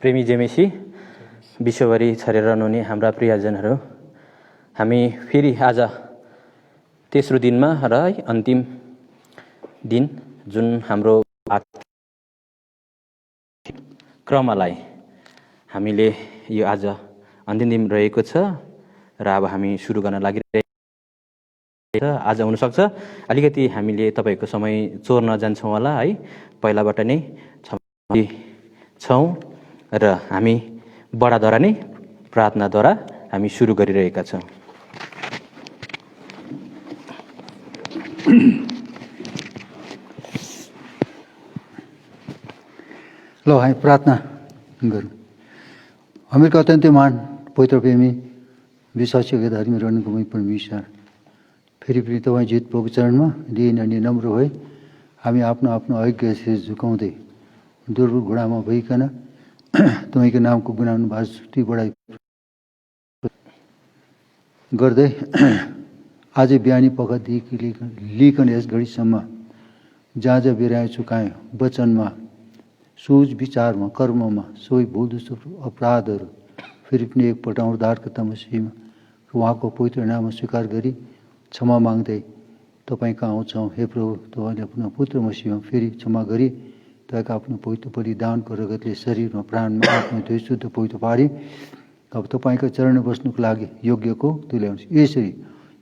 प्रेमी जेमेसी विश्वभरि छरेर रहनुहुने हाम्रा प्रियजनहरू, हामी फेरि आज तेस्रो दिनमा र अन्तिम दिन जुन हाम्रो क्रमलाई हामीले यो आज अन्तिम दिन रहेको छ र अब हामी सुरु गर्न लागिरहेको छ। आज हुनसक्छ अलिकति हामीले तपाईँको समय चोर्न जान्छौँ होला है, पहिलाबाट नै छौँ र हामी बडाद्वारा नै प्रार्थनाद्वारा हामी सुरु गरिरहेका छौँ। ल हामी प्रार्थना गरौँ। हामीका अत्यन्तै महान पवित्र प्रेमी विश्वासी धर्मी रहनुको परमेश्वर, फेरि पनि तपाईँ जित प्रभु चरणमा दिन अनि नम्र भई हामी आफ्नो आफ्नो अयोग्य शिर झुकाउँदै दुर्बल घुँडामा भइकन तपाईँको नामको गुनाउनु स्तुति बढाइ गर्दै आज बिहानी पखदेखि लिकन यस घडीसम्म जहाँ जहाँ बिराए चुकाएँ वचनमा, सोच विचारमा, कर्ममा सबै भुल दोषहरू अपराधहरू फेरि पनि एकपल्ट उद्धारकर्ता मसीहमा उहाँको पवित्र नाममा स्वीकार गरी क्षमा माग्दै तपाईँ कहाँ आउँछौँ। हे प्रभु, तपाईँले आफ्नो पुत्र मसीहमा फेरि क्षमा गरी तपाईँको आफ्नो पवित्र बलिदानको रगतले शरीरमा प्राणमा आफ्नो दुई शुद्ध पवित्र पारी अब तपाईँका चरण बस्नुको लागि योग्यको तुल्याउनुहोस्। यसरी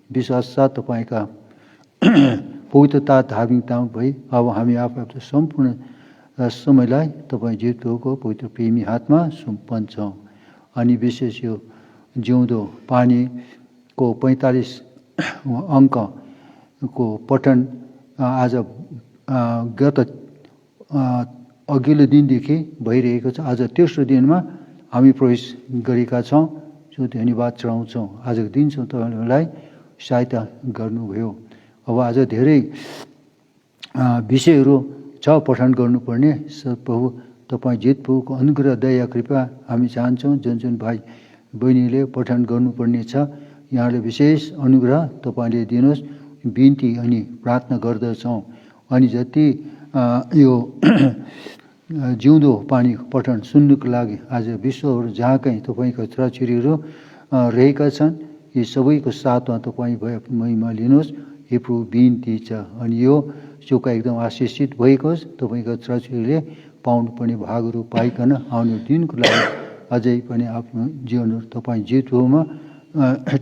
विश्वास साथ तपाईँका पवित्रता धार्मिकता भई अब हामी आफ्नो सम्पूर्ण समयलाई तपाईँ जित्नुको पवित्र प्रेमी हातमा सुम्पन्छौँ। अनि विशेष यो जिउँदो पानीको 45 अङ्कको पठन आज गत अघिल्लो दिनदेखि भइरहेको छ। आज तेस्रो दिनमा हामी प्रवेश गरेका छौँ, जो धन्यवाद चढाउँछौँ। आजको दिनसम्म तपाईँलाई सहायता गर्नुभयो। अब आज धेरै विषयहरू छ पठन गर्नुपर्ने। प्रभु तपाईँ जित प्रभुको अनुग्रह दया कृपा हामी चाहन्छौँ। जुन जुन भाइ बहिनीले पठन गर्नुपर्ने छ, यहाँले विशेष अनुग्रह तपाईँले दिनुहोस् बिन्ती अनि प्रार्थना गर्दछौँ। अनि जति यो जिउँदो पानी पठन सुन्नुको लागि आज विश्वहरू जहाँ कहीँ तपाईँका छोराछोरीहरू रहेका छन्, यी सबैको साथमा तपाईँ भए महिमा लिनुहोस्। हे प्रभु बिन्ती छ। अनि यो चोका एकदम आशिषित भएको होस्। तपाईँका छोराछोरीले पाउनुपर्ने भागहरू पाइकन आउने दिनको लागि अझै पनि आफ्नो जीवनहरू तपाईँ जितुमा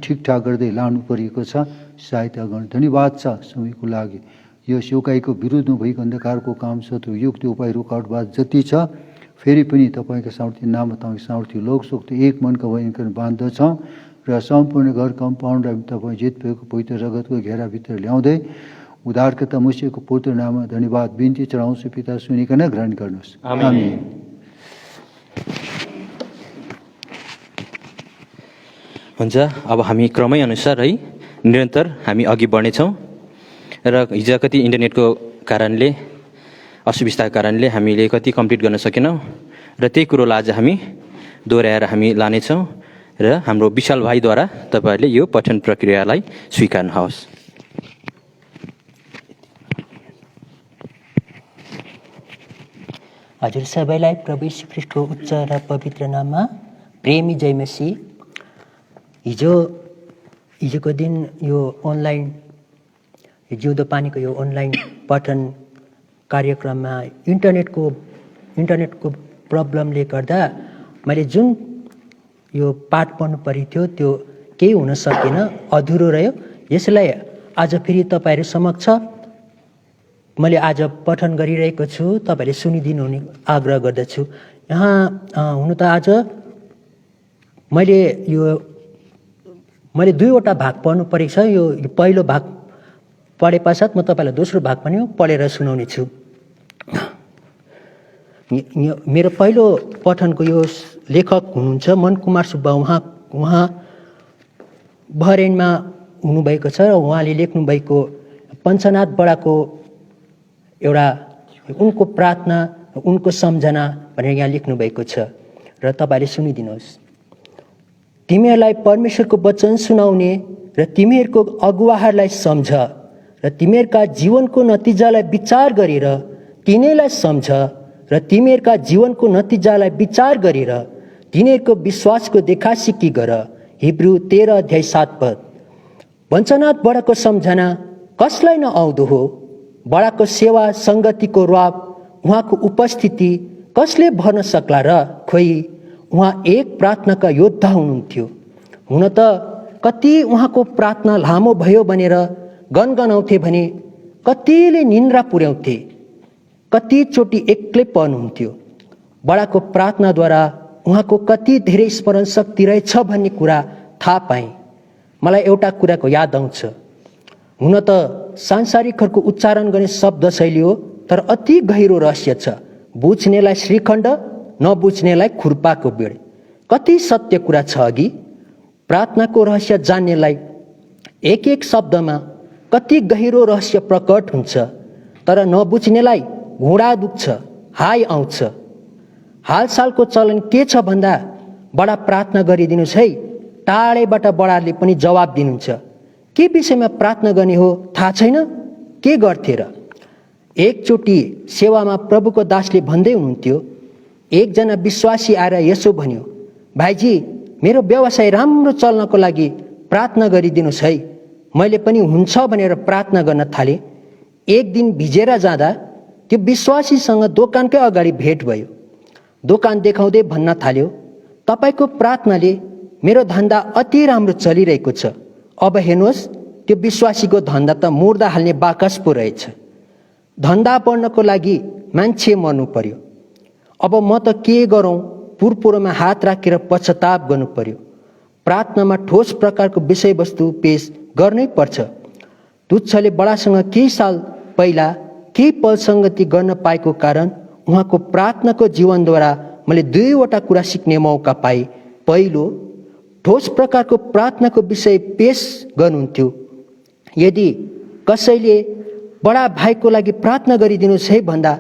ठिकठाक गर्दै लानु परेको छ। सहायता गर्नु धन्यवाद छ सबैको लागि। यो सेवकाईको विरुद्धमा भएको अन्धकारको काम शत्रु युक्ति उपाय रुकावटवाद जति छ फेरि पनि तपाईँको सामर्थ्य नाममा तपाईँको सामर्थ्य लोकशोक एक मनका भयङ्कर बाँध्दछौँ र सम्पूर्ण घर कम्पाउन्डलाई तपाईँ जित भएको पवित्र रगतको घेराभित्र ल्याउँदै उद्धारकर्ता मसीहको पवित्र नाममा धन्यवाद बिन्ती चढाउँछु। पिता सुनिकन ग्रहण गर्नुहोस्। आमीन। हुन्छ, अब हामी क्रमै अनुसार है निरन्तर हामी अघि बढ्नेछौँ र हिजो कति इन्टरनेटको कारणले असुविस्ताको कारणले हामीले कति कम्प्लिट गर्न सकेनौँ र त्यही कुरोलाई आज हामी दोहोऱ्याएर हामी लानेछौँ र हाम्रो विशाल भाइद्वारा तपाईँहरूले यो पठन प्रक्रियालाई स्वीकार्नुहोस्। हजुर सबैलाई प्रभु यीशु ख्रीष्टको उच्च र पवित्र नाममा प्रेमी जय मसीह। हिजोको दिन यो अनलाइन जिउँदो पानीको यो अनलाइन पठन कार्यक्रममा इन्टरनेटको प्रब्लमले गर्दा मैले जुन यो पाठ पढ्नु परेको थियो त्यो केही हुन सकेन, अधुरो रह्यो। यसलाई आज फेरि तपाईँहरू समक्ष मैले आज पठन गरिरहेको छु, तपाईँहरूले सुनिदिनु हुने आग्रह गर्दछु। यहाँ हुनु त आज मैले दुईवटा भाग पढ्नु परेको छ। यो पहिलो भाग पढे पश्चात म तपाईँलाई दोस्रो भाग पनि पढेर सुनाउने छु। मेरो पहिलो पठनको यो लेखक हुनुहुन्छ मन कुमार सुब्बा। उहाँ बहरेनमा हुनुभएको छ र उहाँले लेख्नुभएको पञ्चनाथ बडाको एउटा उनको प्रार्थना, उनको सम्झना भनेर यहाँ लेख्नुभएको छ र तपाईँले सुनिदिनुहोस्। तिमीहरूलाई परमेश्वरको वचन सुनाउने र तिमीहरूको अगुवाहरूलाई सम्झ र तिमीहरूका जीवनको नतिजालाई विचार गरेर तिनीलाई सम्झ र तिमीहरूका जीवनको नतिजालाई विचार गरेर तिनीहरूको विश्वासको देखासिकी गर। हिब्रू 13:7। वञ्चनाथ बडाको सम्झना कसलाई न आउँदो हो। बडाको सेवा सङ्गतिको राव, उहाँको उपस्थिति कसले भर्न सक्ला र? खोइ उहाँ एक प्रार्थनाका योद्धा हुनुहुन्थ्यो। हुन त कति उहाँको प्रार्थना लामो भयो भनेर गनगनाउँथे भने कतिले निन्द्रा पुर्याउँथे, कतिचोटि एक्लै पर्नुहुन्थ्यो। बडाको प्रार्थनाद्वारा उहाँको कति धेरै स्मरण शक्ति रहेछ भन्ने कुरा थाहा पाएँ। मलाई एउटा कुराको याद आउँछ। हुन त सांसारिकहरूको उच्चारण गर्ने शब्द शैली हो, तर अति गहिरो रहस्य छ। बुझ्नेलाई श्रीखण्ड, नबुझ्नेलाई खुर्पाको बेड। कति सत्य कुरा छ अघि। प्रार्थनाको रहस्य जान्नेलाई एक एक शब्दमा कति गहिरो रहस्य प्रकट हुन्छ, तर नबुझ्नेलाई घुँडा दुख्छ, हाय आउँछ। हालसालको चलन के छ भन्दा बडा प्रार्थना गरिदिनुहोस् है, टाढैबाट बडाले पनि जवाब दिनुहुन्छ। के विषयमा प्रार्थना गर्ने हो थाहा छैन, के गर्थे र? एकचोटि सेवामा प्रभुको दासले भन्दै हुनुहुन्थ्यो, एकजना विश्वासी आएर यसो भन्यो, भाइजी मेरो व्यवसाय राम्रो चल्नको लागि प्रार्थना गरिदिनुहोस् है। मैले पनि हुन्छ भनेर प्रार्थना गर्न थालेँ। एक दिन भिजेर जाँदा त्यो विश्वासीसँग दोकानकै अगाडि भेट भयो। दोकान देखाउँदै भन्न थाल्यो, तपाईँको प्रार्थनाले मेरो धन्दा अति राम्रो चलिरहेको छ। अब हेर्नुहोस्, त्यो विश्वासीको धन्दा त मुर्दा हाल्ने बाकस पो रहेछ। धन्दा बढ्नको लागि मान्छे मर्नु पर्यो। अब म त के गरौँ? पुरपुरोमा हात राखेर पश्चाताप गर्नु पर्यो। प्रार्थनामा ठोस प्रकारको विषयवस्तु पेश गर्नै पर्छ। तुच्छले बडासँग केही साल पहिला केही पलसङ्गति गर्न पाएको कारण उहाँको प्रार्थनाको जीवनद्वारा मैले दुईवटा कुरा सिक्ने मौका पाएँ। पहिलो, ठोस प्रकारको प्रार्थनाको विषय पेश गर्नुहुन्थ्यो। यदि कसैले बडा भाइको लागि प्रार्थना गरिदिनुहोस् है भन्दा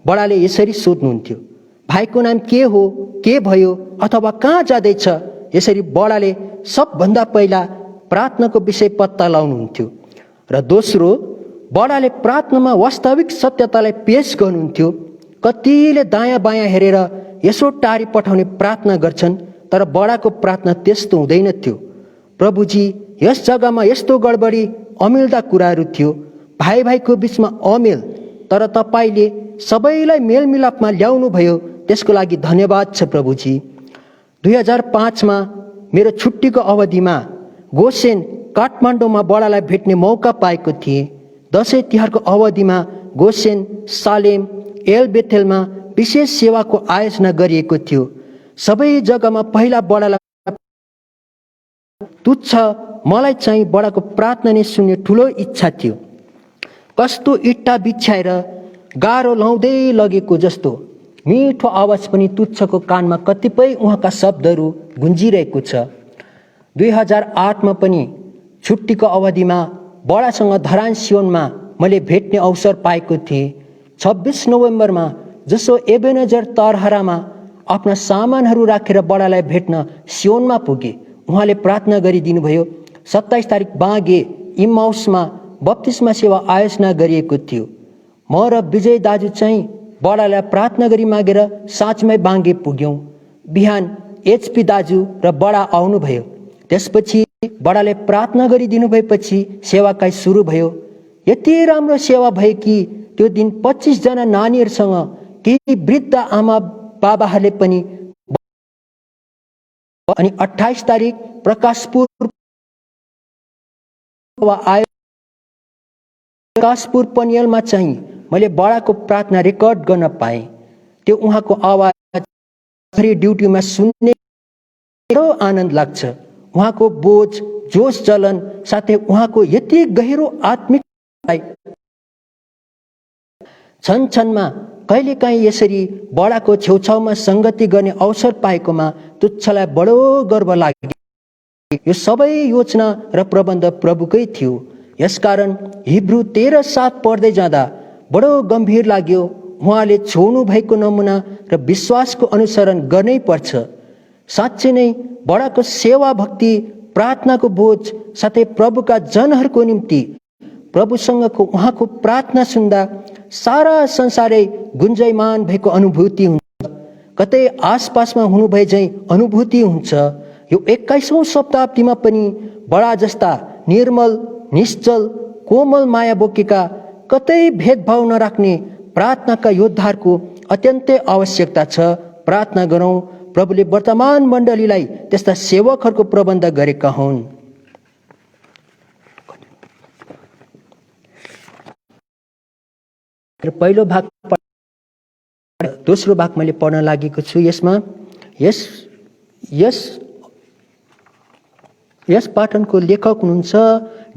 बडाले यसरी सोध्नुहुन्थ्यो, भाइको नाम के हो, के भयो, अथवा कहाँ जाँदैछ? यसरी बडाले सबभन्दा पहिला प्रार्थनाको विषय पत्ता लगाउनुहुन्थ्यो। र दोस्रो, बडाले प्रार्थनामा वास्तविक सत्यतालाई पेश गर्नुहुन्थ्यो। कतिले दायाँ बायाँ हेरेर यसो टाढी पठाउने प्रार्थना गर्छन्, तर बडाको प्रार्थना त्यस्तो हुँदैन थियो। प्रभुजी, यस जग्गामा यस्तो गडबडी अमिल्दा कुराहरू थियो, भाइ भाइको बिचमा अमेल, तर तपाईँले सबैलाई मेलमिलापमा ल्याउनु भयो, त्यसको लागि धन्यवाद छ प्रभुजी। 2005मा मेरो छुट्टीको अवधिमा गोसेन काठमाडौँमा बडालाई भेट्ने मौका पाएको थिएँ। दसैँ तिहारको अवधिमा गोसेन, सालेम, एल बेथेलमा विशेष सेवाको आयोजना गरिएको थियो। सबै जग्गामा पहिला बडालाई तुच्छ, मलाई चाहिँ बडाको प्रार्थना नै सुन्ने ठुलो इच्छा थियो। कस्तो इट्टा बिछ्याएर गाह्रो लाउँदै लगेको जस्तो मिठो आवाज पनि तुच्छको कानमा कतिपय उहाँका शब्दहरू गुन्जिरहेको छ। 2008मा पनि छुट्टीको अवधिमा बडासँग धरान सियोनमा मैले भेट्ने अवसर पाएको थिएँ। 26 नोभेम्बरमा जसो एबेनेजर तरहरामा आफ्ना सामानहरू राखेर बडालाई भेट्न सियोनमा पुगे। उहाँले प्रार्थना गरिदिनु भयो। 27 तारिक बाँगे इम्माउसमा बप्तिस्मा सेवा आयोजना गरिएको थियो। म र विजय दाजु चाहिँ बडालाई प्रार्थना गरी मागेर साँचमै बाँगे पुग्यौँ। बिहान एचपी दाजु र बडा आउनुभयो। त्यसपछि बडाले प्रार्थना गरिदिनु भएपछि सेवाकाई सुरु भयो। यति राम्रो सेवा भयो कि त्यो दिन 25 जना नानीहरूसँग केही वृद्ध आमा बाबाहरूले पनि, अनि 28 तारिक प्रकाशपुर पनियलमा चाहिँ मैले बडाको प्रार्थना रेकर्ड गर्न पाएँ। त्यो उहाँको आवाज ड्युटीमा सुन्ने आनन्द लाग्छ। उहाँको बोझ, जोस जलन साथै उहाँको यति गहिरो आत्मिक क्षणमा कहिलेकाहीँ यसरी बडाको छेउछाउमा सङ्गति गर्ने अवसर पाएकोमा तुच्छलाई बडो गर्व लाग्यो। यो सबै योजना र प्रबन्ध प्रभुकै थियो। यसकारण हिब्रू 13:7 पढ्दै जाँदा बडो गम्भीर लाग्यो। उहाँले छोड्नु भएको नमुना र विश्वासको अनुसरण गर्नै पर्छ। साँच्चै नै बडाको सेवा, भक्ति, प्रार्थनाको बोझ साथै प्रभुका जनहरूको निम्ति प्रभुसँगको उहाँको प्रार्थना सुन्दा सारा संसारै गुन्जयमान भएको अनुभूति हुन्छ, कतै आसपासमा हुनुभए झैँ अनुभूति हुन्छ। यो 21औं शताब्दीमा पनि बडा जस्ता निर्मल, निश्चल, कोमल माया बोकेका, कतै भेदभाव नराख्ने प्रार्थनाका योद्धाहरूको अत्यन्तै आवश्यकता छ। प्रार्थना गरौँ, प्रभुले वर्तमान मण्डलीलाई त्यस्ता सेवकहरूको प्रबन्ध गरेका हुन्। पहिलो भाग, दोस्रो भाग मैले पढ्न लागेको छु। यसमा यस पाठनको लेखक हुनुहुन्छ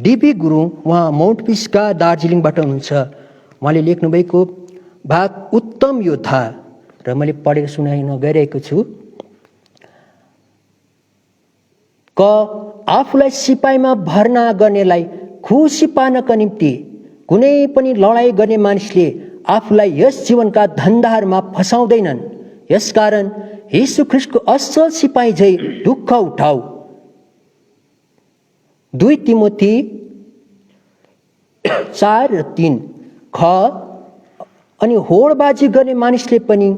डिबी गुरुङ। उहाँ माउन्ट पिसका दार्जिलिङबाट हुनुहुन्छ। उहाँले लेख्नुभएको भाग उत्तम योद्धा, र मैले पढेर सुनाइन गइरहेको छु। क आफूलाई सिपाहीमा भर्ना गर्नेलाई खुसी पार्नका निम्ति कुनै पनि लडाईँ गर्ने मानिसले आफूलाई यस जीवनका धन्दाहरूमा फसाउँदैनन्। यसकारण यीशु ख्रीष्टको असल सिपाही झै दुःख उठाऊ। 2 तिमोथी 4 र 3 ख। अनि होडबाजी गर्ने मानिसले पनि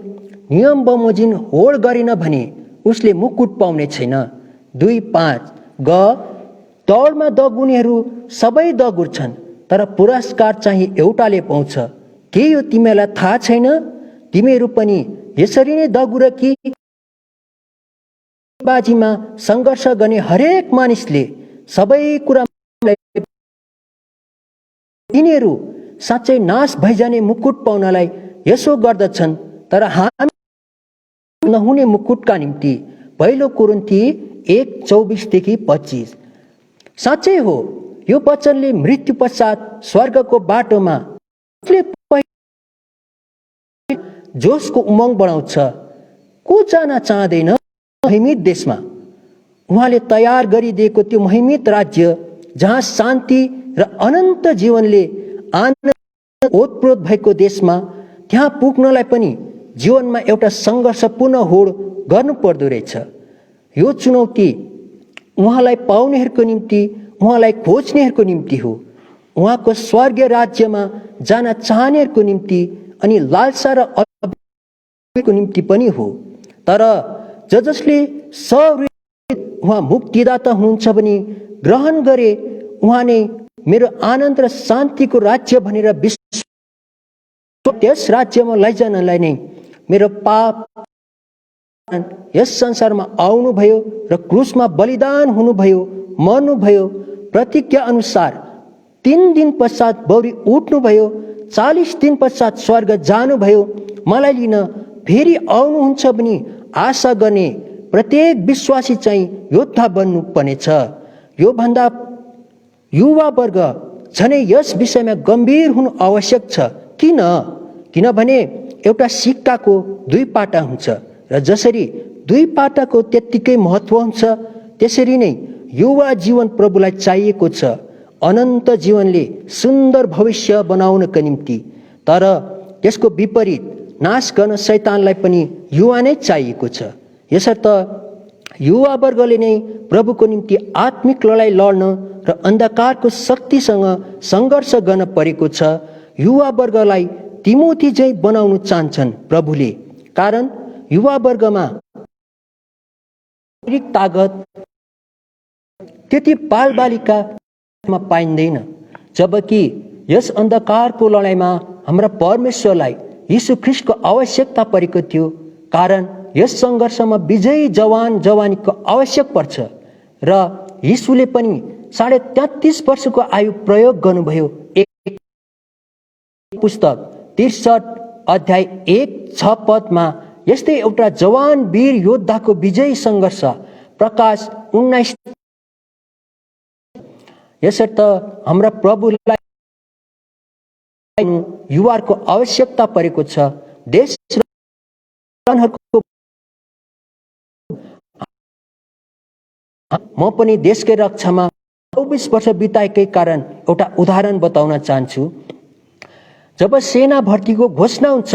नियम बमोजिम होड गरेन भने उसले मुकुट पाउने छैन। 2:5 ग दौडमा दगुर्नेहरू सबै दगुर्छन्, तर पुरस्कार चाहिँ एउटाले पाउँछ। के यो तिमीलाई थाहा छैन? तिमीहरू पनि यसरी नै दगुर कि बाजीमा सङ्घर्ष गर्ने हरेक मानिसले सबै कुरा तिनीहरू साँच्चै नाश भइजाने मुकुट पाउनलाई यसो गर्दछन्, तर हामी नहुने मुकुटका निम्ति। 1 कोरिन्थी 1:24-25। साँच्चै हो, यो वचनले मृत्यु पश्चात स्वर्गको बाटोमा जोसको उमङ्ग बढाउँछ। को जान चाहँदैन महिमित देशमा? उहाँले तयार गरिदिएको त्यो महिमित राज्य जहाँ शान्ति र अनन्त जीवनले आनन्द ओतप्रोत भएको देशमा, त्यहाँ पुग्नलाई पनि जीवनमा एउटा सङ्घर्षपूर्ण होड गर्नु पर्दो रहेछ। यो चुनौती उहाँलाई पाउनेहरूको निम्ति, उहाँलाई खोज्नेहरूको निम्ति हो। उहाँको स्वर्गीय राज्यमा जान चाहनेहरूको निम्ति अनि लालसा र को निम्ति पनि हो। तर जसले उहाँ मुक्तिदाता हुनुहुन्छ भने ग्रहण गरे, उहाँ नै मेरो आनन्द र शान्तिको राज्य भनेर विश्वास, त्यस राज्यमा लैजानलाई नै मेरो पाप यस संसारमा आउनुभयो र क्रुसमा बलिदान हुनुभयो, मर्नुभयो, प्रतिज्ञा अनुसार 3 दिन पश्चात बौरी उठ्नुभयो, 40 दिन पश्चात स्वर्ग जानुभयो, मलाई लिन फेरि आउनुहुन्छ भनी आशा गर्ने प्रत्येक विश्वासी चाहिँ योद्धा बन्नु पर्नेछ। यो भन्दा युवा वर्ग झनै यस विषयमा गम्भीर हुनु आवश्यक छ। किनभने एउटा सिक्काको 2 पाटा हुन्छ र जसरी 2 पाटाको त्यत्तिकै महत्त्व हुन्छ, त्यसरी नै युवा जीवन प्रभुलाई चाहिएको छ, अनन्त जीवनले सुन्दर भविष्य बनाउनका निम्ति। तर त्यसको विपरीत नाश गर्न शैतानलाई पनि युवा नै चाहिएको छ। यसर्थ युवा वर्गले नै प्रभुको निम्ति आत्मिक लडाईँ लड्न र अन्धकारको शक्तिसँग सङ्घर्ष गर्न परेको छ। युवा वर्गलाई तिमोथी झैँ बनाउन चाहन्छन् प्रभुले, कारण युवा वर्गमा शारीरिक तागत त्यति बालबालिकामा पाइँदैन, जबकि यस अन्धकारको लडाईँमा हाम्रा परमेश्वरलाई यीशु ख्रीष्टको आवश्यकता परेको थियो। कारण यस सङ्घर्षमा विजयी जवान जवानीको आवश्यक पर्छ र यीशुले पनि 33.5 वर्षको आयु प्रयोग गर्नुभयो। एक पुस्तक 63 अध्याय 1:6 पदमा यस्तै एउटा जवान वीर योद्धाको विजयी सङ्घर्ष प्रकाश 19। यसर्थ हाम्रा प्रभुलाई युवाको आवश्यकता परेको छ। देश म पनि देशकै रक्षामा 24 वर्ष बिताएकै कारण एउटा उदाहरण बताउन चाहन्छु। जब सेना भर्तीको घोषणा हुन्छ,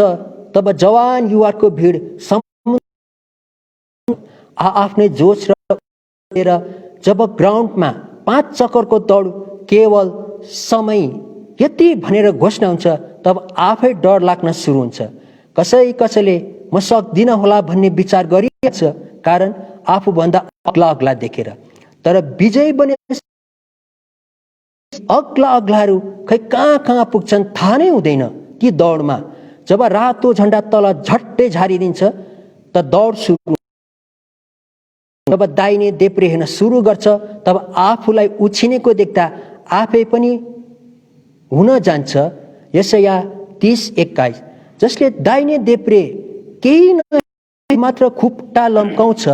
तब जवान युवाको भिड आफ्नै जोश र जब ग्राउन्डमा 5 चक्करको दौड केवल समय यति भनेर घोषणा हुन्छ, तब आफै डर लाग्न सुरु हुन्छ। कसैले म सक्दिनँ होला भन्ने विचार गरिरहेछ, कारण आफूभन्दा अग्ला देखेर। तर विजयी बने अग्लाहरू खै कहाँ पुग्छन् थाहा नै हुँदैन। ती दौडमा जब रातो झण्डा तल झट्टै झारिदिन्छ त दौड सुरु। जब दाहिने देब्रे हेर्न सुरु गर्छ तब आफूलाई उछिनेको देख्दा आफै पनि हुन जान्छ। यशाया 30:21, जसले दाहिने देब्रे केही मात्र खुट्टा लम्काउँछ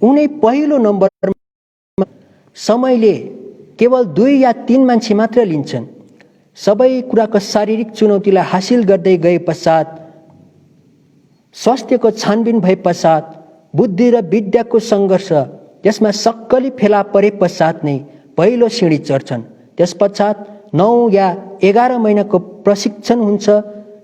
उनी पहिलो नम्बरमा। समयले केवल 2 या 3 मान्छे मात्र लिन्छन्। सबै कुराको शारीरिक चुनौतीलाई हासिल गर्दै गए पश्चात, स्वास्थ्यको छानबिन भए पश्चात, बुद्धि र विद्याको सङ्घर्ष, त्यसमा सक्कली फेला परे पश्चात नै पहिलो सिँढी चढ्छन्। त्यसपश्चात 9 या 11 महिनाको प्रशिक्षण हुन्छ।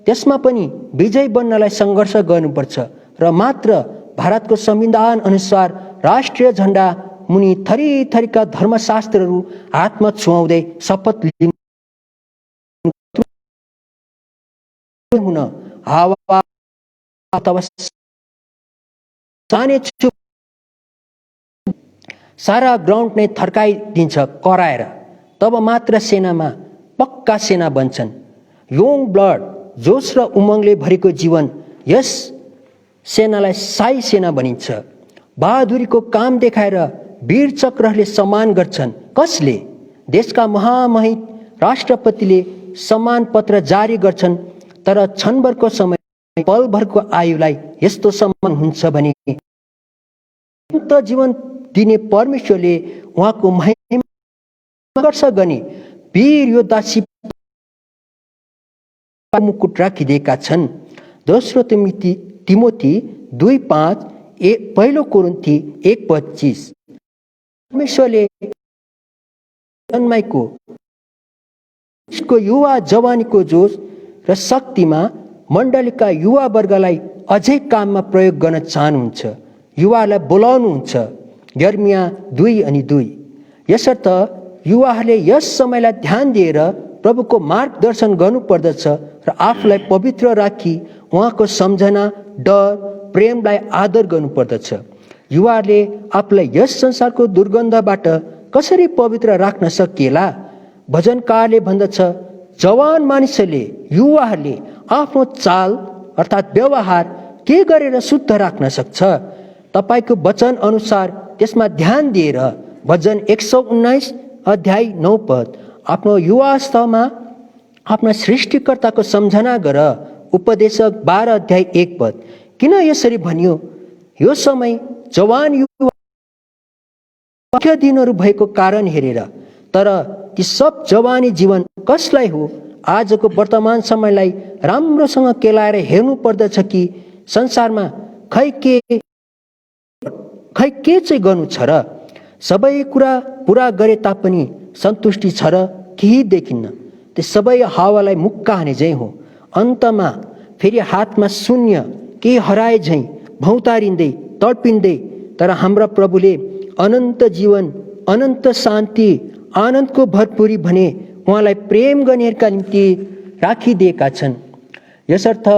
त्यसमा पनि विजयी बन्नलाई सङ्घर्ष गर्नुपर्छ र मात्र भारतको संविधान अनुसार राष्ट्रिय झण्डा मुनि थरी थरीका धर्मशास्त्रहरू हातमा छुवाउँदै शपथ लिनु हुन हावा अथवा साने सारा ग्राउन्ड नै थर्काइदिन्छ कराएर। तब मात्र सेनामा पक्का सेना बन्छन्। यङ ब्लड, जोस र उमङ्गले भरेको जीवन, यस सेनालाई साई सेना भनिन्छ। बहादुरीको काम देखाएर वीर चक्रहरूले सम्मान गर्छन्। कसले? देशका महामहित राष्ट्रपतिले सम्मान पत्र जारी गर्छन्। तर क्षणभरको समय, पलभरको आयुलाई यस्तो सम्मान हुन्छ भने अनन्त जीवन दिने परमेश्वरले उहाँको महिमा सङ्घर्ष गर्ने वीर योद्धा मुकुट राखिदिएका छन्। दोस्रो तिमोथी 2:5, पहिलो कोरिन्थी 1:25। परमेश्वरले जन्माएको युवा जवानीको जोश र शक्तिमा मण्डलीका युवा वर्गलाई अझै काममा प्रयोग गर्न चाहनुहुन्छ। युवालाई बोलाउनुहुन्छ। यर्मिया 2:2। यसर्थ युवाहरूले यस समयलाई ध्यान दिएर प्रभुको मार्गदर्शन गर्नुपर्दछ र आफूलाई पवित्र राखी उहाँको सम्झना, डर, प्रेमलाई आदर गर्नुपर्दछ। युवाहरूले आफूलाई यस संसारको दुर्गन्धबाट कसरी पवित्र राख्न सकिएला? भजनकारले भन्दछ, जवान मानिसहरूले, युवाहरूले आफ्नो चाल अर्थात् व्यवहार के गरेर शुद्ध राख्न सक्छ? तपाईँको वचन अनुसार त्यसमा ध्यान दिएर भजन 119:9 आफ्नो युवावस्थामा आफ्ना सृष्टिकर्ताको सम्झना गर। उपदेशक 12:1 किन यसरी भनियो? यो समय जवान युवा मुख्य दिनहरू भएको कारण हेरेर। तर ती सब जवानी जीवन कसलाई हो? आजको वर्तमान समयलाई राम्रोसँग केलाएर हेर्नु पर्दछ कि संसारमा खै के चाहिँ गर्नु छ र? सबै कुरा पुरा गरे तापनि सन्तुष्टि छ र? केही देखिन्न। त्यो सबै हावालाई मुक्का हाने झैँ हो। अन्तमा फेरि हातमा शून्य, केही हराए झैँ भौतारिँदै तडपिँदै। तर हाम्रा प्रभुले अनन्त जीवन, अनन्त शान्ति, आनन्दको भरपुरी भने उहाँलाई प्रेम गर्नेहरूका निम्ति राखिदिएका छन्। यसर्थ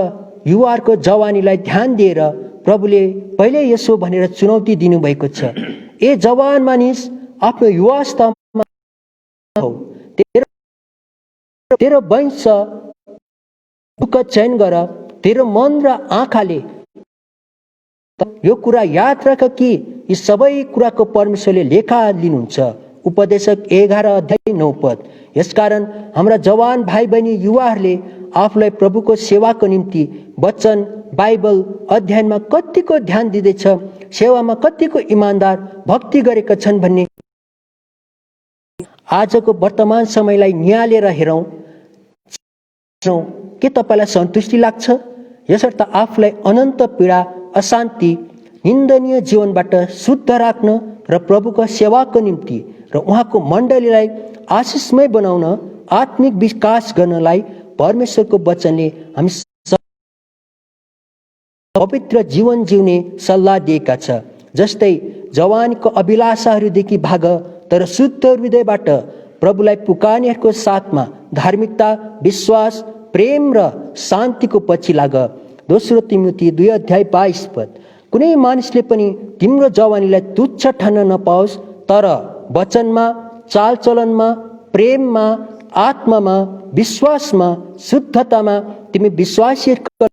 युवाहरूको जवानीलाई ध्यान दिएर प्रभुले पहिले यसो भनेर चुनौती दिनुभएको छ, ए जवान मानिस, आफ्नो युवावस्थामा तेरो वंश चयन गर, तेरो मन र आँखाले यो कुरा याद राख कि यी सबै कुराको परमेश्वरले लेखा लिनुहुन्छ। उपदेशक 11:9। यसकारण हाम्रा जवान भाइ बहिनी युवाहरूले आफूलाई प्रभुको सेवाको निम्ति वचन, बाइबल अध्ययनमा कतिको ध्यान दिँदैछ, सेवामा कतिको इमान्दार भक्ति गरेका छन् भन्ने आजको वर्तमान समयलाई निहालेर हेरौँ। के तपाईँलाई सन्तुष्टि लाग्छ? यसर्थ आफूलाई अनन्त पीडा, अशान्ति, निन्दनीय जीवनबाट शुद्ध राख्न र प्रभुको सेवाको निम्ति र उहाँको मण्डलीलाई आशिषमय बनाउन, आत्मिक विकास गर्नलाई परमेश्वरको वचनले हामी पवित्र जीवन जिउने सल्लाह दिएका छ। जस्तै जवानीको अभिलाषाहरूदेखि भाग, तर शुद्ध हृदयबाट प्रभुलाई पुकार्नेहरूको साथमा धार्मिकता, विश्वास, प्रेम र शान्तिको पछि लाग। दोस्रो तिमोथी 2:22। कुनै मानिसले पनि तिम्रो जवानीलाई तुच्छ ठान्न नपाओस्, तर वचनमा, चालचलनमा, प्रेममा, आत्मामा, विश्वासमा, शुद्धतामा तिमी विश्वासीहरूको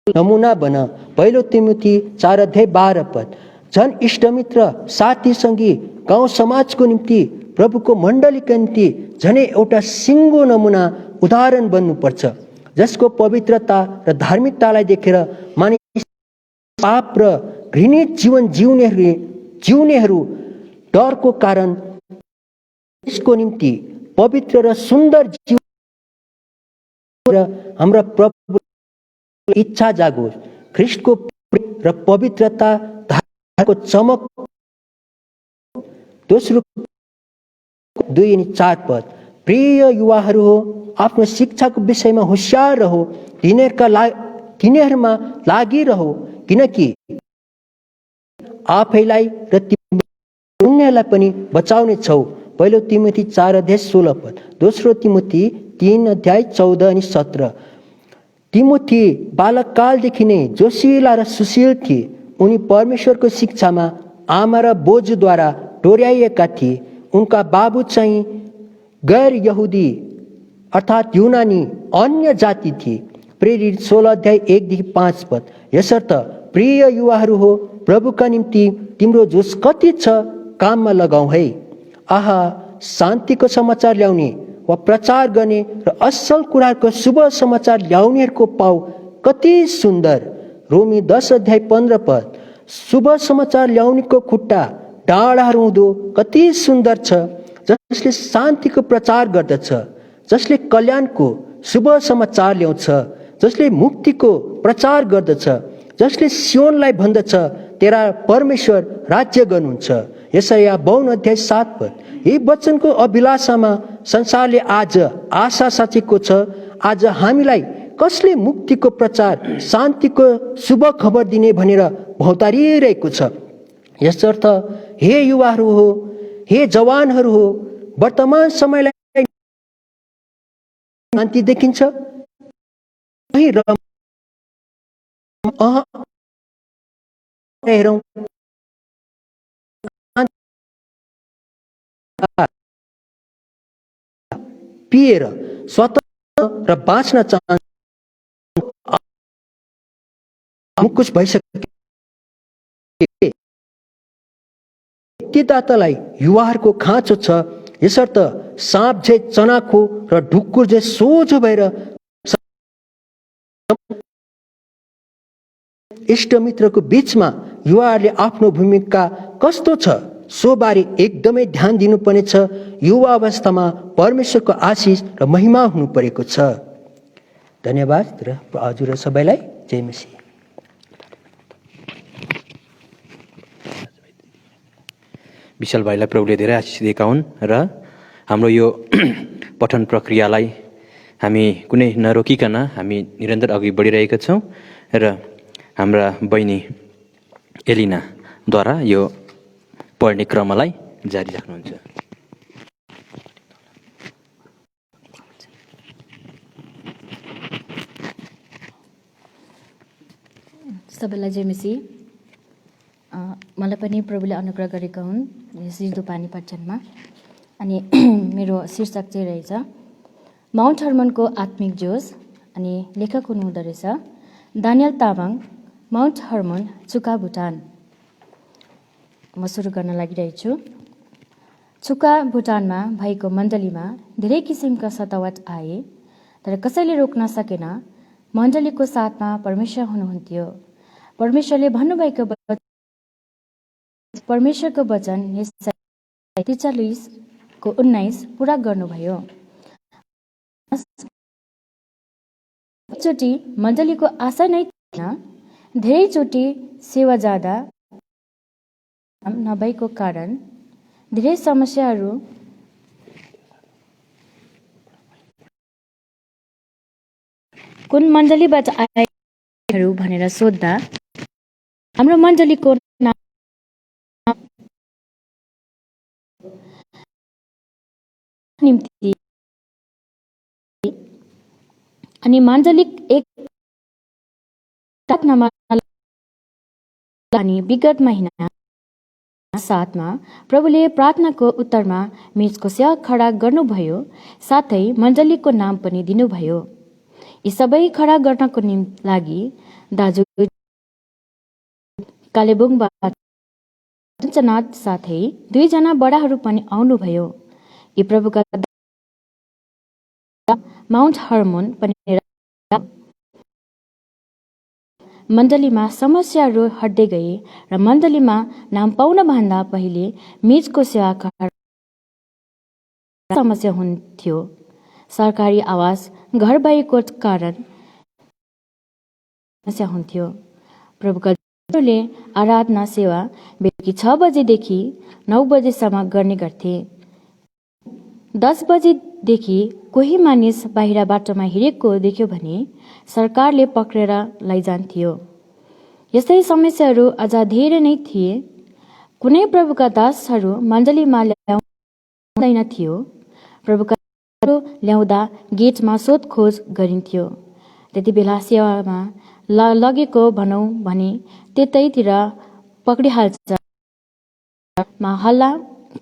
नमुना बन। पहिलो तिमोथी 4:12। झन् इष्टमित्र, साथी सङ्गी, गाउँ समाजको निम्ति, प्रभुको मण्डलीका निम्ति झनै एउटा सिङ्गो नमुना उदाहरण बन्नुपर्छ, जसको पवित्रता र धार्मिकतालाई देखेर मानिस पाप र घृणित जीवन जिउनेहरू डरको कारण यसको निम्ति पवित्र र सुन्दर जीवन र हाम्रा प्रभु इच्छा जागोस्। ख्रिस्टको र पवित्रता धार्मिकताको चमक। दोस्रो 2:4। प्रिय युवाहरू हो, आफ्नो शिक्षाको विषयमा होशियार रहो, तिनीहरूमा लागिरहो, किनकि आफैलाई र उनीहरूलाई पनि बचाउने छौ। पहिलो तिमोथी 4:16। दोस्रो तिमोथी 3:14-17। तिमोथी बालककालदेखि नै जोसिला र सुशील थिए। उनी परमेश्वरको शिक्षामा आमा र बोजूद्वारा डोर्याइएका थिए। उनका बाबु चाहिँ गैर यहुदी अर्थात् युनानी अन्य जाति थिए। प्रेरित 16:1-5। यसर्थ प्रिय युवाहरू हो, प्रभुका निम्ति तिम्रो जोस कति छ काममा लगाऊ है। आहा, शान्तिको समाचार ल्याउने वा प्रचार गर्ने र असल कुराको शुभ समाचार ल्याउनेहरूको पाउ कति सुन्दर। रोमी 10:15। शुभ समाचार ल्याउनेको खुट्टा डाँडाहरू हुँदो कति सुन्दर छ, जसले शान्तिको प्रचार गर्दछ, जसले कल्याणको शुभ समाचार ल्याउँछ, जसले मुक्तिको प्रचार गर्दछ, जसले सियोनलाई भन्दछ, तेरा परमेश्वर राज्य गर्नुहुन्छ। यशाया 52:7। यही वचनको अभिलाषामा संसारले आज आशा साचेको छ। आज हामीलाई कसले मुक्तिको प्रचार, शान्तिको शुभ खबर दिने भनेर भौतारिरहेको छ। यसर्थ हे युवाहरू हो, हे जवानहरू हो, वर्तमान समयलाई शान्ति देखिन्छ हेरौँ पिएर स्वतन्त्र र बाँच्न चाहन्छ। कुछ भइसके दातालाई युवाहरूको खाँचो छ। यसर्थ साँप झै चनाखो र ढुकुर झै सोझो भएर इष्टमित्रको बीचमा युवाहरूले आफ्नो भूमिका कस्तो छ सोबारे एकदमै ध्यान दिनुपर्नेछ। युवा अवस्थामा परमेश्वरको आशिष र महिमा हुनु परेको छ। धन्यवाद र हजुर सबैलाई जय मसीह। विशाल भाइलाई प्रभुले धेरै आशिष दिएका हुन् र हाम्रो यो पठन प्रक्रियालाई हामी कुनै नरोकिकन हामी निरन्तर अघि बढिरहेका छौँ र हाम्रा बहिनी एलिनाद्वारा यो पढ्ने क्रमलाई जारी राख्नुहुन्छ। सबैलाई जय मसीह। मलाई पनि प्रभुले अनुग्रह गरेका हुन् सिजदो पानी पठनमा। अनि मेरो शीर्षक चाहिँ रहेछ माउन्ट हर्मनको आत्मिक जोस। अनि लेखक हुनुहुँदो रहेछ दानियल तामाङ, माउन्ट हर्मन, चुका भुटान। म सुरु गर्न लागिरहेको छु। चुका भुटानमा भएको मण्डलीमा धेरै किसिमका सतावट आए, तर कसैले रोक्न सकेन। मण्डलीको साथमा परमेश्वर हुनुहुन्थ्यो। परमेश्वरले भन्नुभएको परमेश्वरको वचन 43:19 पुरा गर्नुभयो। एकचोटि मण्डलीको आशा नै थिएन। धेरैचोटि सेवा जाँदा नभएको कारण धेरै समस्याहरू कुन मण्डलीबाट आएहरू भनेर सोद्धा हाम्रो मण्डलीको निम्ति अनि माण्डलिक एक प्रार्थनामा अनि विगत महिना 7 मा प्रभुले प्रार्थनाको उत्तरमा मेचको सेवा खडा गर्नुभयो, साथै मण्डलीको नाम पनि दिनुभयो। यी सबै खडा गर्नको लागि दाजु कालेबुङबाट पञ्चनाथ साथै 2 जना बडाहरू पनि आउनुभयो। यी प्रभुका माउन्ट हर्मोन पनि मण्डलीमा समस्याहरू हट्दै गए र मण्डलीमा नाम पाउनभन्दा पहिले मेचको सेवा समस्या हुन्थ्यो। सरकारी आवास घर भएको कारण समस्या हुन्थ्यो। प्रभुका आराधना सेवा बेलुकी 6 बजेदेखि 9 बजेसम्म गर्ने गर्थे। 10 बजेदेखि कोही मानिस बाहिर बाटोमा हिँडेको देख्यो भने सरकारले पक्रेर लैजान्थ्यो। यस्तै समस्याहरू अझ धेरै नै थिए। कुनै प्रभुका दासहरू मण्डलीमा ल्याउँदैन थियो। प्रभुका ल्याउँदा गेटमा सोधखोज गरिन्थ्यो। त्यति बेला सेवामा लगेको भनौँ भने त्यतैतिर पक्रिहाल्छ। हल्ला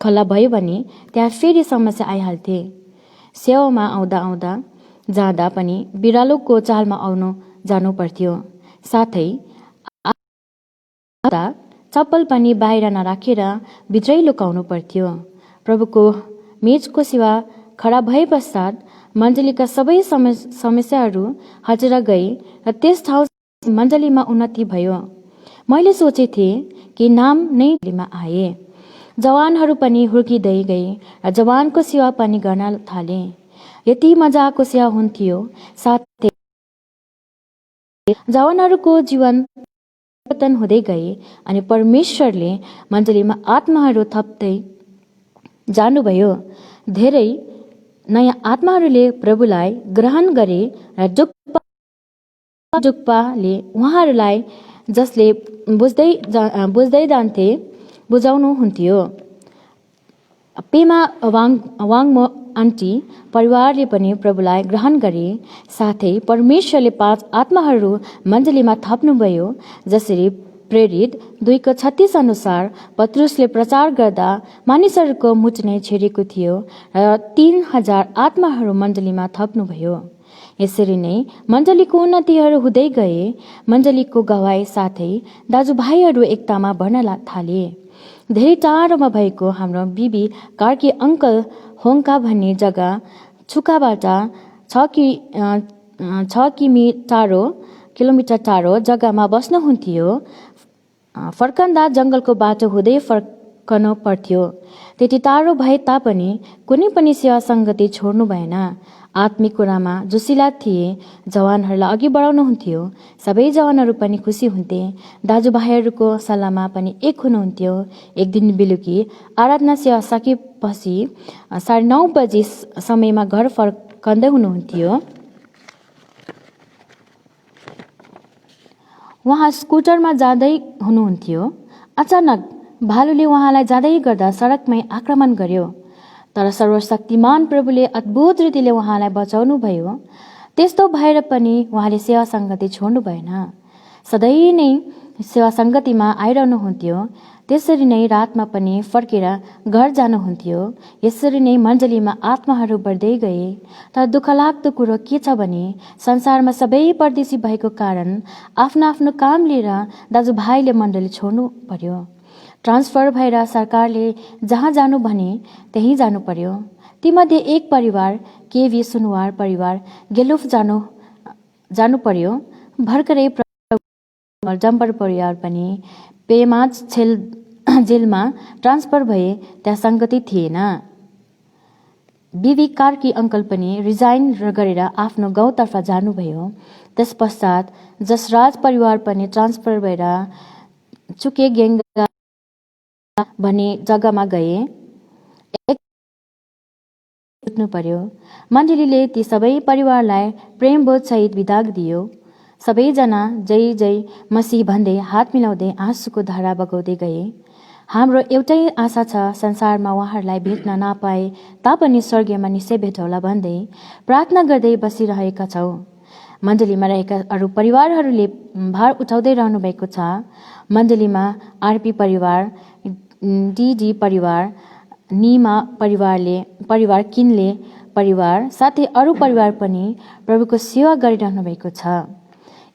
खल्ला भयो भने त्यहाँ फेरि समस्या आइहाल्थे। सेवामा आउँदा जाँदा पनि बिरालोको चालमा आउनु जानु पर्थ्यो। साथै चप्पल पनि बाहिर नराखेर भित्रै लुकाउनु पर्थ्यो। प्रभुको मेचको सेवा खडा भए पश्चात मण्डलीका सबै समस्याहरू हटेर गए र त्यस ठाउँ मण्डलीमा उन्नति भयो। मैले सोचेथे कि नाम नै आए। जवानहरू पनि हुर्किँदै गए र जवानको सेवा पनि गर्न थाले। यति मजाको सेवा हुन्थ्यो। साथै जवानहरूको जीवन परिवर्तन हुँदै गए अनि परमेश्वरले मण्डलीमा आत्माहरू थप्दै जानुभयो। धेरै नयाँ आत्माहरूले प्रभुलाई ग्रहण गरे र डुक्पाले उहाँहरूलाई जसले बुझ्दै जान्थे बुझाउनु हुन्थ्यो। पेमा वाङमो आन्टी परिवारले पनि प्रभुलाई ग्रहण गरे। साथै परमेश्वरले 5 आत्माहरू मण्डलीमा थप्नुभयो। जसरी प्रेरित 2:36 अनुसार पत्रुसले प्रचार गर्दा मानिसहरूको मुट नै छेडेको थियो र 3000 आत्माहरू मण्डलीमा थप्नुभयो। यसरी नै मण्डलीको उन्नतिहरू हुँदै गए। मण्डलीको गवाई साथै दाजुभाइहरू एकतामा बढ्न थाले। धेरै टाढोमा भएको हाम्रो बिबी कार्की अङ्कल होङका भन्ने जग्गा छुकाबाट 6 किलोमिटर टाढो जग्गामा बस्नुहुन्थ्यो। फर्कँदा जङ्गलको बाटो हुँदै फर्कनु पर्थ्यो। त्यति टाढो भए तापनि कुनै पनि सेवा सङ्गति छोड्नु भएन। आत्मिक कुरामा जोसिला थिए। जवानहरूलाई अघि बढाउनुहुन्थ्यो। सबै जवानहरू पनि खुसी हुन्थे। दाजुभाइहरूको सल्लाहमा पनि एक हुनुहुन्थ्यो। एक दिन बेलुकी आराधना सेवा सकेपछि 9:30 बजे समयमा घर फर्कँदै हुनुहुन्थ्यो। उहाँ स्कुटरमा जाँदै हुनुहुन्थ्यो। अचानक भालुले उहाँलाई जाँदै गर्दा सडकमै आक्रमण गर्यो। तर सर्वशक्तिमान प्रभुले अद्भुत रीतिले उहाँलाई बचाउनु भयो। त्यस्तो भएर पनि उहाँले सेवा सङ्गति छोड्नु भएन। सधैँ नै सेवा सङ्गतिमा आइरहनुहुन्थ्यो। त्यसरी नै रातमा पनि फर्केर घर जानुहुन्थ्यो। यसरी नै मण्डलीमा आत्माहरू बढ्दै गए। तर दुःखलाग्दो कुरो के छ भने संसारमा सबै परदेशी भएको कारण आफ्नो आफ्नो काम लिएर दाजुभाइले मण्डली छोड्नु पर्यो। ट्रान्सफर भएर सरकारले जहाँ जानु भने त्यहीँ जानु पर्यो। तीमध्ये एक परिवार केभी सुनवार परिवार गेलुफ जानु पर्यो। भर्खरै जम्पर परिवार पनि पेमाज जेलमा ट्रान्सफर भए त्यहाँ सङ्गति थिएन। बिबी कार्की अङ्कल पनि रिजाइन गरेर आफ्नो गाउँतर्फ जानुभयो। त्यस पश्चात जसराज परिवार पनि ट्रान्सफर भएर चुके गेङ्गा भन्ने जग्गामा गए। पर्यो। मण्डलीले ती सबै परिवारलाई प्रेमबोध सहित विदा दियो। सबैजना जय जय मसीह भन्दै हात मिलाउँदै आँसुको धारा बगाउँदै गए। हाम्रो एउटै आशा छ, संसारमा उहाँहरूलाई भेट्न नपाए तापनि स्वर्गीयमा निश्चय भेटौँला भन्दै प्रार्थना गर्दै बसिरहेका छौँ। मण्डलीमा रहेका अरू परिवारहरूले भार उठाउँदै रहनु भएको छ। मण्डलीमा आरपी परिवार, डीडी परिवार, निमा परिवार किनले परिवार साथै अरू परिवार पनि प्रभुको सेवा गरिरहनु भएको छ।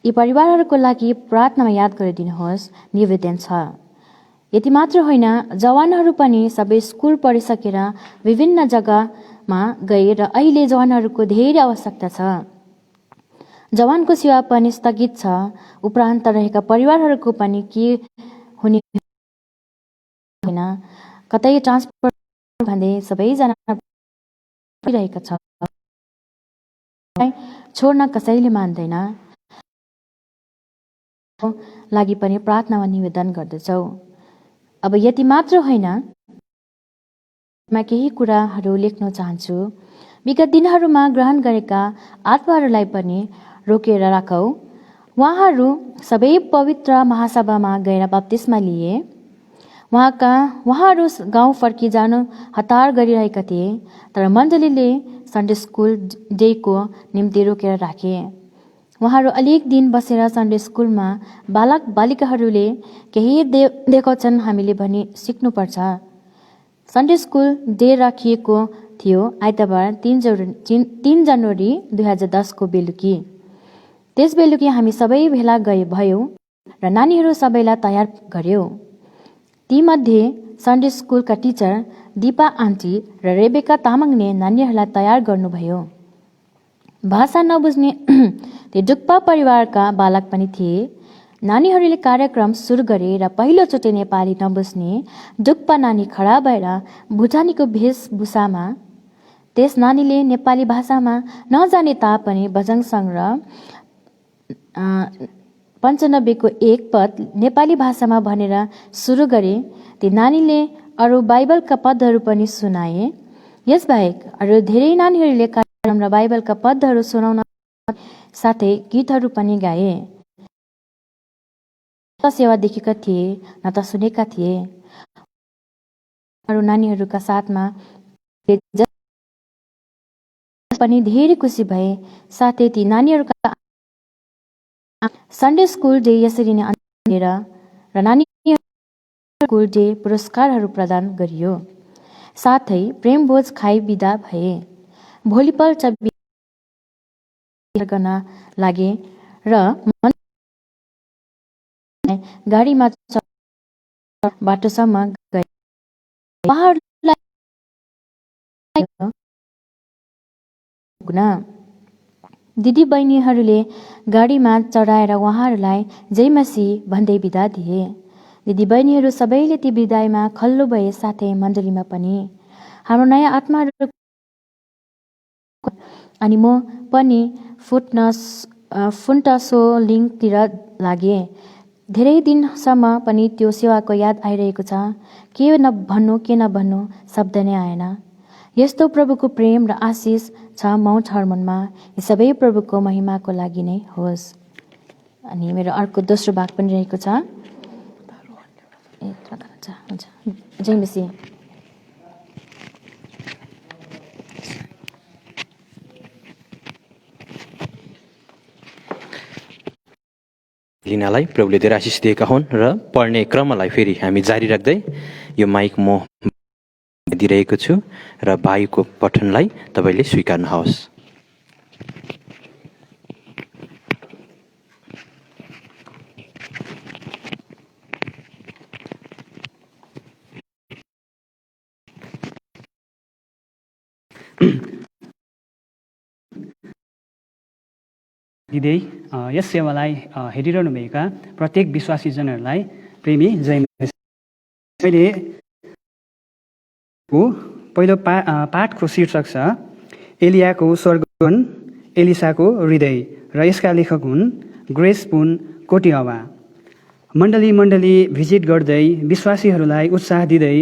यी परिवारहरूको लागि प्रार्थनामा याद गरिदिनुहोस्, निवेदन छ। यति मात्र होइन, जवानहरू पनि सबै स्कुल पढिसकेर विभिन्न जग्गामा गए र अहिले जवानहरूको धेरै आवश्यकता छ। जवानको सेवा पनि स्थगित छ। उपरान्त रहेका परिवारहरूको पनि के हुने होइन, कतै ट्रान्सफर भन्दै सबैजना रहेका छ। छोड्न कसैले मान्दैन, लागि पनि प्रार्थनामा निवेदन गर्दछौ। अब यति मात्र होइन, म केही कुराहरू लेख्न चाहन्छु। विगत दिनहरूमा ग्रहण गरेका आत्माहरूलाई पनि रोकेर राखौ। उहाँहरू सबै पवित्र महासभामा गएर बप्तिस्मा लिए। उहाँहरू गाउँ फर्की जानु हतार गरिरहेका थिए, तर मण्डलीले सन्डे स्कुल डेको निम्ति रोकेर राखे। उहाँहरू अलिक दिन बसेर सन्डे स्कुलमा बालक बालिकाहरूले केही देखाउँछन्, हामीले भनी सिक्नुपर्छ। सन्डे स्कुल डे राखिएको थियो आइतबार 3 जनवरी 2010 को बेलुकी। त्यस बेलुकी हामी सबै भेला भयौँ र नानीहरू सबैलाई तयार गर्यौँ। तीमध्ये सन्डे स्कुलका टिचर दिपा आन्टी र रेबेका तामाङले नानीहरूलाई तयार गर्नुभयो। भाषा नबुझ्ने ती डुक्पा परिवारका बालक पनि थिए। नानीहरूले कार्यक्रम सुरु गरे र पहिलोचोटि नेपाली नबुझ्ने डुक्पा नानी खडा भएर भुटानीको वेशभूषामा, त्यस नानीले नेपाली भाषामा नजाने तापनि भजन सङ्ग्रह 95 को 1 पद नेपाली भाषामा भनेर सुरु गरे। ती नानीले अरू बाइबलका पदहरू पनि सुनाए। यसबाहेक अरू धेरै नानीहरूले कार्यक्रम र बाइबलका पदहरू सुनाउन साथै गीतहरू पनि गाए। न सेवा देखेका थिए न त सुनेका थिए। अरू नानीहरूका साथमा पनि धेरै खुसी भए। साथै ती नानीहरूका सन्डे स्कुल डे यसरी नै अन्त्य र नानीहरू स्कुल डे पुरस्कारहरू प्रदान गरियो। साथै प्रेमभोज खाई बिदा भए। भोलिपल्ट गर्न लागे र गाडीमा बाटोसम्म गए। दिदी बहिनीहरूले गाडीमा चढाएर उहाँहरूलाई जय मसीह भन्दै बिदा दिए। दिदी बहिनीहरू सबैले ती बिदाईमा खल्लो भए, साथै मण्डलीमा पनि। हाम्रो नयाँ आत्माहरू अनि म पनि फुन्टसो लिङ्कतिर लागे। धेरै दिनसम्म पनि त्यो सेवाको याद आइरहेको छ। के नभन्नु शब्द नै आएन। यस्तो प्रभुको प्रेम र आशिष छ माउन्ट हर्मनमा। यी सबै प्रभुको महिमाको लागि नै होस्। अनि मेरो अर्को दोस्रो भाग पनि रहेको छ। जय मसीह। लिनालाई प्रभुले धेरै आशिष दिएका हुन् र पढ्ने क्रमलाई फेरि हामी जारी राख्दै यो माइक म दिइरहेको छु र भाइको पठनलाई तपाईँले स्वीकार्नुहोस्। दिदै यस सेवालाई हेरिरहनुभएका प्रत्येक विश्वासीजनहरूलाई प्रेमी जय मसीह। मैले पहिलो पाठको शीर्षक छ एलियाको स्वर्गगमन, एलिसाको हृदय र यसका लेखक हुन् ग्रेस पुन कोटियावा। मण्डली भिजिट गर्दै विश्वासीहरूलाई उत्साह दिँदै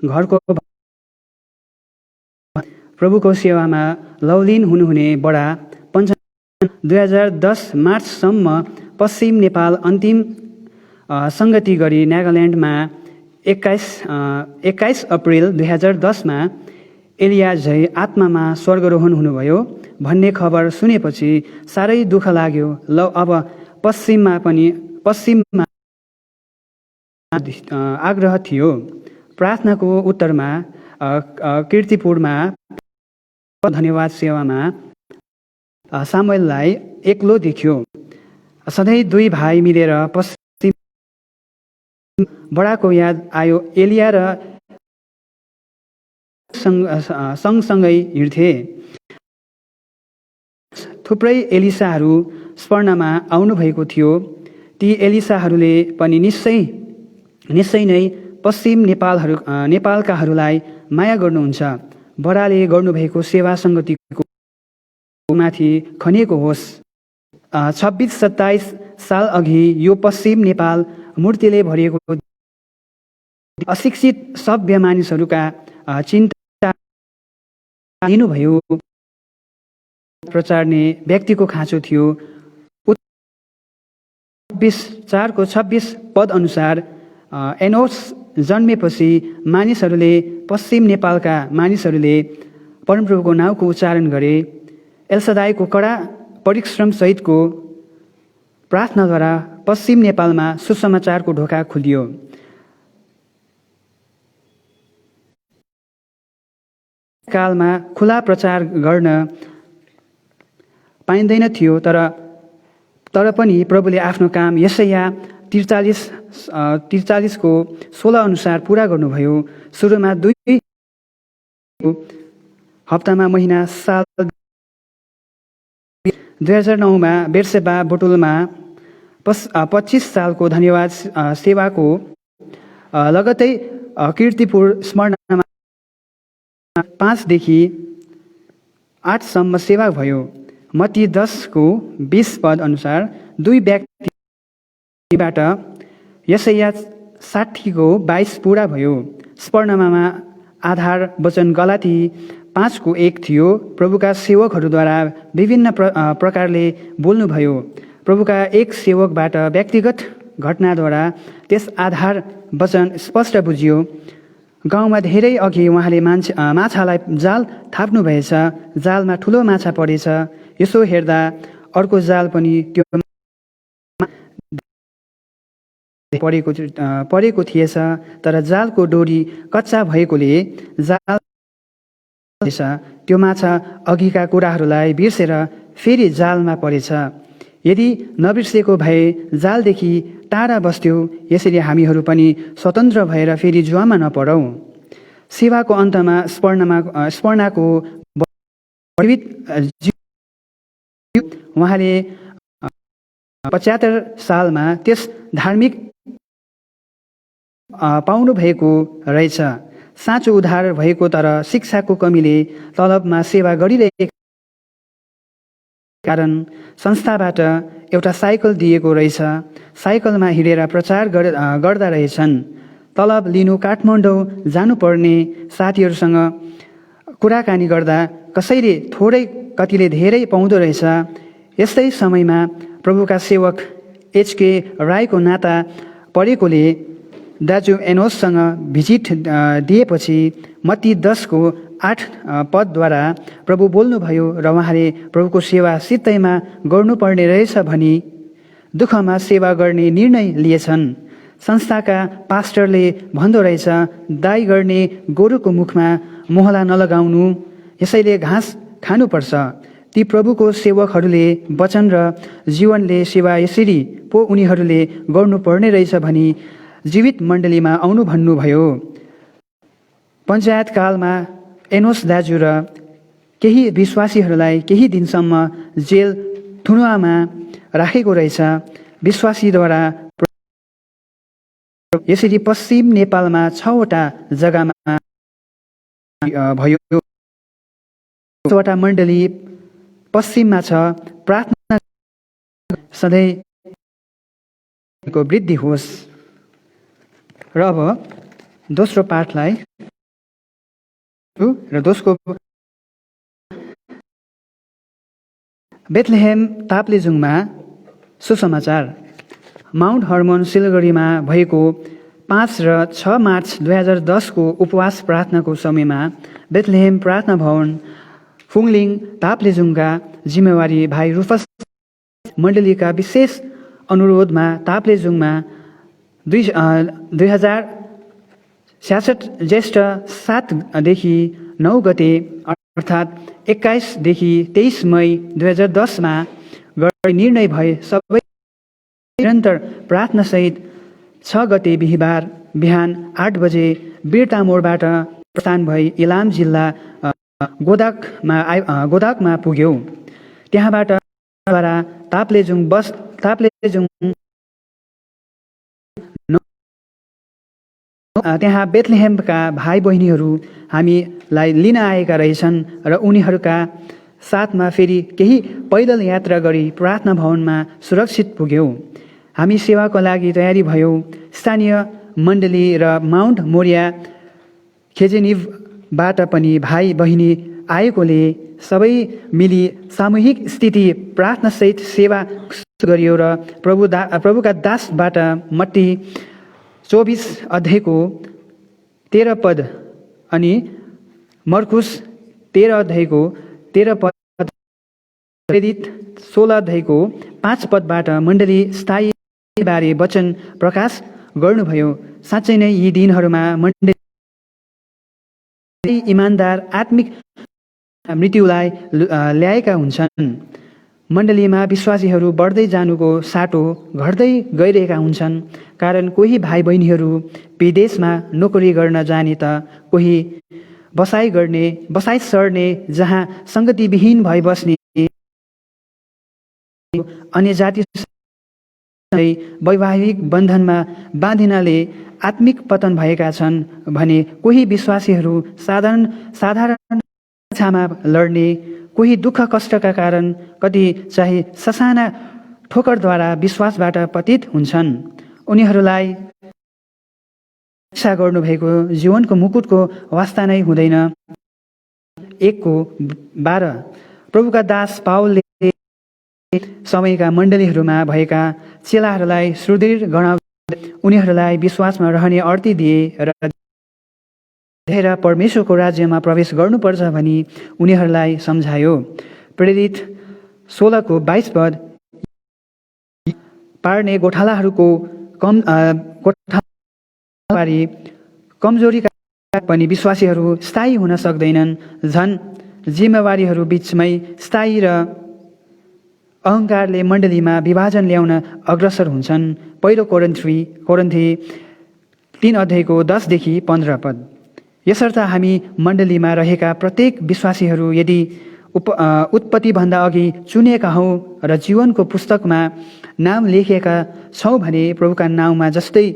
घरको प्रभुको सेवामा लौलिन हुनुहुने बडा 2010 मार्चसम्म पश्चिम नेपाल अन्तिम सङ्गति गरी नागाल्यान्डमा 21 अप्रिल 2010 मा एलिया झै आत्मामा स्वर्गरोहण हुनुभयो। भन्ने खबर सुनेपछि साह्रै दुःख लाग्यो। ल अब पश्चिममा आग्रह थियो। प्रार्थनाको उत्तरमा कीर्तिपुरमा धन्यवाद सेवामा सामुएललाई एक्लो देखियो। सधैँ दुई भाइ मिलेर पश्चिम बडाको याद आयो। एलिया र सँगसँगै हिँड्थे। थुप्रै एलिसाहरू स्मरणमा आउनुभएको थियो। ती एलिसाहरूले पनि निश्चय नै पश्चिम नेपालकाहरूलाई माया गर्नुहुन्छ। बडाले गर्नुभएको सेवा सङ्गतिको माथि खनिएको होस्। 26-27 साल अघि यो पश्चिम नेपाल मूर्तिले भरिएको अशिक्षित सभ्य मानिसहरूका चिन्ता लिनुभयो। प्रचार्ने व्यक्तिको खाँचो थियो। 4:26 पद अनुसार एनोस जन्मेपछि पश्चिम नेपालका मानिसहरूले परमप्रभुको नाउँको उच्चारण गरे। एल्सदाईको कडा परिश्रम सहितको प्रार्थनाद्वारा पश्चिम नेपालमा सुसमाचारको ढोका खुलियो। कालमा खुला प्रचार गर्न पाइँदैन थियो। तर पनि प्रभुले आफ्नो काम यशाया 43:16 अनुसार पूरा गर्नुभयो। सुरुमा 2 हप्तामा महिना साल 2009 बेर्सेबा बोटुलमा 25 सालको धन्यवाद सेवाको लगतै कीर्तिपुर स्मरणमा 5देखि 8 सम्म सेवा भयो। मत्ती 10:20 पद अनुसार 2 व्यक्तिबाट यशाया 60:22 पूरा भयो। स्मरणमा आधार वचन गलाती 5:1 थियो। प्रभुका सेवकहरूद्वारा विभिन्न प्रकारले बोल्नुभयो। प्रभुका एक सेवकबाट व्यक्तिगत घटनाद्वारा त्यस आधार वचन स्पष्ट बुझियो। गाउँमा धेरै अघि उहाँले माछालाई जाल थाप्नुभएछ। जालमा ठुलो माछा परेछ। यसो हेर्दा अर्को जाल पनि त्यो परेको थिएछ। तर जालको डोरी कच्चा भएकोले जाल त्यो माछा अघिका कुराहरूलाई बिर्सेर फेरि जालमा परेछ। यदि नबिर्सेको भए जालदेखि टाढा बस्थ्यो। यसरी हामीहरू पनि स्वतन्त्र भएर फेरि जुवामा नपरौँ। सेवाको अन्तमा स्मरणाको उहाँले 75 सालमा त्यस धार्मिक पाउनु भएको रहेछ। साँचो उद्धार भएको तर शिक्षाको कमीले तलबमा सेवा गरिरहेको कारण संस्थाबाट एउटा साइकल दिएको रहेछ। साइकलमा हिँडेर प्रचार गर्दा रहेछन्। तलब लिनु काठमाडौँ जानुपर्ने साथीहरूसँग कुराकानी गर्दा कसैले थोरै कतिले धेरै पाउँदो रहेछ। यस्तै समयमा प्रभुका सेवक HK राईको नाता परेकोले दाजु एनोससँग भिजिट दिएपछि मत्ती 10:8 पदद्वारा प्रभु बोल्नुभयो र उहाँले प्रभुको सेवा सित्तैमा गर्नुपर्ने रहेछ भनी दुःखमा सेवा गर्ने निर्णय लिएछन्। संस्थाका पास्टरले भन्दो रहेछ, दाइ गर्ने गोरुको मुखमा मोहला नलगाउनु, यसैले घाँस खानुपर्छ। ती प्रभुको सेवकहरूले वचन र जीवनले सेवा यसरी पो उनीहरूले गर्नुपर्ने रहेछ भनी जीवित मण्डलीमा आउनु भन्नुभयो। पञ्चायत कालमा एनोस दाजु र केही विश्वासीहरूलाई केही दिनसम्म जेल थुनुवामा राखेको रहेछ। विश्वासीद्वारा यसरी पश्चिम नेपालमा 6वटा जग्गामा भयो। 6वटा मण्डली पश्चिममा छ। प्रार्थना सधैँको वृद्धि होस्। र अब दोस्रो पाठलाई र दोस्रो बेथलेहेम ताप्लेजुङमा सुसमाचार। माउन्ट हर्मोन सिलगढीमा भएको 5 र 6 मार्च 2010 को उपवास प्रार्थनाको समयमा बेथलेहेम प्रार्थना भवन फुङलिङ ताप्लेजुङका जिम्मेवारी भाइ रुफस मण्डलीका विशेष अनुरोधमा ताप्लेजुङमा 2066 ज्येष्ठ 7 देखि 9 गते अर्थात् 21 देखि 23 मई 2010मा गर्ने निर्णय भए सबै निरन्तर प्रार्थनासहित 6 गते बिहिबार बिहान 8 बजे बिरतामोडबाट प्रस्थान भई इलाम जिल्ला गोदाकमा पुग्यो। त्यहाँबाट ताप्लेजुङ त्यहाँ बेथलेहेमका भाइ बहिनीहरू हामीलाई लिन आएका रहेछन् र उनीहरूका साथमा फेरि केही पैदल यात्रा गरी प्रार्थना भवनमा सुरक्षित पुग्यौँ। हामी सेवाको लागि तयारी भयौँ। स्थानीय मण्डली र माउन्ट मोरिया खेजेनिभबाट पनि भाइ बहिनी आएकोले सबै मिली सामूहिक स्थिति प्रार्थनासहित सेवा गरियो र प्रभुका दासबाट मत्ती 24 अध्यायको 13 पद अनि मर्कुस 13 अध्यायको 13 पद प्रेरित 16 अध्यायको 5 पदबाट मण्डली स्थायी बारे वचन प्रकाश गर्नुभयो। साँच्चै नै यी दिनहरूमा मण्डली इमान्दार आत्मिक मृत्युलाई ल्याएका हुन्छन्। मण्डलीमा विश्वासीहरू बढ्दै जानुको साटो घट्दै गइरहेका हुन्छन्। कारण कोही भाइ बहिनीहरू विदेशमा नोकरी गर्न जाने त कोही बसाइ सर्ने जहाँ सङ्गतिविहीन भई बस्ने अन्य जाति वैवाहिक बन्धनमा बाँधिनाले आत्मिक पतन भएका छन् भने कोही विश्वासीहरू साधारण इच्छामा लड्ने, कोही दुःख कष्टका कारण, कति चाहिँ ससाना ठोकरद्वारा विश्वासबाट पतित हुन्छन्। उनीहरूलाई इच्छा गर्नुभएको जीवनको मुकुटको वास्ता नै हुँदैन। 1:12 प्रभुका दास पावलले समयका मण्डलीहरूमा भएका चेलाहरूलाई सुदृढ गराउँदै उनीहरूलाई विश्वासमा रहने अर्ती दिए र परमेश्वरको राज्यमा प्रवेश गर्नुपर्छ भनी उनीहरूलाई सम्झायो। प्रेरित 16:22 पद पार्ने गोठालाहरूको कमजोरीका पनि विश्वासीहरू स्थायी हुन सक्दैनन्। झन् जिम्मेवारीहरू बिचमै स्थायी र अहङ्कारले मण्डलीमा विभाजन ल्याउन अग्रसर हुन्छन्। 1 कोरिन्थी 3 अध्यायको 10 देखि 15 पद। यसर्थ हामी मण्डलीमा रहेका प्रत्येक विश्वासीहरू यदि उत्पत्तिभन्दा अघि चुनिएका हौँ र जीवनको पुस्तकमा नाम लेखिएका छौँ भने प्रभुका नाउँमा जस्तै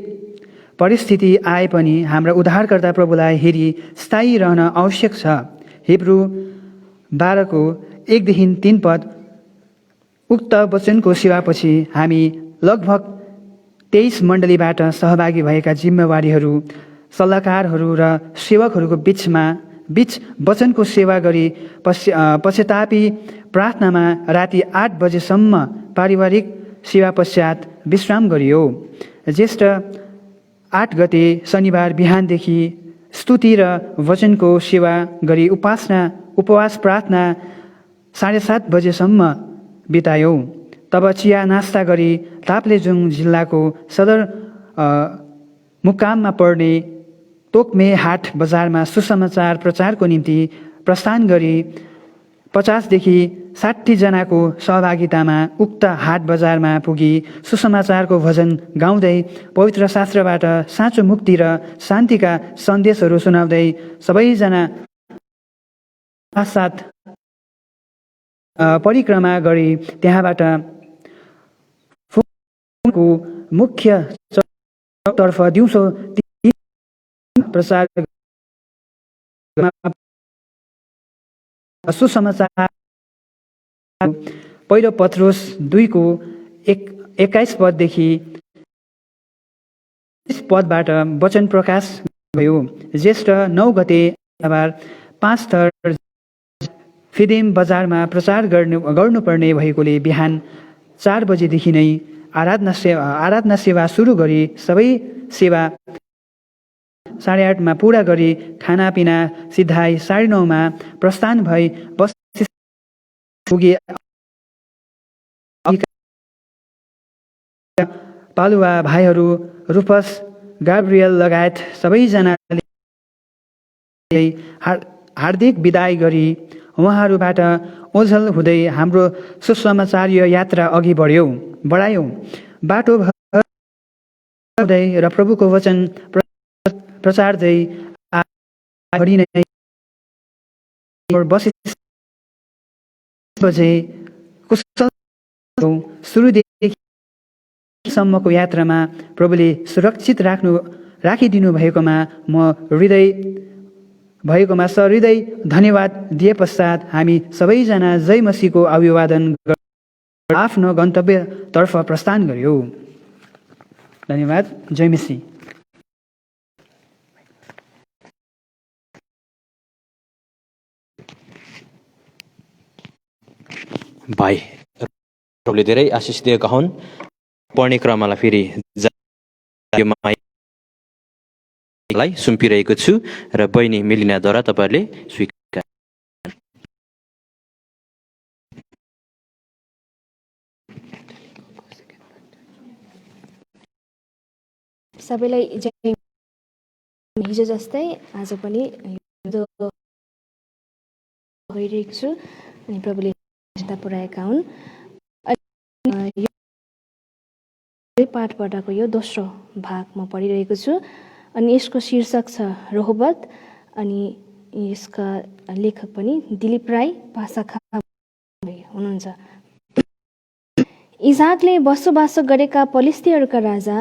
परिस्थिति आए पनि हाम्रा उद्धारकर्ता प्रभुलाई हेरी स्थायी रहन आवश्यक छ। हिब्रू 12:1-3 पद। उक्त वचनको सेवापछि हामी लगभग 23 मण्डलीबाट सहभागी भएका जिम्मेवारीहरू, सल्लाहकारहरू र सेवकहरूको बीच वचनको सेवा गरी पश्चातापी प्रार्थनामा राति 8 बजेसम्म पारिवारिक सेवा पश्चात विश्राम गरियो। ज्येष्ठ 8 गते शनिबार बिहानदेखि स्तुति र वचनको सेवा गरी उपवास प्रार्थना 7:30 बजेसम्म बितायौँ। तब चिया नास्ता गरी ताप्लेजुङ जिल्लाको सदर मुकाममा पर्ने तोकमे हाट बजारमा सुसमाचार प्रचारको निम्ति प्रस्थान गरी 50 देखि 60 जनाको सहभागितामा उक्त हाट बजारमा पुगी सुसमाचारको भजन गाउँदै पवित्र शास्त्रबाट साँचो मुक्ति र शान्तिका सन्देशहरू सुनाउँदै सबैजना साथ परिक्रमा गरी त्यहाँबाट मुख्य तर्फ दिउँसो प्रचार सुसमाचार 1 पत्रुस 2:21 पददेखि 20 पदबाट वचन प्रकाश भयो। ज्येष्ठ 9 गते 5 थर फिदिम बजारमा प्रचार गर्नुपर्ने भएकोले बिहान 4 बजेदेखि नै आराधना सेवा सुरु गरी सबै सेवा 8:30 पूरा गरी खानापिना सिधाई 9:30 प्रस्थान भई पुगे पालुवा भाइहरू रुफस गाब्रियल लगायत सबैजनाले हार्दिक बिदाई गरी उहाँहरूबाट ओझल हुँदै हाम्रो सुसमाचार्य यात्रा अघि बढायौँ। बाटो हुँदै र प्रभुको वचन प्रचार्दै बजे सुरुदेखि सम्मको यात्रामा प्रभुले सुरक्षित राखिदिनु भएकोमा सहृदय धन्यवाद दिए पश्चात हामी सबैजना जय मसीहको अभिवादन आफ्नो गन्तव्यतर्फ प्रस्थान गर्यौँ। धन्यवाद। जय मसीह। भाइ प्रभुले धेरै आशिष दिएका हुन्। पढ्ने क्रमलाई फेरि सुम्पिरहेको छु र बहिनी मेलिनाद्वारा तपाईँहरूले स्वीकार। सबैलाई हिजो जस्तै आज पनि भइरहेको छु अनि प्रभुले पुर्याएका हुन्। पाठपटको यो दोस्रो भाग म पढिरहेको छु अनि यसको शीर्षक छ रहोबत अनि यसका लेखक पनि दिलीप राई पासाखा हुनुहुन्छ। इसाकले बसोबासो गरेका पलिस्तीहरूका राजा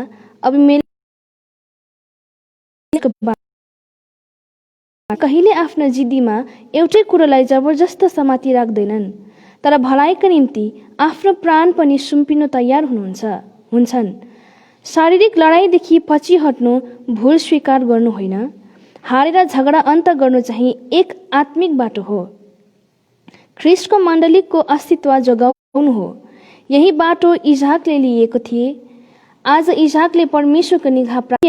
कहिले आफ्ना जिद्दीमा एउटै कुरोलाई जबरजस्त समाति राख्दैनन्, तर भलाइका निम्ति आफ्नो प्राण पनि सुम्पिन तयार हुन्छन्। शारीरिक लडाइँदेखि पछि हट्नु भुल स्वीकार गर्नु होइन, हारेर झगडा अन्त गर्नु चाहिँ एक आत्मिक बाटो हो। ख्रिस्टको मण्डलीको अस्तित्व जोगाउनु हो। यही बाटो इसाकले लिएको थिए। आज इसाकले परमेश्वरको निगाह प्राप्त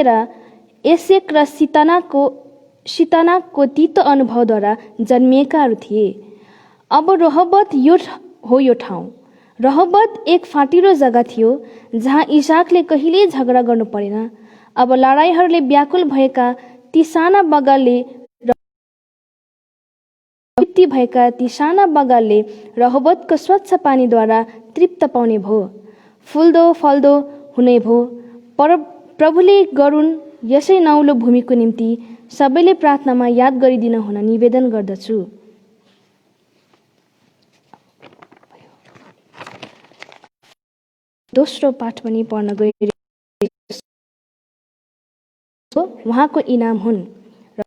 एसेक र सितनाको तीतो अनुभवद्वारा जन्मिएकाहरू थिए। अब रहोबत यो ठाउँ। रहोबत एक फाटिलो जग्गा थियो जहाँ इसाकले कहिल्यै झगडा गर्नु परेन। अब लडाइँहरूले व्याकुल भएका ती साना बगालले रहोबतको स्वच्छ पानीद्वारा तृप्त पाउने भो, फुल्दो फल्दो हुने भो। प्रभुले गरून् यसै नौलो भूमिको निम्ति सबैले प्रार्थनामा याद गरिदिन हुन निवेदन गर्दछु। दोस्रो पाठ पनि पढ्न गइरहेको उहाँको इनाम हुन् र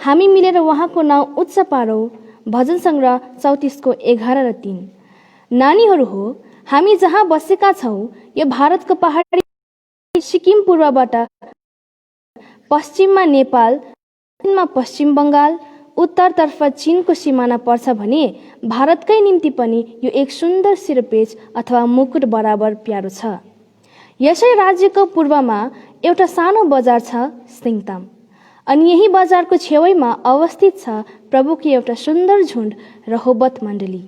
हामी मिलेर उहाँको नाउँ उच्च पारौँ। भजन सङ्ग्रह 34 11 र 3। नानीहरू हो, हामी जहाँ बसेका छौँ यो भारतको पहाडी सिक्किम पूर्वबाट पश्चिममा नेपाल, दक्षिणमा पश्चिम बङ्गाल, उत्तरतर्फ चीनको सिमाना पर्छ भने भारतकै निम्ति पनि यो एक सुन्दर शिरपेच अथवा मुकुट बराबर प्यारो छ। यसै राज्यको पूर्वमा एउटा सानो बजार छ सिङताम अनि यही बजारको छेउमा अवस्थित छ प्रभुको एउटा सुन्दर झुन्ड रहोबत मण्डली।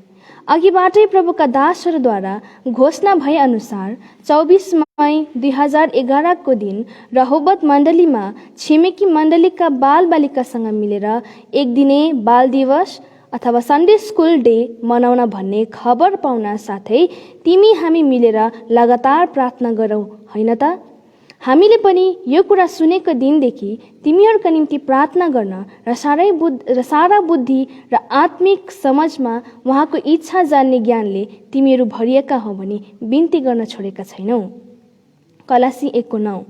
अघिबाटै प्रभुका दासहरूद्वारा घोषणा भए अनुसार 24 मई 2011 को दिन रहोबत मण्डलीमा छिमेकी मण्डलीका बालबालिकासँग मिलेर एक दिने बाल दिवस अथवा सन्डे स्कुल डे मनाउन भन्ने खबर पाउन साथै तिमी हामी मिलेर लगातार प्रार्थना गरौँ होइन त? हामीले पनि यो कुरा सुनेको दिनदेखि तिमीहरूका निम्ति प्रार्थना गर्न र सारा बुद्धि र आत्मिक समझमा उहाँको इच्छा जान्ने ज्ञानले तिमीहरू भरिएका हौ भनी बिन्ती गर्न छोडेका छैनौ। कलासी 1:9।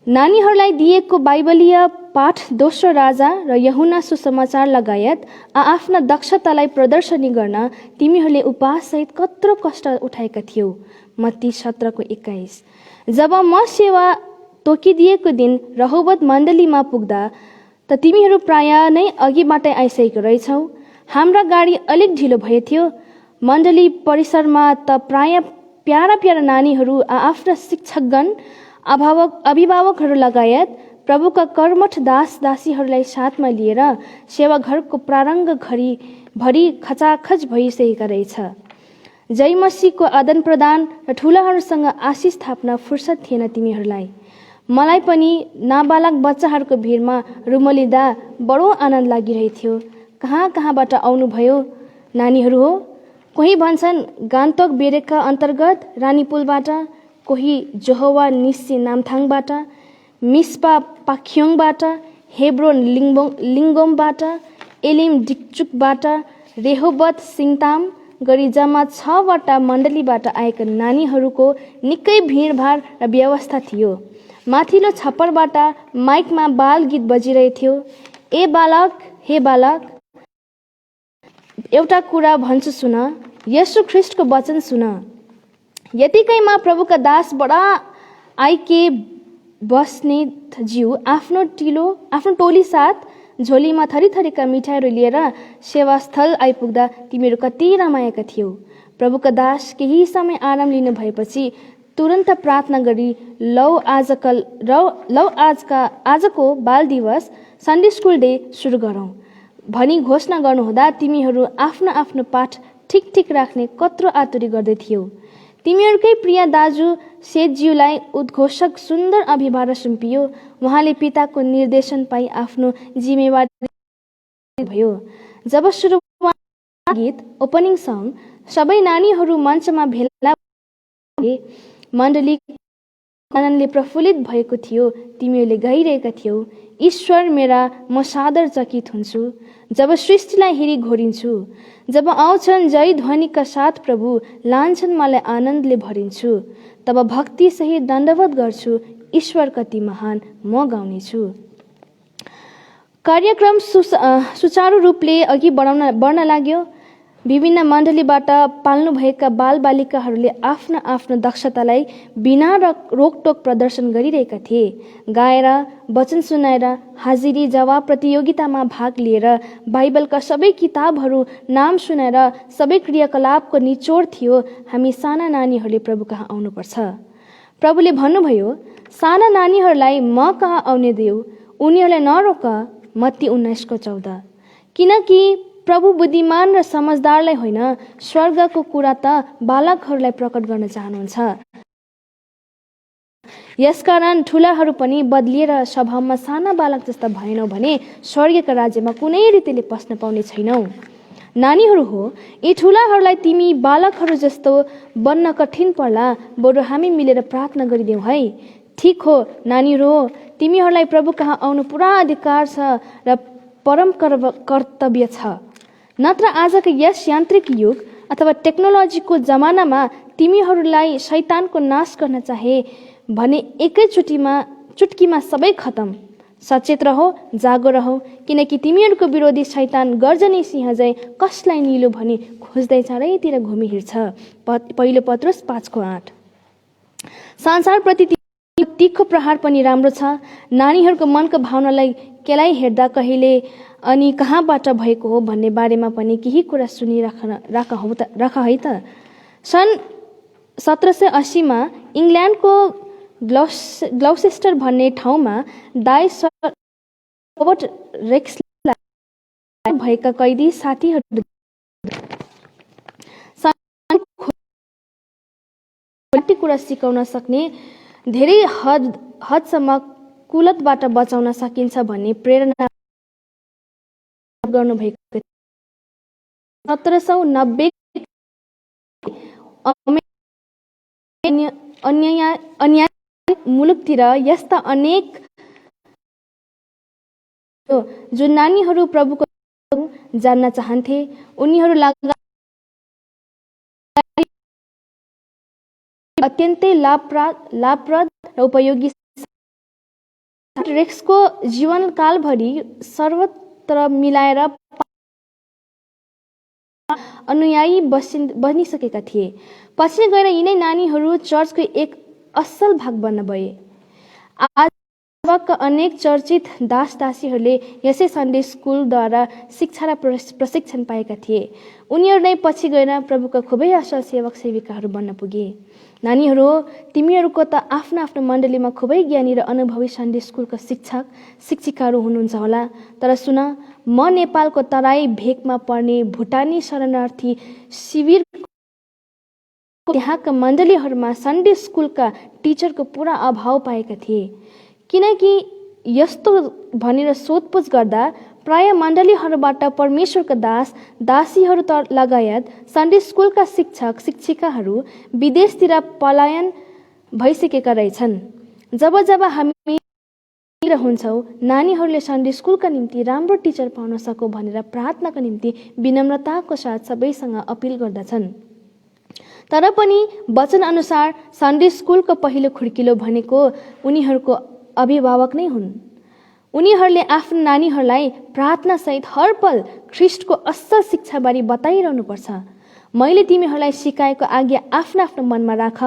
नानीहरूलाई दिएको बाइबलीय पाठ दोस्रो राजा र यहुना सुसमाचार लगायत आफ्ना दक्षतालाई प्रदर्शनी गर्न तिमीहरूले उपवाससहित कत्रो कष्ट उठाएका थियौ। मत्ती 17:21। जब म सेवा तोकिदिएको दिन रहोबत मण्डलीमा पुग्दा त तिमीहरू प्राय नै अघिबाटै आइसकेको रहेछौ। हाम्रा गाडी अलिक ढिलो भएथ्यो। मण्डली परिसरमा त प्राय प्यारा प्यारा नानीहरू आफ्ना शिक्षकगण अभिभावकहरू लगायत प्रभुका कर्मठ दास दासीहरूलाई साथमा लिएर सेवा घरको प्रारङ्ग भरि खचाखच भइसकेका रहेछ। जय मसीहको आदान प्रदान र ठुलाहरूसँग आशिष थाप्न फुर्सद थिएन तिमीहरूलाई। मलाई पनि नाबालक बच्चाहरूको भिडमा रुमलिँदा बडो आनन्द लागिरहेथ्यो। कहाँ कहाँबाट आउनुभयो नानीहरू हो? कोही भन्छन् गान्तोक बेरेका अन्तर्गत रानीपुलबाट, कोही जोहोवा निस्सी नामथाङबाट, मिस्पा पाख्योङबाट, हेब्रोन लिङ्गोमबाट, एलिम डिक्चुकबाट, रेहोबत सिङताम गरी जम्मा 6वटा मण्डलीबाट आएका नानीहरूको निकै भिडभाड र व्यवस्था थियो। माथिल्लो छप्परबाट माइकमा बाल गीत बजिरहेथ्यो। ए बालक, हे बालक, एउटा कुरा भन्छु सुन, येशू ख्रिस्टको वचन सुन। यतिकैमा प्रभुका दास बडा आइके बस्नेतज्यू आफ्नो टोली साथ झोलीमा थरीथरीका मिठाईहरू लिएर सेवास्थल आइपुग्दा तिमीहरू कति रमाएका थियौ। प्रभुका दास केही समय आराम लिनु भएपछि तुरन्त प्रार्थना गरी आजको बाल दिवस सन्डे स्कुल डे सुरु गरौँ भनी घोषणा गर्नुहुँदा तिमीहरू आफ्नो आफ्नो पाठ ठिक ठिक राख्ने कत्रो आतुरी गर्दै थियौ। तिमीहरूकै प्रिय दाजु सेठज्यूलाई उद्घोषक सुन्दर अभिभाषण सुम्पियो। उहाँले पिताको निर्देशन पाई आफ्नो जिम्मेवारी भयो। जब सुरु गीत ओपनिङ सङ सबै नानीहरू मञ्चमा भेला मण्डली आनन्दले प्रफुल्लित भएको थियो। तिमीहरूले गाइरहेका थियौ, ईश्वर मेरा म सादर चकित हुन्छु जब सृष्टिलाई हेरी घोरिन्छु। जब आउँछन् जय ध्वनिका साथ प्रभु, लान्छन् मलाई आनन्दले भरिन्छु। तब भक्ति सहित दण्डवत गर्छु, ईश्वर कति महान म गाउनेछु। कार्यक्रम सुचारू रूपले अघि बढ्न लाग्यो। विभिन्न मण्डलीबाट पाल्नुभएका बालबालिकाहरूले आफ्नो आफ्नो दक्षतालाई बिना रोकटोक प्रदर्शन गरिरहेका थिए। गाएर, वचन सुनाएर, हाजिरी जवाब प्रतियोगितामा भाग लिएर, बाइबलका सबै किताबहरू नाम सुनाएर सबै क्रियाकलापको निचोड थियो हामी साना नानीहरूले प्रभु कहाँ आउनुपर्छ। प्रभुले भन्नुभयो, साना नानीहरूलाई म कहाँ आउने देऊ, उनीहरूलाई नरोक। मत्ती 19:14। किनकि प्रभु बुद्धिमान र समझदारलाई होइन, स्वर्गको कुरा त बालकहरूलाई प्रकट गर्न चाहनुहुन्छ। यसकारण ठुलाहरू पनि बदलिएर स्वभावमा साना बालक जस्ता भएनौ भने स्वर्गका राज्यमा कुनै रीतिले पस्न पाउने छैनौ। नानीहरू हो, यी ठुलाहरूलाई तिमी बालकहरू जस्तो बन्न कठिन पर्ला, बरु हामी मिलेर प्रार्थना गरिदेऊ है। ठिक हो नानीहरू हो, तिमीहरूलाई प्रभु कहाँ आउनु पुरा अधिकार छ र परम कर्तव्य छ। नत्र आजको यस यान्त्रिक युग अथवा टेक्नोलोजीको जमानामा तिमीहरूलाई शैतानको नाश गर्न चाहे भने एकै चुटकीमा सबै खतम। सचेत रहो, जागो रहो, किनकि तिमीहरूको विरोधी शैतान गर्जने सिंह झैं कसलाई निलो भनी खोज्दै चारैतिर घुमिहिँड्छ। पहिलो पत्रुस 5:8। संसारप्रति तीखो प्रहार पनि राम्रो छ। नानीहरूको मनको भावनालाई केलाई हेर्दा कहिले अनि कहाँबाट भएको हो भन्ने बारेमा पनि केही कुरा राख है त। सन् 1780 मा इङ्ल्यान्डको ग्लौसेस्टर भन्ने ठाउँमा दाइ सर रोबर्ट रेक्सलाई भएका कैदी साथीहरू कुरा सिकाउन सक्ने, धेरै हदसम्म कुलतबाट बचाउन सकिन्छ भन्ने प्रेरणा गर्नुभएको 1790 अन्याय मुलुकतिर यस्ता अनेक जुन नानीहरू प्रभुको जान्न चाहन्थे, उनीहरू अत्यन्तै लाभप्रद र उपयोगी। रेक्सको जीवनकालभरि सर्वत्र मिलाएर अनुयायी बनिसकेका थिए। पछि गएर यिनै नानीहरू चर्चको एक असल भाग बन्न गए। आजका अनेक चर्चित दास-दासीहरूले यसै सन्डे स्कुलद्वारा शिक्षा र प्रशिक्षण पाएका थिए। उनीहरू नै पछि गएर प्रभुका खुबै असल सेवक सेविकाहरू बन्न पुगे। नानीहरू हो, तिमीहरूको त आफ्नो आफ्नो मण्डलीमा खुबै ज्ञानी र अनुभवी सन्डे स्कुलका शिक्षक शिक्षिकाहरू हुनुहुन्छ होला। तर सुन, म नेपालको तराई भेकमा पर्ने भुटानी शरणार्थी शिविर त्यहाँका मण्डलीहरूमा सन्डे स्कुलका टिचरको पुरा अभाव पाएका थिए। किनकि यस्तो भनेर सोधपुछ गर्दा प्राय मण्डलीहरूबाट परमेश्वरका दास दासीहरू लगायत सन्डे स्कुलका शिक्षक शिक्षिकाहरू विदेशतिर पलायन भइसकेका रहेछन्। जब जब हामी हुन्छौँ, नानीहरूले सन्डे स्कुलका निम्ति राम्रो टिचर पाउन सकौँ भनेर प्रार्थनाको निम्ति विनम्रताको साथ सबैसँग अपिल गर्दछन्। तर पनि वचनअनुसार सन्डे स्कुलको पहिलो खुड्किलो भनेको उनीहरूको अभिभावक नै हुन्। उनीहरूले आफ्नो नानीहरूलाई प्रार्थनासहित हर पल ख्रिस्टको असल शिक्षाबारे बताइरहनुपर्छ। मैले तिमीहरूलाई सिकाएको आज्ञा आफ्नो आफ्नो मनमा राख।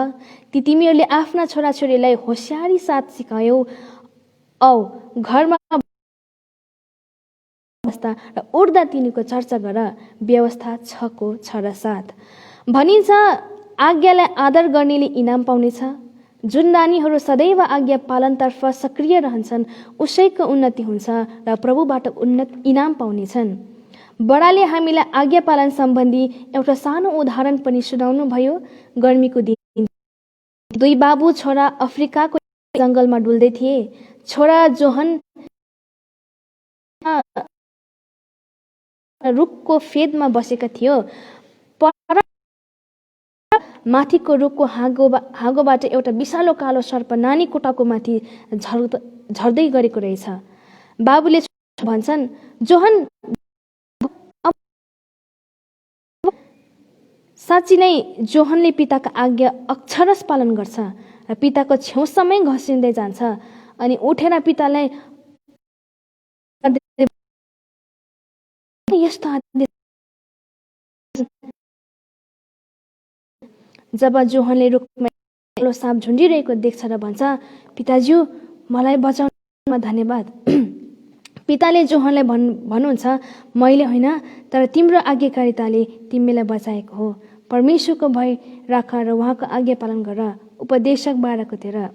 ती तिमीहरूले आफ्ना छोराछोरीलाई होसियारी साथ सिकायौ। औ घरमा बस्दा र उड्दा तिनीको चर्चा गर। व्यवस्था 6 को 6 र 7 भनिन्छ, आज्ञालाई आदर गर्नेले इनाम पाउनेछ। जुन नानीहरू सदैव आज्ञा पालनतर्फ सक्रिय रहन्छन् उसैको उन्नति हुन्छ र प्रभुबाट इनाम पाउनेछन्। बडाले हामीलाई आज्ञा पालन सम्बन्धी एउटा सानो उदाहरण पनि सुनाउनु भयो। गर्मीको दिन 2 बाबु छोरा अफ्रिकाको जङ्गलमा डुल्दै थिए। छोरा जोहन रुखको फेदमा बसेका थियो। माथिको रुखको हाँगोबाट एउटा विशालो कालो सर्प नानी कोठाको माथि झर्दै गरेको रहेछ। बाबुले भन्छन्, जोहन साँच्ची नै जोहनले पिताको आज्ञा अक्षरश पालन गर्छ र पिताको छेउसम्मै घसिँदै जान्छ। अनि उठेर पितालाई यस्तो जब जोहनले रुखमा कालो साँप झुन्डिरहेको देख्छ र भन्छ, पिताज्यू मलाई बचाउनमा धन्यवाद। पिताले जोहनलाई भन्नुहुन्छ, मैले होइन तर तिम्रो आज्ञाकारिताले तिमीलाई बचाएको हो। परमेश्वरको भय राख र उहाँको आज्ञा पालन गर। उपदेशक 12 को 13।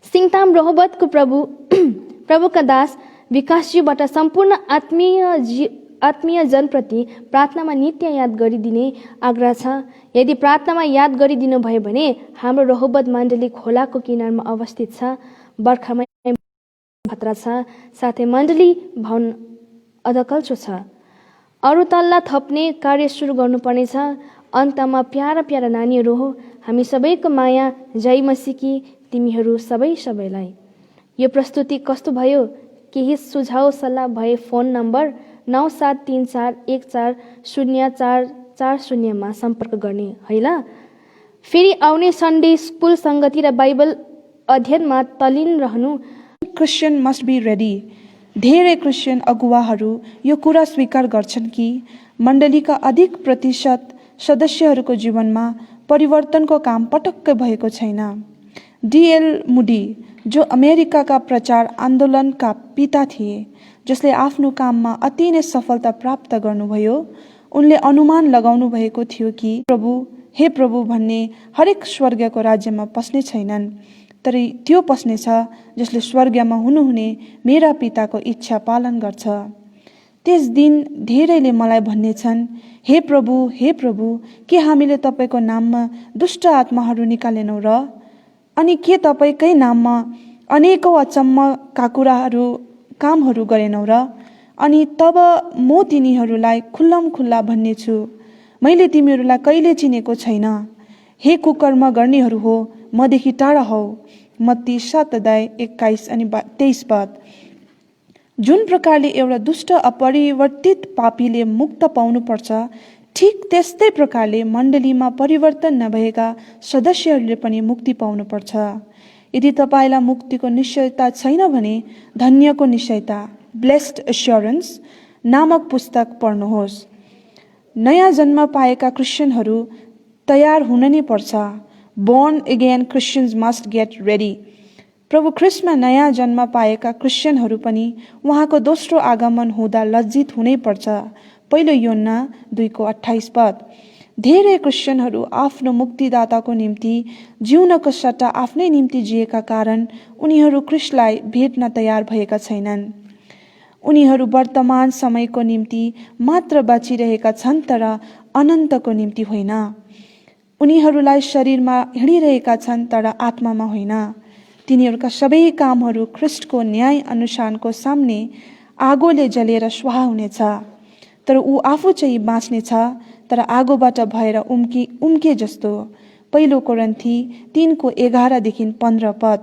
सिङताम रहोबतको प्रभुका दास विकासज्यूबाट सम्पूर्ण आत्मीय जनप्रति प्रार्थनामा नित्य याद गरिदिने आग्रह छ। यदि प्रार्थनामा याद गरिदिनु भयो भने हाम्रो रहोबत मण्डली खोलाको किनारमा अवस्थित छ। बर्खामा खतरा छ, साथै मण्डली भवन अधकल्चो छ। अरू तल्ला थप्ने कार्य सुरु गर्नुपर्नेछ। अन्तमा प्यारा प्यारा नानीहरू हो, हामी सबैको माया जय मसीकी तिमीहरू सबैलाई। यो प्रस्तुति कस्तो भयो? केही सुझाव सल्लाह भए फोन नम्बर 9734140440 मा सम्पर्क गर्ने है ल। फेरि आउने सन्डे स्कुल सङ्गति र बाइबल अध्ययनमा तल्लीन रहनु। Christian must be ready. धेरै क्रिस्चियन अगुवाहरू यो कुरा स्वीकार गर्छन् कि मण्डलीका अधिक प्रतिशत सदस्यहरूको जीवनमा परिवर्तनको काम पटक्कै भएको छैन। D.L. मुडी, जो अमेरिकाका प्रचार आन्दोलनका पिता थिए, जसले आफ्नो काममा अति नै सफलता प्राप्त गर्नुभयो, उनले अनुमान लगाउनु भएको थियो कि हे प्रभु भन्ने हरेक स्वर्गको राज्यमा पस्ने छैनन्, तर त्यो पस्नेछ जसले स्वर्गमा हुनुहुने मेरा पिताको इच्छा पालन गर्छ। त्यस दिन धेरैले मलाई भन्नेछन्, हे प्रभु के हामीले तपाईँको नाममा दुष्ट आत्माहरू निकालेनौँ र? अनि के तपाईँकै नाममा अनेकौँ अचम्मका कामहरू गरेनौँ र? अनि तब म तिनीहरूलाई खुल्ला भन्नेछु, मैले तिमीहरूलाई कहिले चिनेको छैन। हे कुकर्म गर्नेहरू हो, मदेखि टाढा हौ। मत्ती 7:21 अनि 23 पद। जुन प्रकारले एउटा दुष्ट अपरिवर्तित पापीले मुक्त पाउनुपर्छ, ठिक त्यस्तै प्रकारले मण्डलीमा परिवर्तन नभएका सदस्यहरूले पनि मुक्ति पाउनुपर्छ। यदि तपाईँलाई मुक्तिको निश्चयता छैन भने धन्यको निश्चयता ब्लेस्ड एस्योरेन्स नामक पुस्तक पढ्नुहोस्। नयाँ जन्म पाएका क्रिस्चियनहरू तयार हुन नै पर्छ। Born again Christians must get ready. प्रभु ख्रिस्टमा नयाँ जन्म पाएका क्रिस्चियनहरू पनि उहाँको दोस्रो आगमन हुँदा लज्जित हुनै पर्छ। 1 योहन्ना 2:28 पद। धेरै क्रिस्चियनहरू आफ्नो मुक्तिदाताको निम्ति जिउनको सट्टा आफ्नै निम्ति जिएका कारण उनीहरू ख्रीष्टलाई भेट्न तयार भएका छैनन्। उनीहरू वर्तमान समयको निम्ति मात्र बाँचिरहेका छन् तर अनन्तको निम्ति होइन। उनीहरूलाई शरीरमा हिँडिरहेका छन् तर आत्मामा होइन। तिनीहरूका सबै कामहरू ख्रीष्टको न्याय अनुसारको सामने आगोले जलेर स्वाहा हुनेछ। तर ऊ आफू चाहिँ बाँच्नेछ तर आगोबाट भएर उम्के जस्तो। पहिलो कोरिन्थी 3:11-15 पद।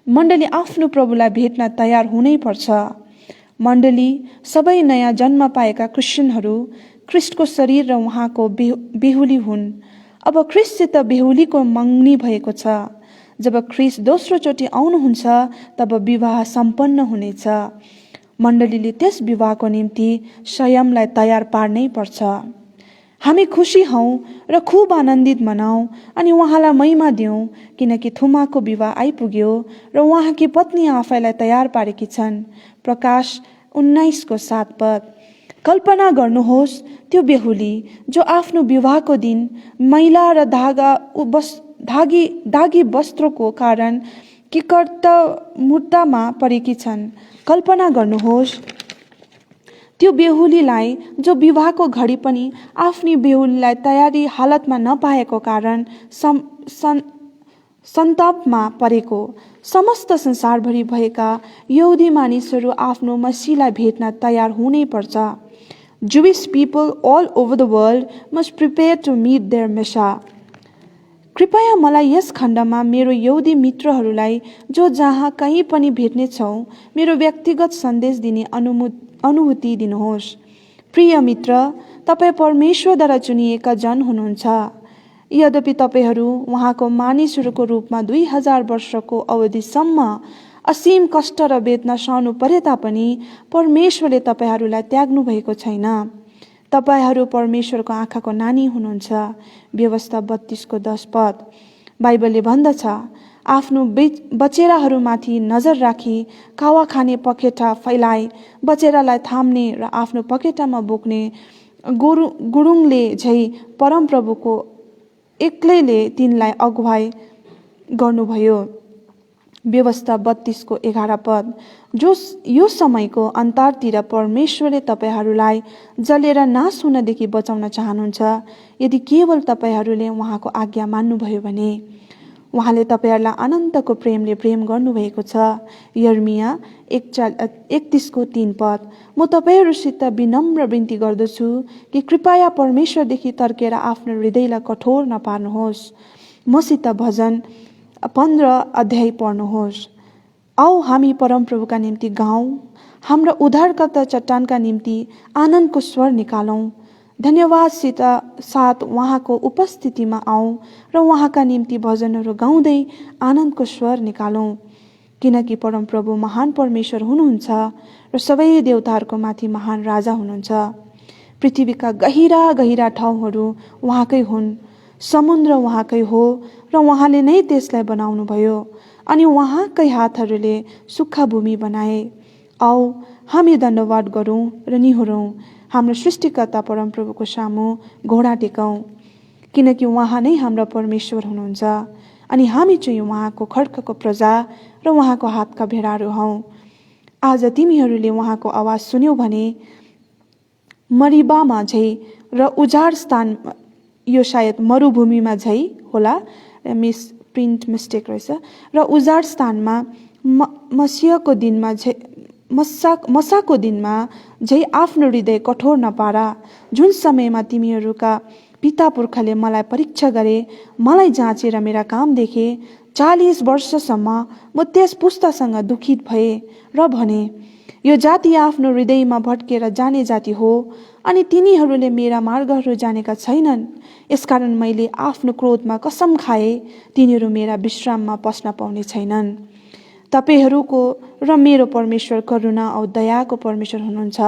मण्डली आफ्नो प्रभुलाई भेट्न तयार हुनै पर्छ। मण्डली सबै नयाँ जन्म पाएका क्रिस्चियनहरू ख्रीष्टको शरीर र उहाँको बेहुली हुन्। अब ख्रीष्टसित बेहुलीको मङ्गनी भएको छ। जब ख्रीष्ट दोस्रो चोटि आउनुहुन्छ तब विवाह सम्पन्न हुनेछ। मण्डलीले त्यस विवाहको निम्ति स्वयंलाई तयार पार्नै पर्छ। हामी खुसी हौँ र खुब आनन्दित मनाऊ अनि उहाँलाई महिमा दिउँ, किनकि थुमाको विवाह आइपुग्यो र उहाँकी पत्नी आफैलाई तयार पारेकी छन्। प्रकाश 19:7 पद। कल्पना गर्नुहोस् त्यो बेहुली जो आफ्नो विवाहको दिन मैला र दागी वस्त्रको कारण किकट मुद्दामा परेकी छन्। कल्पना गर्नुहोस् त्यो बेहुलीलाई जो विवाहको घडी पनि आफ्नी बेहुलीलाई तयारी हालतमा नपाएको कारण सन्तापमा परेको। समस्त संसारभरि भएका यहुदी मानिसहरू आफ्नो मसीहलाई भेट्न तयार हुनै पर्छ। Jewish people all over the world must prepare to meet their Messiah. कृपया मलाई यस खण्डमा मेरो यहुदी मित्रहरूलाई जो जहाँ कहीँ पनि भेट्ने छौँ मेरो व्यक्तिगत सन्देश दिने अनुभूति दिनुहोस्। प्रिय मित्र, तपाईँ परमेश्वरद्वारा चुनिएका जन हुनुहुन्छ। यद्यपि तपाईँहरू उहाँको मानिसहरूको रूपमा 2000 वर्षको अवधिसम्म असीम कष्ट र वेदना सहनु परे तापनि परमेश्वरले तपाईँहरूलाई त्याग्नु भएको छैन। तपाईँहरू परमेश्वरको आँखाको नानी हुनुहुन्छ। व्यवस्था 32:10 पद। बाइबलले भन्दछ, आफ्नो बचेराहरूमाथि नजर राखी कावा खाने पखेटा फैलाए, बचेरालाई थाम्ने र आफ्नो पखेटामा बोक्ने गुरुङले झै परमप्रभुको एक्लैले तिनलाई अगुवाई गर्नुभयो। व्यवस्था 32:11 पद। जो यो समयको अन्तारतिर परमेश्वरले तपाईँहरूलाई जलेर नाश हुनदेखि बचाउन चाहनुहुन्छ, यदि केवल तपाईँहरूले उहाँको आज्ञा मान्नुभयो भने। उहाँले तपाईँहरूलाई अनन्तको प्रेमले प्रेम गर्नुभएको छ। यर्मिया 31:3 पद। म तपाईँहरूसित विनम्र विन्ती गर्दछु कि कृपया परमेश्वरदेखि तर्केर आफ्नो हृदयलाई कठोर नपार्नुहोस्। मसित भजन 15 अध्याय पढ्नुहोस्। आओ हामी परमप्रभुका निम्ति गाउँ, हाम्रो उद्धारकर्ता चट्टानका निम्ति आनन्दको स्वर निकालौँ। धन्यवादसित साथ उहाँको उपस्थितिमा आउँ र उहाँका निम्ति भजनहरू गाउँदै आनन्दको स्वर निकालौँ, किनकि परमप्रभु महान परमेश्वर हुनुहुन्छ र सबै देवताहरूको माथि महान राजा हुनुहुन्छ। पृथ्वीका गहिरा गहिरा ठाउँहरू उहाँकै हुन्। समुद्र उहाँकै हो र उहाँले नै त्यसलाई बनाउनु भयो अनि उहाँकै हातहरूले सुक्खा भूमि बनाए। आओ हामी धन्यवाद गरौँ र निहुरौँ, हाम्रो सृष्टिकर्ता परमप्रभुको सामु घोडा टेकौँ, किनकि उहाँ नै हाम्रो परमेश्वर हुनुहुन्छ अनि हामी चाहिँ उहाँको खड्काको प्रजा र उहाँको हातका भेडाहरू हौँ। आज तिमीहरूले उहाँको आवाज सुन्यौ भने मरिबामा झै र उजाड स्थान, यो सायद मरुभूमिमा झै होला, प्रिन्ट मिस्टेक रहेछ, र उजाड स्थानमा मसीहको दिनमा झै मसाको दिनमा झै आफ्नो हृदय कठोर नपारा। जुन समयमा तिमीहरूका पिता पुर्खाले मलाई परीक्षा गरे, मलाई जाँचेर मेरा काम देखे, 40 वर्षसम्म म त्यस पुस्तासँग दुखित भए र भने, यो जाति आफ्नो हृदयमा भट्केर जाने जाति हो अनि तिनीहरूले मेरा मार्गहरू जानेका छैनन्। यसकारण मैले आफ्नो क्रोधमा कसम खाए, तिनीहरू मेरा विश्राममा पस्न पाउने छैनन्। तपाईहरूको र मेरो परमेश्वर करुणा औ दयाको परमेश्वर हुनुहुन्छ,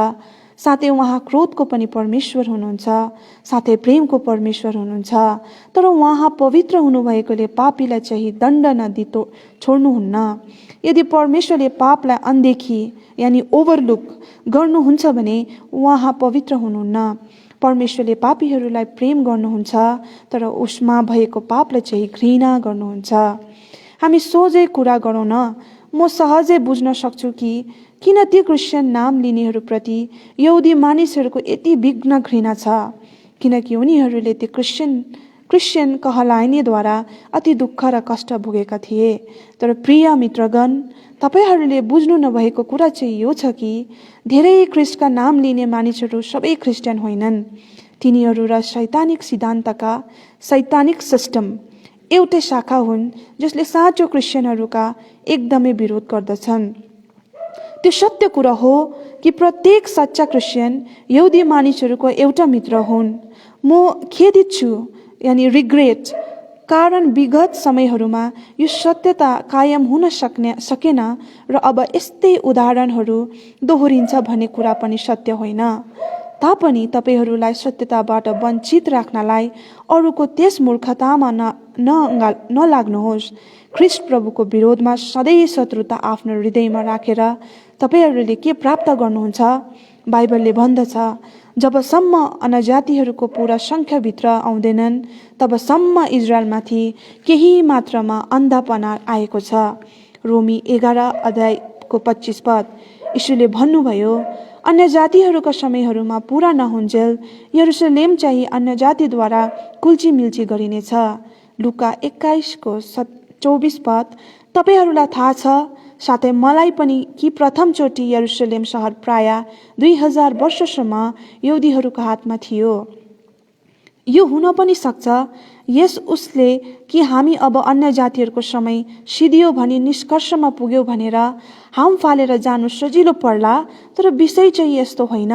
साथै उहाँ क्रोधको पनि परमेश्वर हुनुहुन्छ, साथै प्रेमको परमेश्वर हुनुहुन्छ। तर उहाँ पवित्र हुनुभएकोले पापीलाई चाहिँ दण्ड नदी छोड्नुहुन्न। यदि परमेश्वरले पापलाई अनदेखी यानि ओभरलुक गर्नुहुन्छ भने उहाँ पवित्र हुनुहुन्न। परमेश्वरले पापीहरूलाई प्रेम गर्नुहुन्छ तर उसमा भएको पापलाई चाहिँ घृणा गर्नुहुन्छ। हामी सोझै कुरा गरौँ न। म सहजै बुझ्न सक्छु कि किन ती क्रिस्चियन नाम लिनेहरूप्रति यहुदी मानिसहरूको यति विघ्न घृणा छ, किनकि उनीहरूले ती क्रिस्चियन कहलाइनेद्वारा अति दुःख र कष्ट भोगेका थिए। तर प्रिय मित्रगण, तपाईहरूले बुझ्नु नभएको कुरा चाहिँ यो छ कि धेरै ख्रिस्टका नाम लिने मानिसहरू सबै क्रिस्चियन होइनन्। तिनीहरू र शैतानिक सिद्धान्तका शैतानिक सिस्टम एउटै शाखा हुन् जसले साँचो क्रिस्चियनहरूका एकदमै विरोध गर्दछन्। त्यो सत्य कुरा हो कि प्रत्येक सच्चा क्रिस्चियन यहुदी मानिसहरूको एउटा मित्र हुन्। म खेदित छु, यानी रिग्रेट, कारण विगत समयहरूमा यो सत्यता कायम हुन सकेन र अब यस्तै उदाहरणहरू दोहोरिन्छ भन्ने कुरा पनि सत्य होइन। तापनि तपाईहरूलाई सत्यताबाट वञ्चित राख्नलाई अरूको त्यस मूर्खतामा नलाग्नुहोस्। ख्रिस्ट प्रभुको विरोधमा सधैँ शत्रुता आफ्नो हृदयमा राखेर तपाईहरूले के प्राप्त गर्नुहुन्छ? बाइबलले भन्दछ, जबसम्म अन्यजातिहरूको पूरा सङ्ख्याभित्र आउँदैनन् तबसम्म इजरायलमाथि केही मात्रामा अन्धापना आएको छ। रोमी 11:25 यीशुले भन्नुभयो, अन्य जातिहरूका समयहरूमा पूरा नहुन्जेल यरुशलेम चाहिँ अन्य जातिद्वारा कुल्चीमिल्ची गरिनेछ। लुका 21:24 तपाईहरूलाई थाहा छ, साथै मलाई पनि, कि प्रथमचोटि यरुशलेम सहर प्राय 2000 वर्षसम्म यहुदीहरूको हातमा थियो। यो हुन पनि सक्छ यस उसले कि हामी अब अन्य जातिहरूको समय सिधियो भनी निष्कर्षमा पुग्यौँ भनेर हाम फालेर जानु सजिलो पर्ला, तर विषय चाहिँ यस्तो होइन।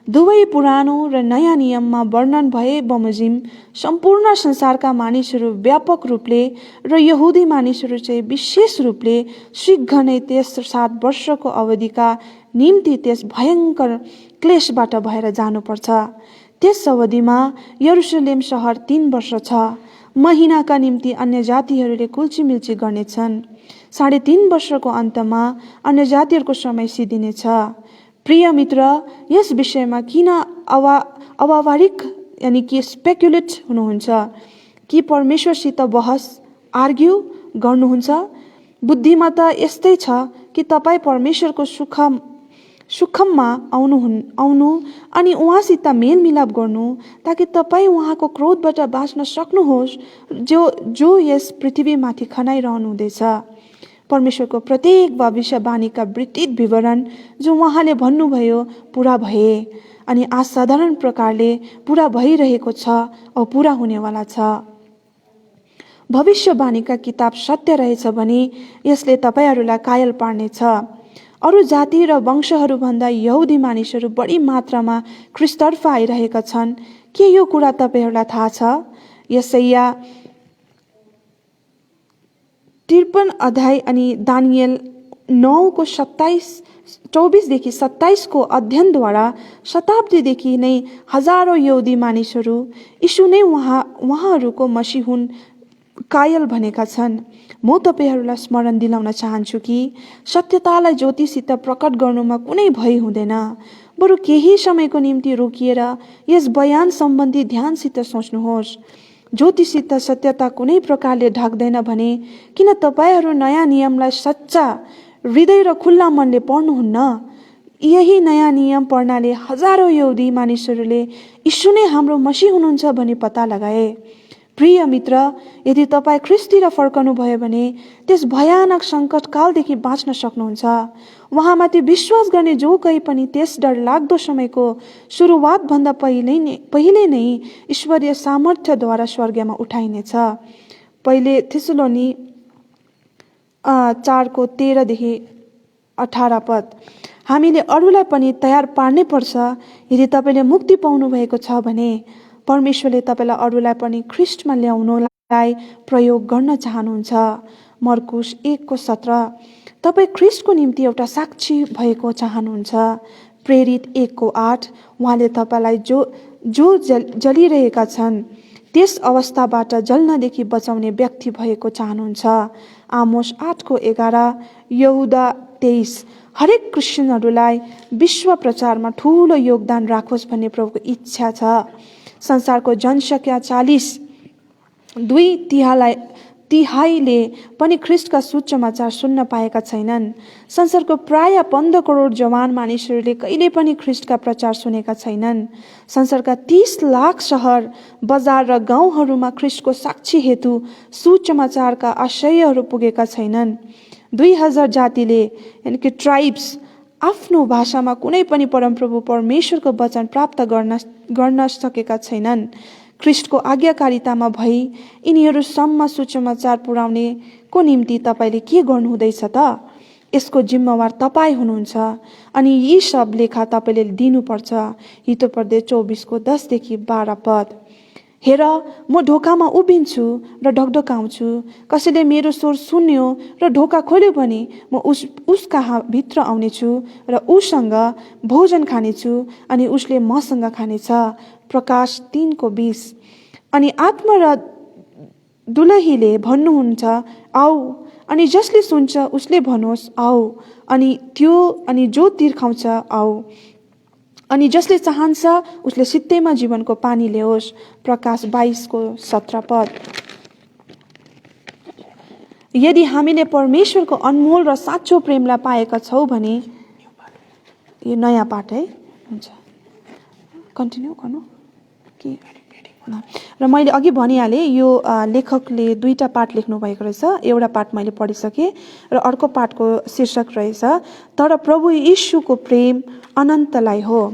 दुवै पुरानो र नयाँ नियममा वर्णन भए बमोजिम सम्पूर्ण संसारका मानिसहरू व्यापक रूपले र यहुदी मानिसहरू चाहिँ विशेष रूपले शीघ्र नै त्यस 7 वर्षको अवधिका निम्ति त्यस भयङ्कर क्लेशबाट भएर जानुपर्छ। त्यस अवधिमा यरुशलेम सहर 3 वर्ष छ। महिनाका निम्ति अन्य जातिहरूले कुल्चीमिल्ची गर्नेछन्। 3.5 वर्षको अन्तमा अन्य जातिहरूको समय सिद्धिनेछ। प्रिय मित्र, यस विषयमा किन अव्यावहारिक यानी कि स्पेकुलेट हुनुहुन्छ कि परमेश्वरसित बहस आर्ग्यु गर्नुहुन्छ? बुद्धिमत्ता यस्तै छ कि तपाईँ परमेश्वरको सुखममा आउनु अनि उहाँसित मेलमिलाप गर्नु ताकि तपाईँ उहाँको क्रोधबाट बाँच्न सक्नुहोस् जो यस पृथ्वीमाथि खनाइरहनु हुँदैछ। परमेश्वरको प्रत्येक भविष्यवाणीका विस्तृत विवरण जो उहाँले भन्नुभयो पुरा भए अनि असाधारण प्रकारले पुरा भइरहेको छ औ पुरा हुनेवाला छ। भविष्यवाणीका किताब सत्य रहेछ भने यसले तपाईहरूलाई कायल पार्नेछ। अरू जाति र वंशहरूभन्दा यहुदी मानिसहरू बढी मात्रामा ख्रिस्टतर्फ आइरहेका छन्। के यो कुरा तपाईहरूलाई थाहा छ? यशाया 53 अध्याय अनि दानियल 9:24देखि 27 को अध्ययनद्वारा शताब्दीदेखि नै हजारौं यहुदी मानिसहरू यीशु नै उहाँहरूको मसीह हुन् कायल भनेका छन्। म तपाईहरूलाई स्मरण दिलाउन चाहन्छु कि सत्यतालाई ज्योतिसित प्रकट गर्नुमा कुनै भय हुँदैन। बरु केही समयको निम्ति रोकिएर यस बयान सम्बन्धी ध्यानसित सोच्नुहोस्। ज्योतिसित सत्यता कुनै प्रकारले ढक्दैन भने किन तपाईहरू नयाँ नियमलाई सच्चा हृदय र खुल्ला मनले पढ्नुहुन्न? यही नयाँ नियम पढ्नाले हजारौं यहुदी मानिसहरूले यीशु नै हाम्रो मसीह हुनुहुन्छ भनी पत्ता लगाए। प्रिय मित्र, यदि तपाईँ ख्रिस्टतिर फर्कनु भयो भने त्यस भयानक सङ्कटकालदेखि बाँच्न सक्नुहुन्छ। उहाँमाथि विश्वास गर्ने जो कोही पनि त्यस डरलाग्दो समयको सुरुवातभन्दा पहिले नै ईश्वरीय सामर्थ्यद्वारा स्वर्गमा उठाइनेछ। पहिले थिस्सलुनी 4:13-18 हामीले अरूलाई पनि तयार पार्नै पर्छ। यदि तपाईँले मुक्ति पाउनु भएको छ भने परमेश्वरले तपाईँलाई अरूलाई पनि ख्रिस्टमा ल्याउनलाई प्रयोग गर्न चाहनुहुन्छ। मर्कुस 1:17 तपाईँ ख्रिस्टको निम्ति एउटा साक्षी भएको चाहनुहुन्छ। प्रेरित 1:8 उहाँले तपाईँलाई जो जलिरहेका छन् त्यस अवस्थाबाट जल्नदेखि बचाउने व्यक्ति भएको चाहनुहुन्छ। आमोस 8:11 यहुदा 23 हरेक क्रिस्चियनहरूलाई विश्व प्रचारमा ठुलो योगदान राखोस् भन्ने प्रभुको इच्छा छ। संसारको जनसङ्ख्या 2/3 पनि ख्रिस्टका सुसमाचार सुन्न पाएका छैनन्। संसारको प्राय 15 करोड जवान मानिसहरूले कहिले पनि ख्रिस्टका प्रचार सुनेका छैनन्। संसारका 30 लाख सहर, बजार र गाउँहरूमा ख्रिस्टको साक्षी हेतु सुसमाचारका आशयहरू पुगेका छैनन्। 2000 जातिले यानि कि ट्राइब्स आफ्नो भाषामा कुनै पनि परमप्रभु परमेश्वरको वचन प्राप्त गर्न सकेका छैनन्। ख्रिस्टको आज्ञाकारितामा भई यिनीहरूसम्म सुसमाचार पुर्याउनेको निम्ति तपाईँले के गर्नुहुँदैछ त? यसको जिम्मेवार तपाईँ हुनुहुन्छ अनि यी सब लेखा तपाईँले दिनुपर्छ। हितोपदेश 24:10-12 पद। हेर, म ढोकामा उभिन्छु र ढकढकाउँछु। कसैले मेरो स्वर सुन्यो र ढोका खोल्यो भने म उसका भित्र आउनेछु र उसँग भोजन खानेछु अनि उसले मसँग खानेछ। प्रकाश 3:20। अनि आत्मा र दुलहीले भन्नुहुन्छ आऊ, अनि जसले सुन्छ उसले भनोस् आऊ, अनि जो तिर्खाउँछ आऊ, अनि जसले चाहन्छ उसले सित्तैमा जीवनको पानी ल्याओस्। प्रकाश 22:17 पद। यदि हामीले परमेश्वरको अनमोल र साँचो प्रेमलाई पाएका छौँ भने, यो नयाँ पाठ है, हुन्छ कन्टिन्यू गर्नु के? र मैले अघि भनिहालेँ यो लेखकले 2टा पाठ लेख्नु भएको रहेछ। एउटा पाठ मैले पढिसकेँ र अर्को पाठको शीर्षक रहेछ तर प्रभु यीशुको प्रेम अनन्तलाई हो।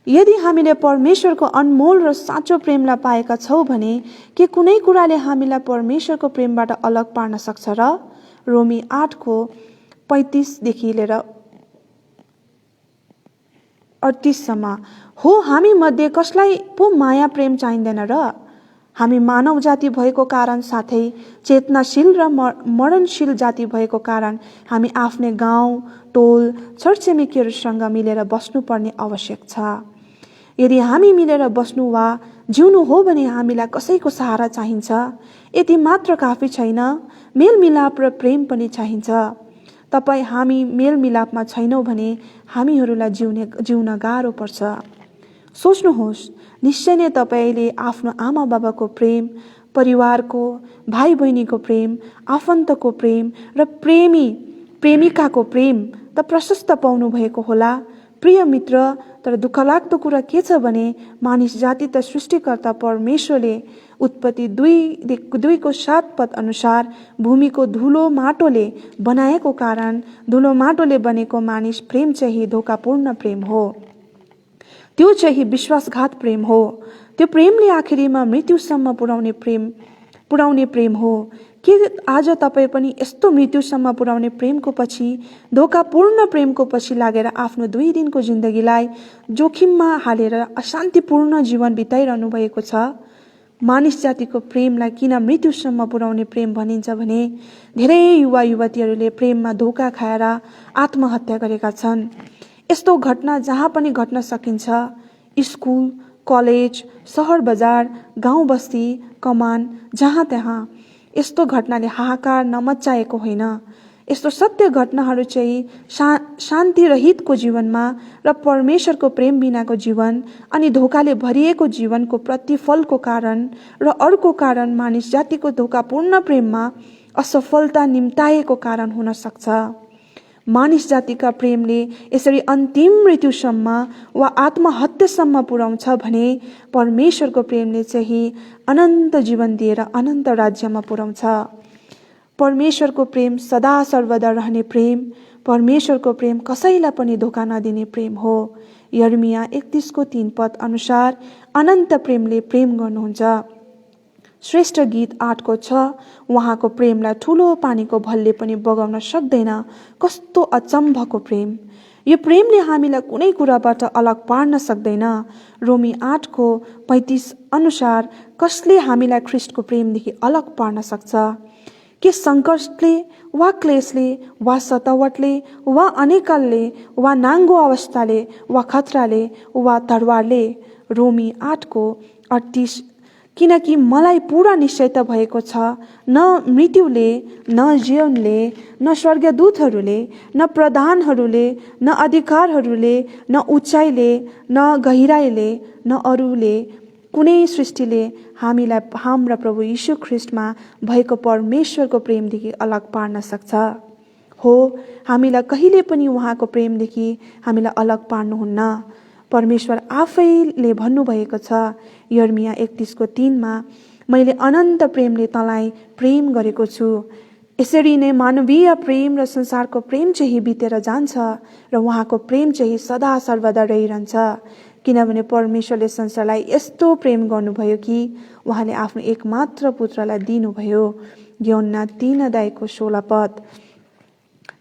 यदि हामीले परमेश्वरको अनमोल र साँचो प्रेमलाई पाएका छौँ भने के कुनै कुराले हामीलाई परमेश्वरको प्रेमबाट अलग पार्न सक्छ र? रोमी 8:35 लिएर 38सम्म। हो, हामी मध्ये कसलाई पो माया प्रेम चाहिँदैन र? हामी मानव जाति भएको कारण साथै चेतनाशील र मरणशील जाति भएको कारण हामी आफ्नै गाउँ, टोल, छरछिमेकीहरूसँग मिलेर बस्नुपर्ने आवश्यक छ। यदि हामी मिलेर बस्नु वा जिउनु हो भने हामीलाई कसैको सहारा चाहिन्छ। यति मात्र काफी छैन, मेलमिलाप र प्रेम पनि चाहिन्छ। तपाईँ हामी मेलमिलापमा छैनौँ भने हामीहरूलाई जिउन गाह्रो पर्छ। सोच्नुहोस्, निश्चय नै तपाईँले आफ्नो आमा बाबाको प्रेम, परिवारको, भाइ बहिनीको प्रेम, आफन्तको प्रेम र प्रेमिकाको प्रेम त प्रशस्त पाउनु भएको होला। प्रिय मित्र, तर दुःखलाग्दो कुरा के छ भने मानिस जाति त सृष्टिकर्ता परमेश्वरले उत्पत्ति 2:7 पद अनुसार भूमिको धुलो माटोले बनाएको कारण धुलो माटोले बनेको मानिस प्रेम चाहिँ धोकापूर्ण प्रेम हो। त्यो चाहिँ विश्वासघात प्रेम हो। त्यो प्रेमले आखिरीमा मृत्युसम्म पुर्याउने प्रेम हो। के आज तपाईँ पनि यस्तो मृत्युसम्म पुर्याउने प्रेमको पछि, धोकापूर्ण प्रेमको पछि लागेर आफ्नो 2 दिनको जिन्दगीलाई जोखिममा हालेर अशान्तिपूर्ण जीवन बिताइरहनु भएको छ? मानिस जातिको प्रेमलाई किन मृत्युसम्म पुर्याउने प्रेम भनिन्छ भने धेरै युवा युवतीहरूले प्रेममा धोका खाएर आत्महत्या गरेका छन्। यस्तो घटना जहाँ पनि घट्न सकिन्छ। स्कुल, कलेज, सहर बजार, गाउँ बस्ती, कमान, जहाँ त्यहाँ यस्तो घटनाले हाहाकार नमच्चाएको होइन। यस्तो सत्य घटनाहरू चाहिँ शान्ति रहितको जीवनमा र परमेश्वरको प्रेम बिनाको जीवन अनि धोकाले भरिएको जीवनको प्रतिफलको कारण र अर्को कारण मानिस जातिको धोकापूर्ण प्रेममा असफलता निम्ताएको कारण हुन सक्छ। मानिस जातिका प्रेमले यसरी अन्तिम मृत्युसम्म वा आत्महत्यासम्म पुर्याउँछ भने परमेश्वरको प्रेमले चाहिँ अनन्त जीवन दिएर अनन्त राज्यमा पुर्याउँछ। परमेश्वरको प्रेम सदा सर्वदा रहने प्रेम, परमेश्वरको प्रेम कसैलाई पनि धोका नदिने प्रेम हो। यर्मिया 31:3 पद अनुसार अनन्त प्रेमले प्रेम गर्नुहुन्छ। श्रेष्ठ गीत 8:6 उहाँको प्रेमलाई ठुलो पानीको भलले पनि बगाउन सक्दैन। कस्तो अचम्भको प्रेम! यो प्रेमले हामीलाई कुनै कुराबाट अलग पार्न सक्दैन। रोमी 8:35 अनुसार कसले हामीलाई ख्रिस्टको प्रेमदेखि अलग पार्न सक्छ? के सङ्कटले वा क्लेशले वा सतावटले वा अनेकलले वा नाङ्गो अवस्थाले वा खतराले वा तरवारले? रोमी 8:38 किनकि मलाई पूरा निश्चयता भएको छ, न मृत्युले, न जीवनले, न स्वर्गदूतहरूले, न प्रधानहरूले, न अधिकारहरूले, न उचाइले, न गहिराइले, न अरूले, कुनै सृष्टिले हामीलाई हाम्रा प्रभु यीशु ख्रीष्टमा भएको परमेश्वरको प्रेमदेखि अलग पार्न सक्छ। हो, हामीलाई कहिले पनि उहाँको प्रेमदेखि हामीलाई अलग पार्नुहुन्न। परमेश्वर आफैले भन्नुभएको छ यर्मिया 31:3 मैले अनन्त प्रेमले तँलाई प्रेम गरेको छु। यसरी नै मानवीय प्रेम र संसारको प्रेम चाहिँ बितेर जान्छ र उहाँको प्रेम चाहिँ सदा सर्वदा रहिरहन्छ। किनभने परमेश्वरले संसारलाई यस्तो प्रेम गर्नुभयो कि उहाँले आफ्नो एकमात्र पुत्रलाई दिनुभयो। यूहन्ना 3:16।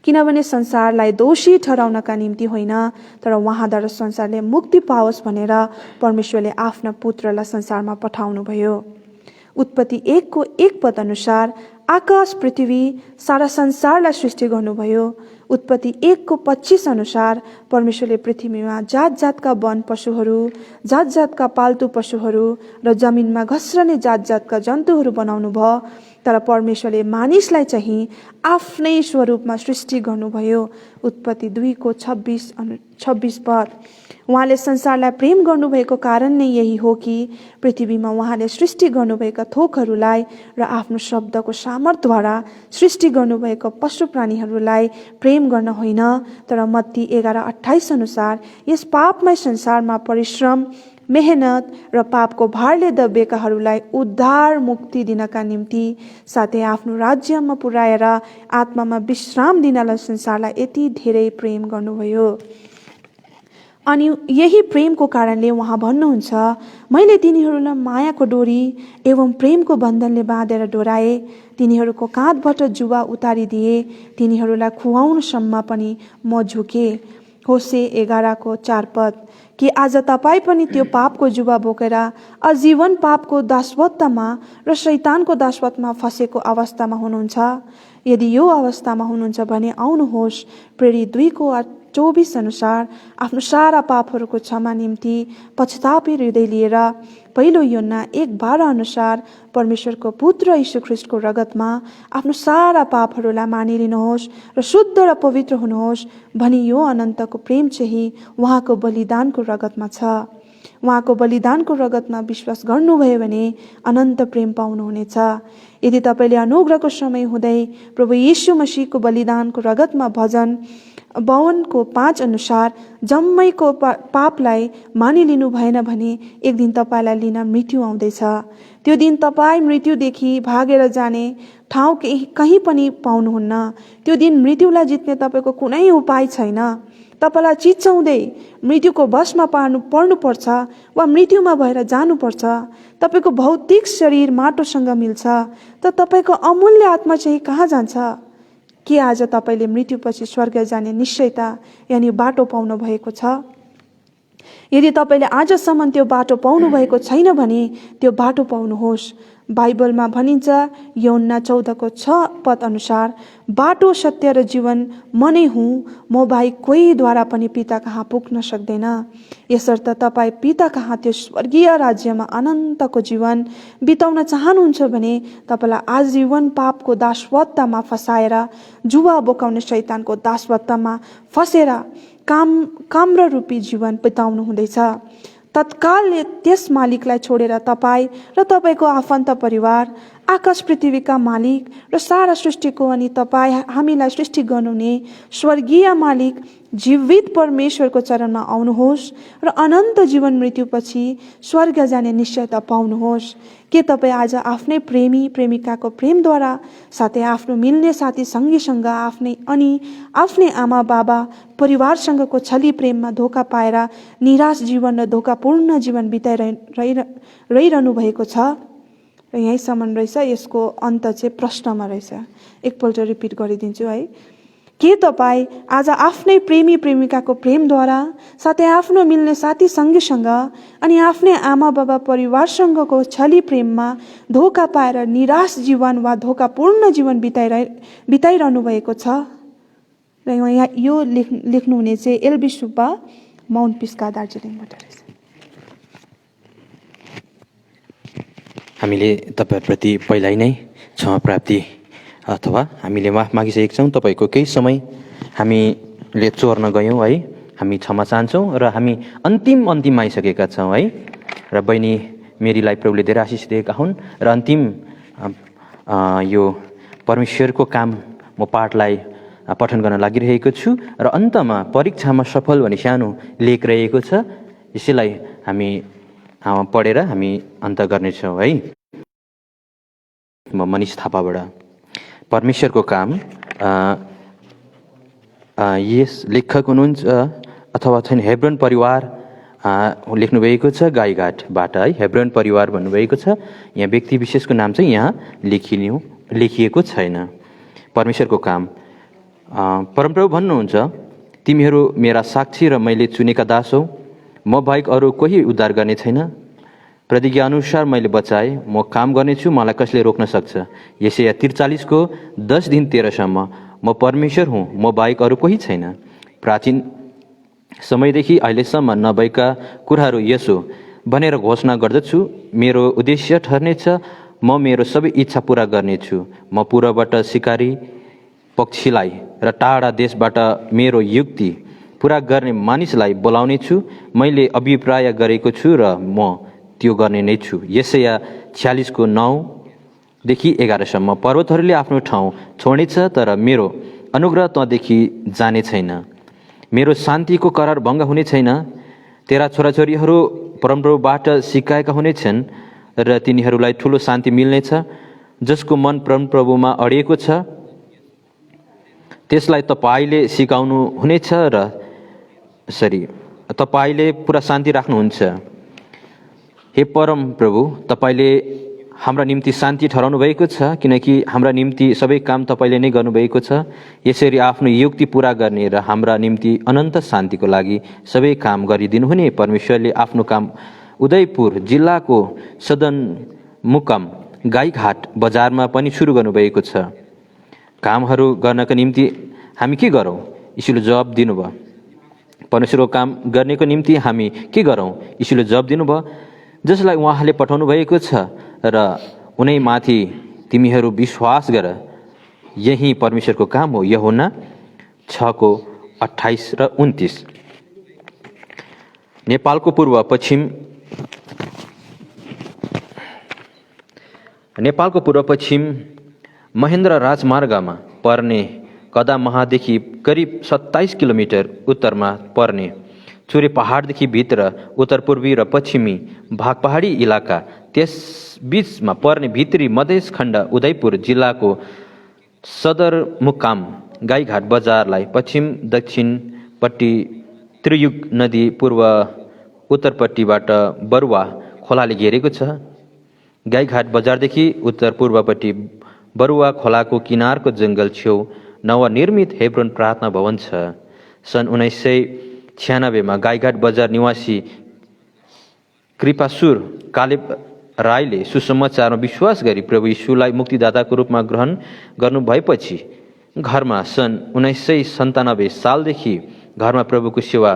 किनभने संसारलाई दोषी ठहराउनका निम्ति होइन, तर उहाँद्वारा संसारले मुक्ति पाओस् भनेर परमेश्वरले आफ्ना पुत्रलाई संसारमा पठाउनुभयो। उत्पत्ति 1:1 अनुसार आकाश पृथ्वी सारा संसारलाई सृष्टि गर्नुभयो। उत्पत्ति 1:25 अनुसार परमेश्वरले पृथ्वीमा जात जातका वन पशुहरू, जात जातका पाल्तु पशुहरू र जमिनमा घस्रने जात जातका जन्तुहरू बनाउनु भयो। तर परमेश्वरले मानिसलाई चाहिँ आफ्नै स्वरूपमा सृष्टि गर्नुभयो। उत्पत्ति 2:26 पद। उहाँले संसारलाई प्रेम गर्नुभएको कारण नै यही हो कि पृथ्वीमा उहाँले सृष्टि गर्नुभएका थोकहरूलाई र आफ्नो शब्दको सामर्थ्यद्वारा सृष्टि गर्नुभएको पशु प्राणीहरूलाई प्रेम गर्न होइन, तर मत्ती 11:28 अनुसार यस पापमय संसारमा परिश्रम, मेहनत र पापको भारले दबिएकाहरूलाई उद्धार मुक्ति दिनका निम्ति साथै आफ्नो राज्यमा पुर्याएर आत्मामा विश्राम दिनलाई संसारलाई यति धेरै प्रेम गर्नुभयो। अनि यही प्रेमको कारणले उहाँ भन्नुहुन्छ मैले तिनीहरूलाई मायाको डोरी एवं प्रेमको बन्धनले बाँधेर डोराए, तिनीहरूको काँधबाट जुवा उतारिदिए, तिनीहरूलाई खुवाउनसम्म पनि म झुके। होशे 11:4 पद। कि आज तपाईँ पनि त्यो पापको जुवा बोकेर आजीवन पापको दासवत्वमा र शैतानको दासवत्वमा फँसेको अवस्थामा हुनुहुन्छ? यदि यो अवस्थामा हुनुहुन्छ भने आउनुहोस्, प्रेरित 2:24 अनुसार आफ्नो सारा पापहरूको क्षमा निम्ति पश्चातापी हृदय लिएर पहिलो यूहन्ना 1:12 अनुसार परमेश्वरको पुत्र यीशु ख्रीष्टको रगतमा आफ्नो सारा पापहरूलाई मानिलिनुहोस् र शुद्ध र पवित्र हुनुहोस् भनी यो अनन्तको प्रेम चाहिँ उहाँको बलिदानको रगतमा छ। उहाँको बलिदानको रगतमा विश्वास गर्नुभयो भने अनन्त प्रेम पाउनुहुनेछ। यदि तपाईँले अनुग्रहको समय हुँदै प्रभु यीशु मसीहको बलिदानको रगतमा भजन 52 5 अनुसार जम्मैको पापलाई मानिलिनु भएन भने एक दिन तपाईँलाई लिन मृत्यु आउँदैछ। त्यो दिन तपाईँ मृत्युदेखि भागेर जाने ठाउँ कहीँ पनि पाउनुहुन्न। त्यो दिन मृत्युलाई जित्ने तपाईँको कुनै उपाय छैन। तपाईँलाई चिच्याउँदै मृत्युको वशमा पर्नुपर्छ वा मृत्युमा भएर जानुपर्छ। तपाईँको भौतिक शरीर माटोसँग मिल्छ, तर तपाईँको अमूल्य आत्मा चाहिँ कहाँ जान्छ? के आज तपाईँले मृत्युपछि स्वर्ग जाने निश्चयता यानि बाटो पाउनु भएको छ? यदि तपाईँले आजसम्म त्यो बाटो पाउनु भएको छैन भने त्यो बाटो पाउनुहोस्। बाइबलमा भनिन्छ यूहन्ना 14:6 पद अनुसार बाटो, सत्य र जीवन म नै हुँ, म बाहेक कोहीद्वारा पनि पिता कहाँ पुग्न सक्दैन। यसर्थ तपाईँ पिता कहाँ त्यो स्वर्गीय राज्यमा अनन्तको जीवन बिताउन चाहनुहुन्छ भने तपाईँलाई आजीवन पापको दासवत्वमा फसाएर, जुवा बोकाउने शैतानको दासवत्वमा फसेर काम र रूपी जीवन बिताउनु हुँदैछ। तत्कालले त्यस मालिकलाई छोडेर तपाईँ र तपाईँको आफन्त परिवार, आकाश पृथ्वीका मालिक र सारा सृष्टिको अनि तपाईँ हामीलाई सृष्टि गर्नुहुने स्वर्गीय मालिक जीवित परमेश्वरको चरणमा आउनुहोस् र अनन्त जीवन मृत्युपछि स्वर्ग जाने निश्चयता पाउनुहोस्। के तपाईँ आज आफ्नै प्रेमी प्रेमिकाको प्रेमद्वारा साथै आफ्नो मिल्ने साथी सङ्गीसँग आफ्नै आमा बाबा परिवारसँगको छली प्रेममा धोका पाएर निराश जीवन र धोकापूर्ण जीवन बिताइरहनु भएको छ? र यहीँसम्म रहेछ। यसको अन्त चाहिँ प्रश्नमा रहेछ। एकपल्ट रिपिट गरिदिन्छु है। के तपाईँ आज आफ्नै प्रेमी प्रेमिकाको प्रेमद्वारा साथै आफ्नो मिल्ने साथी सङ्गीसँग अनि आफ्नै आमा बाबा परिवारसँगको छली प्रेममा धोका पाएर निराश जीवन वा धोकापूर्ण जीवन बिताइरहनु भएको छ? र यहाँ यो लेख्नुहुने चाहिँ एलबी सुब्बा, माउन्ट पिस्का, दार्जिलिङबाट रहेछ। हामीले तपाईँहरूप्रति पहिल्यै नै क्षमा प्राप्ति अथवा हामीले माफ मागिसकेका छौँ। तपाईँको केही समय हामीले चोर्न गयौँ है, हामी क्षमा चाहन्छौँ र हामी अन्तिममा आइसकेका छौँ है। र बहिनी मेरीलाई प्रभुले धेरै आशिष दिएका हुन् र अन्तिम यो परमेश्वरको काम म पाठलाई पठन गर्न लागिरहेको छु र अन्तमा परीक्षामा सफल भन्ने सानो लेख रहेको छ, यसैलाई हामी पढेर हामी अन्त गर्नेछौँ है। म मनिष थापाबाट। परमेश्वरको काम यस लेखक हुनुहुन्छ अथवा छैन हेब्रोन परिवार लेख्नुभएको छ गाईघाटबाट है। हेब्रोन परिवार भन्नुभएको छ, यहाँ व्यक्ति विशेषको नाम चाहिँ यहाँ लेखिएको छैन। परमेश्वरको काम परमप्रभु भन्नुहुन्छ, तिमीहरू मेरा साक्षी र मैले चुनेका दास हौ, म बाहेक अरू कोही उद्धार गर्ने छैन। प्रतिज्ञा अनुसार मैले बचाएँ, म काम गर्नेछु, मलाई कसले रोक्न सक्छ। यशाया 43:10-13सम्म म परमेश्वर हुँ, म बाहेक अरू कोही छैन। प्राचीन समयदेखि अहिलेसम्म नभएका कुराहरू यसो भनेर घोषणा गर्दछु, मेरो उद्देश्य ठहर्नेछ, म मेरो सबै इच्छा पुरा गर्नेछु। म पूर्वबाट सिकारी पक्षीलाई र टाढा देशबाट मेरो युक्ति पुरा गर्ने मानिसलाई बोलाउने छु। मैले अभिप्राय गरेको छु र म त्यो गर्ने नै छु। यशाया 46:9-11सम्म पर्वतहरूले आफ्नो ठाउँ छोड्नेछ, तर मेरो अनुग्रह तँदेखि जाने छैन। मेरो शान्तिको करार भङ्ग हुने छैन। तेरा छोराछोरीहरू परमप्रभुबाट सिकाएका हुनेछन् र तिनीहरूलाई ठुलो शान्ति मिल्नेछ। जसको मन परमप्रभुमा अडिएको छ त्यसलाई तपाईँले सिकाउनु हुनेछ र तपाईँले पुरा शान्ति राख्नुहुन्छ। हे परम प्रभु, तपाईँले हाम्रा निम्ति शान्ति ठहराउनु भएको छ, किनकि हाम्रा निम्ति सबै काम तपाईँले नै गर्नुभएको छ। यसरी आफ्नो युक्ति पुरा गर्ने र हाम्रा निम्ति अनन्त शान्तिको लागि सबै काम गरिदिनु हुने परमेश्वरले आफ्नो काम उदयपुर जिल्लाको सदरमुकाम गाईघाट बजारमा पनि सुरु गर्नुभएको छ। कामहरू गर्नका निम्ति हामी के गरौँ? यीशुले जवाब दिनुभयो। परमेश्वरको काम गर्नेको निम्ति हामी के गरौँ? यीशुले जवाब दिनुभयो, जसलाई उहाँले पठाउनु भएको छ र उनैमाथि तिमीहरू विश्वास गर, यही परमेश्वरको काम हो। यूहन्ना 6:28 र 29। नेपालको पूर्व पश्चिम महेन्द्र राजमार्गमा पर्ने कदामहादेखि करिब 27 किलोमिटर उत्तरमा पर्ने चुरे पहाडदेखि भित्र उत्तर पूर्वी र पश्चिमी भाग पहाडी इलाका, त्यस बीचमा पर्ने भित्री मधेस खण्ड उदयपुर जिल्लाको सदरमुकाम गाईघाट बजारलाई पश्चिम दक्षिणपट्टि त्रियुग नदी, पूर्व उत्तरपट्टिबाट बरुवा खोलाले घेरेको छ। गाईघाट बजारदेखि उत्तर पूर्वपट्टि बरुवा खोलाको किनारको जङ्गल छेउ नवनिर्मित हेब्रोन प्रार्थना भवन छ। सन् 1996 गाईघाट बजार निवासी कृपासुर कालेब राईले सुसमाचारमा विश्वास गरी प्रभु यीशुलाई मुक्तिदाताको रूपमा ग्रहण गर्नुभएपछि घरमा सन् 1997 सालदेखि घरमा प्रभुको सेवा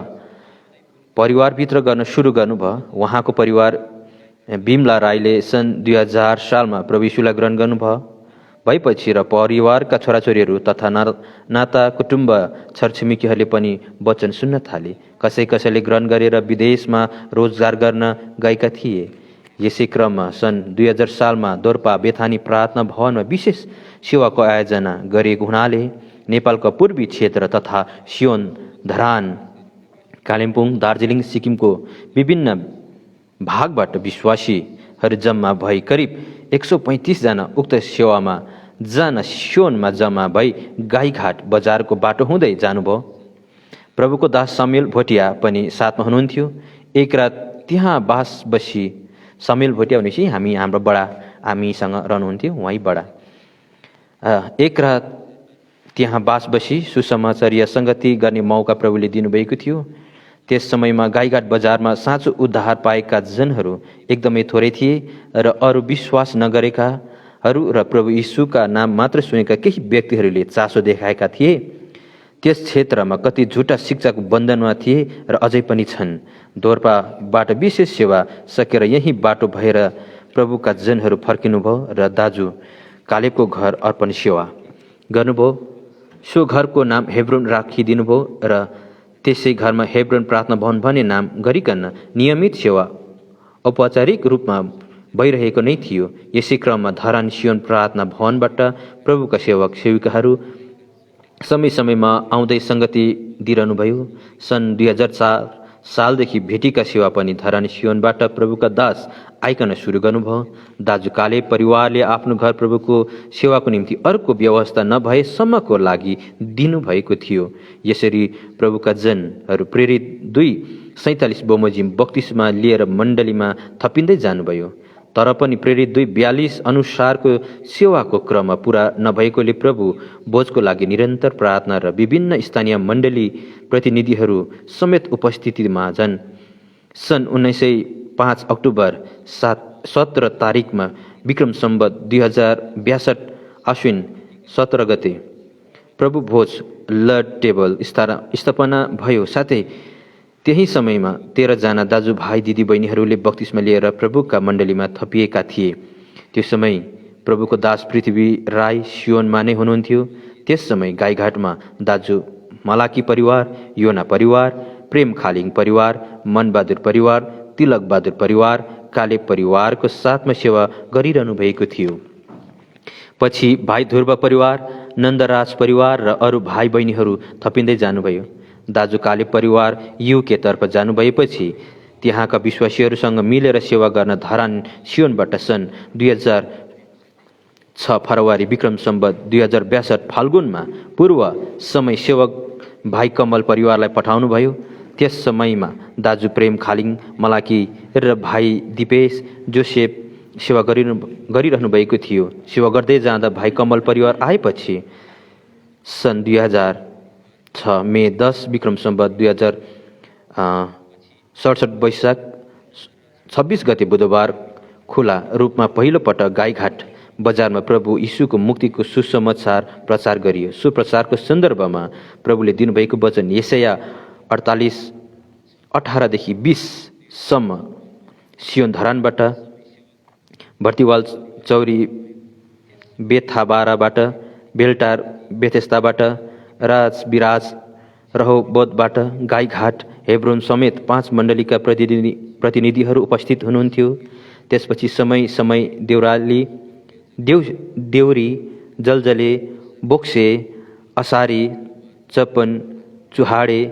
परिवारभित्र गर्न सुरु गर्नुभयो। उहाँको परिवार बिमला राईले सन् 2000 सालमा प्रभु यीशुलाई ग्रहण गर्नुभयो भएपछि र परिवारका छोराछोरीहरू तथा नाता कुटुम्ब छरछिमेकीहरूले पनि वचन सुन्न थाले। कसैले ग्रहण गरेर विदेशमा रोजगार गर्न गएका थिए। यसै क्रममा सन् 2000 सालमा दोर्पा बेथानी प्रार्थना भवनमा विशेष सेवाको आयोजना गरिएको हुनाले नेपालको पूर्वी क्षेत्र तथा सियोन, धरान, कालिम्पोङ, दार्जिलिङ, सिक्किमको विभिन्न भागबाट विश्वासीहरू जम्मा भई करिब 135 जना उक्त सेवामा जान सियोनमा जम्मा भई गाईघाट बजारको बाटो हुँदै जानुभयो। प्रभुको दास समेल भोटिया पनि साथमा हुनुहुन्थ्यो। एक रात त्यहाँ बास बसी, समेल भोटिया भनेपछि हाम्रो बडा, हामीसँग रहनुहुन्थ्यो, उहाँ बडा। एक रात त्यहाँ बास बसी सुसमाचार सङ्गति गर्ने मौका प्रभुले दिनुभएको थियो। त्यस समयमा गाईघाट बजारमा साँचो उद्धार पाएका जनहरू एकदमै थोरै थिए र अरू विश्वास नगरेकाहरू र प्रभु यीशुका नाम मात्र सुनेका केही व्यक्तिहरूले चासो देखाएका थिए। त्यस क्षेत्रमा कति झुटा शिक्षाको बन्धनमा थिए र अझै पनि छन्। दोर्पाबाट विशेष सेवा सकेर यही बाटो भएर प्रभुका जनहरू फर्किनुभयो र दाजु कालेबको घर अर्पण सेवा गर्नुभयो। सो घरको नाम हेब्रोन राखिदिनुभयो र त्यसै घरमा हेब्रोन प्रार्थना भवन भन्ने नाम गरिकन नियमित सेवा औपचारिक रूपमा भइरहेको नै थियो। यसै क्रममा धरान सियोन प्रार्थना भवनबाट प्रभुका सेवक सेविकाहरू समय समयमा आउँदै सङ्गति दिइरहनुभयो। सन् 2004 सालदेखि भेटीका सेवा पनि धरान सियोनबाट प्रभुका दास आइकन सुरु गर्नुभयो। दाजु काले परिवारले आफ्नो घर प्रभुको सेवाको निम्ति अर्को व्यवस्था नभएसम्मको लागि दिनुभएको थियो। यसरी प्रभुका जनहरू प्रेरित 2:47 बमोजिम बत्तिसमा लिएर मण्डलीमा थपिँदै जानुभयो। तर पनि प्रेरित 2:42 अनुसारको सेवाको क्रम पुरा नभएकोले प्रभु भोजको लागि निरन्तर प्रार्थना र विभिन्न स्थानीय मण्डली प्रतिनिधिहरू समेत उपस्थितिमा छन्। सन् 1905 अक्टोबर 17 तारिकमा विक्रम सम्वत 2062 आश्विन 17 गते प्रभु भोज लर्ड टेबल स्थापना भयो। साथै त्यही समयमा 13 जना दाजुभाइ दिदीबहिनीहरूले बत्तिसमा लिएर प्रभुका मण्डलीमा थपिएका थिए। त्यो समय प्रभुको दास पृथ्वी राई सियोनमा नै हुनुहुन्थ्यो। त्यस समय गाईघाटमा दाजु मलाकी परिवार, योना परिवार, प्रेम खालिङ परिवार, मनबहादुर परिवार, तिलक बहादुर परिवार, काले परिवारको साथमा सेवा गरिरहनु भएको थियो। पछि भाइ ध्रुव परिवार, नन्दराज परिवार र अरू भाइ बहिनीहरू थपिँदै जानुभयो। दाजु काले परिवार युके तर्फ जानुभएपछि त्यहाँका विश्वासीहरूसँग मिलेर सेवा गर्न धरान सियोनबाट सन् 2006 फरवरी विक्रम सम्वत 2062 फाल्गुनमा पूर्व समय सेवक भाइ कमल परिवारलाई पठाउनुभयो। त्यस समयमा दाजु प्रेम खालिङ मलाकी र भाइ दिपेश जोसेफ सेवा गरिरहनु भएको थियो। सेवा गर्दै जाँदा भाइ कमल परिवार आएपछि सन् 2006 मे 10 विक्रम सम्वत 2067 वैशाख 26 गते बुधबार खुला रूपमा पहिलो पटक गाईघाट बजारमा प्रभु यीशुको मुक्तिको सुसमाचार प्रचार गरियो। सो प्रचारको सन्दर्भमा प्रभुले दिनुभएको वचन यशाया 48:18 देखि 20 सम्म सियोन धरानबाट, भर्तिवाल चौरी बेथाबाराबाट, बेलटार बेथेस्ताबाट, राज बिराज रहोबोतबाट, गाईघाट हेब्रोन समेत 5 मण्डलीका प्रतिनिधिहरू उपस्थित हुनुहुन्थ्यो। त्यसपछि समय समय देउरी, जलजले, बोक्से, असारी, चपन, चुहाडे,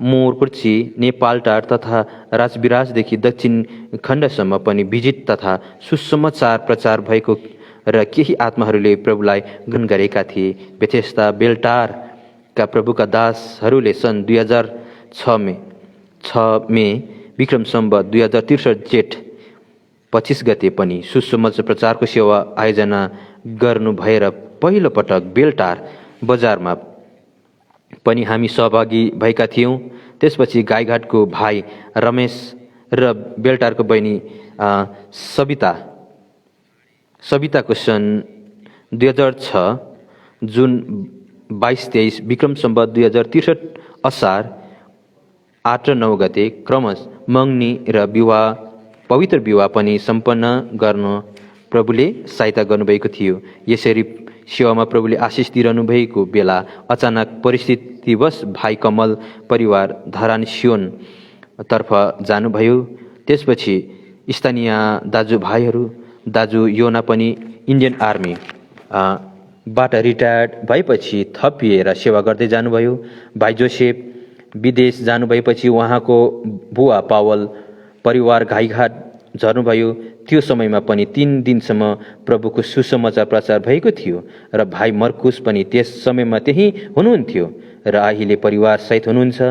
मोरपुर्ची, नेपालटार तथा राजविराजदेखि दक्षिण खण्डसम्म पनि विजित तथा सुसमाचार प्रचार भएको र केही आत्माहरूले प्रभुलाई ग्रहण गरेका थिए। बेथेस्ता बेलटारका प्रभुका दासहरूले सन् 2006 मे विक्रम सम्वत 2063 जेठ 25 गते पनि सुसमाचार प्रचारको सेवा आयोजना गर्नु भएर पहिलो पटक बेलटार बजारमा पनि हामी सहभागी भएका थियौँ। त्यसपछि गाईघाटको भाइ रमेश र बेलटारको बहिनी सविताको सन् 2006 जुन 22-23 विक्रम सम्वत 2063 असार 8 र 9 गते क्रमश मङ्गनी र पवित्र विवाह पनि सम्पन्न गर्न प्रभुले सहायता गर्नुभएको थियो। यसरी सेवामा प्रभुले आशिष दिइरहनु भएको बेला अचानक परिस्थितिवश भाइ कमल परिवार धरान सियोन तर्फ जानुभयो। त्यसपछि स्थानीय दाजुभाइहरू, दाजु योना पनि इन्डियन आर्मी बाट रिटायर्ड भएपछि थपिएर सेवा गर्दै जानुभयो। भाइ जोसेफ विदेश जानुभएपछि उहाँको बुवा पावल परिवार गाईघाट झर्नुभयो। त्यो समयमा पनि 3 दिनसम्म प्रभुको सुसमाचार प्रचार भएको थियो र भाइ मर्कुस पनि त्यस समयमा त्यही हुनुहुन्थ्यो र अहिले परिवार सहित हुनुहुन्छ।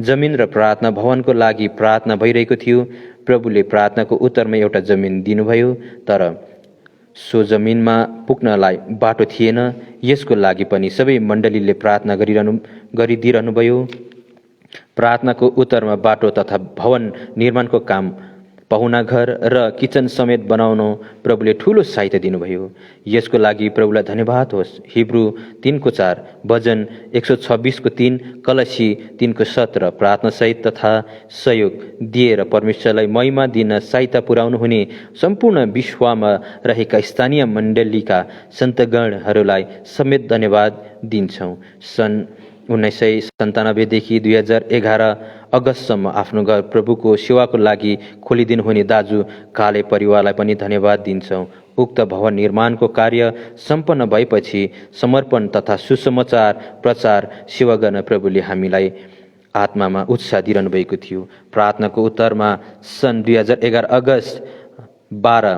जमिन र प्रार्थना भवनको लागि प्रार्थना भइरहेको थियो। प्रभुले प्रार्थनाको उत्तरमा एउटा जमिन दिनुभयो, तर सो जमिनमा पुग्नलाई बाटो थिएन। यसको लागि पनि सबै मण्डलीले प्रार्थना गरिदिइरहनुभयो। प्रार्थनाको उत्तरमा बाटो तथा भवन निर्माणको काम पाहुनाघर र किचन समेत बनाउनु प्रभुले ठुलो सहायता दिनुभयो। यसको लागि प्रभुलाई धन्यवाद होस्। हिब्रू 3:4, भजन 126:3, कलसी 3:17 प्रार्थनासहित तथा सहयोग दिएर परमेश्वरलाई महिमा दिन सहायता पुर्याउनु हुने सम्पूर्ण विश्वमा रहेका स्थानीय मण्डलीका सन्तगणहरूलाई समेत धन्यवाद दिन्छौँ। सन् 1997 देखि 2011 अगस्तसम्म आफ्नो घर प्रभुको सेवाको लागि खोलिदिनु हुने दाजु काले परिवारलाई पनि धन्यवाद दिन्छौँ। उक्त भवन निर्माणको कार्य सम्पन्न भएपछि समर्पण तथा सुसमाचार प्रचार सेवा गर्न प्रभुले हामीलाई आत्मामा उत्साह दिइरहनु भएको थियो। प्रार्थनाको उत्तरमा सन् 2011 अगस्त 12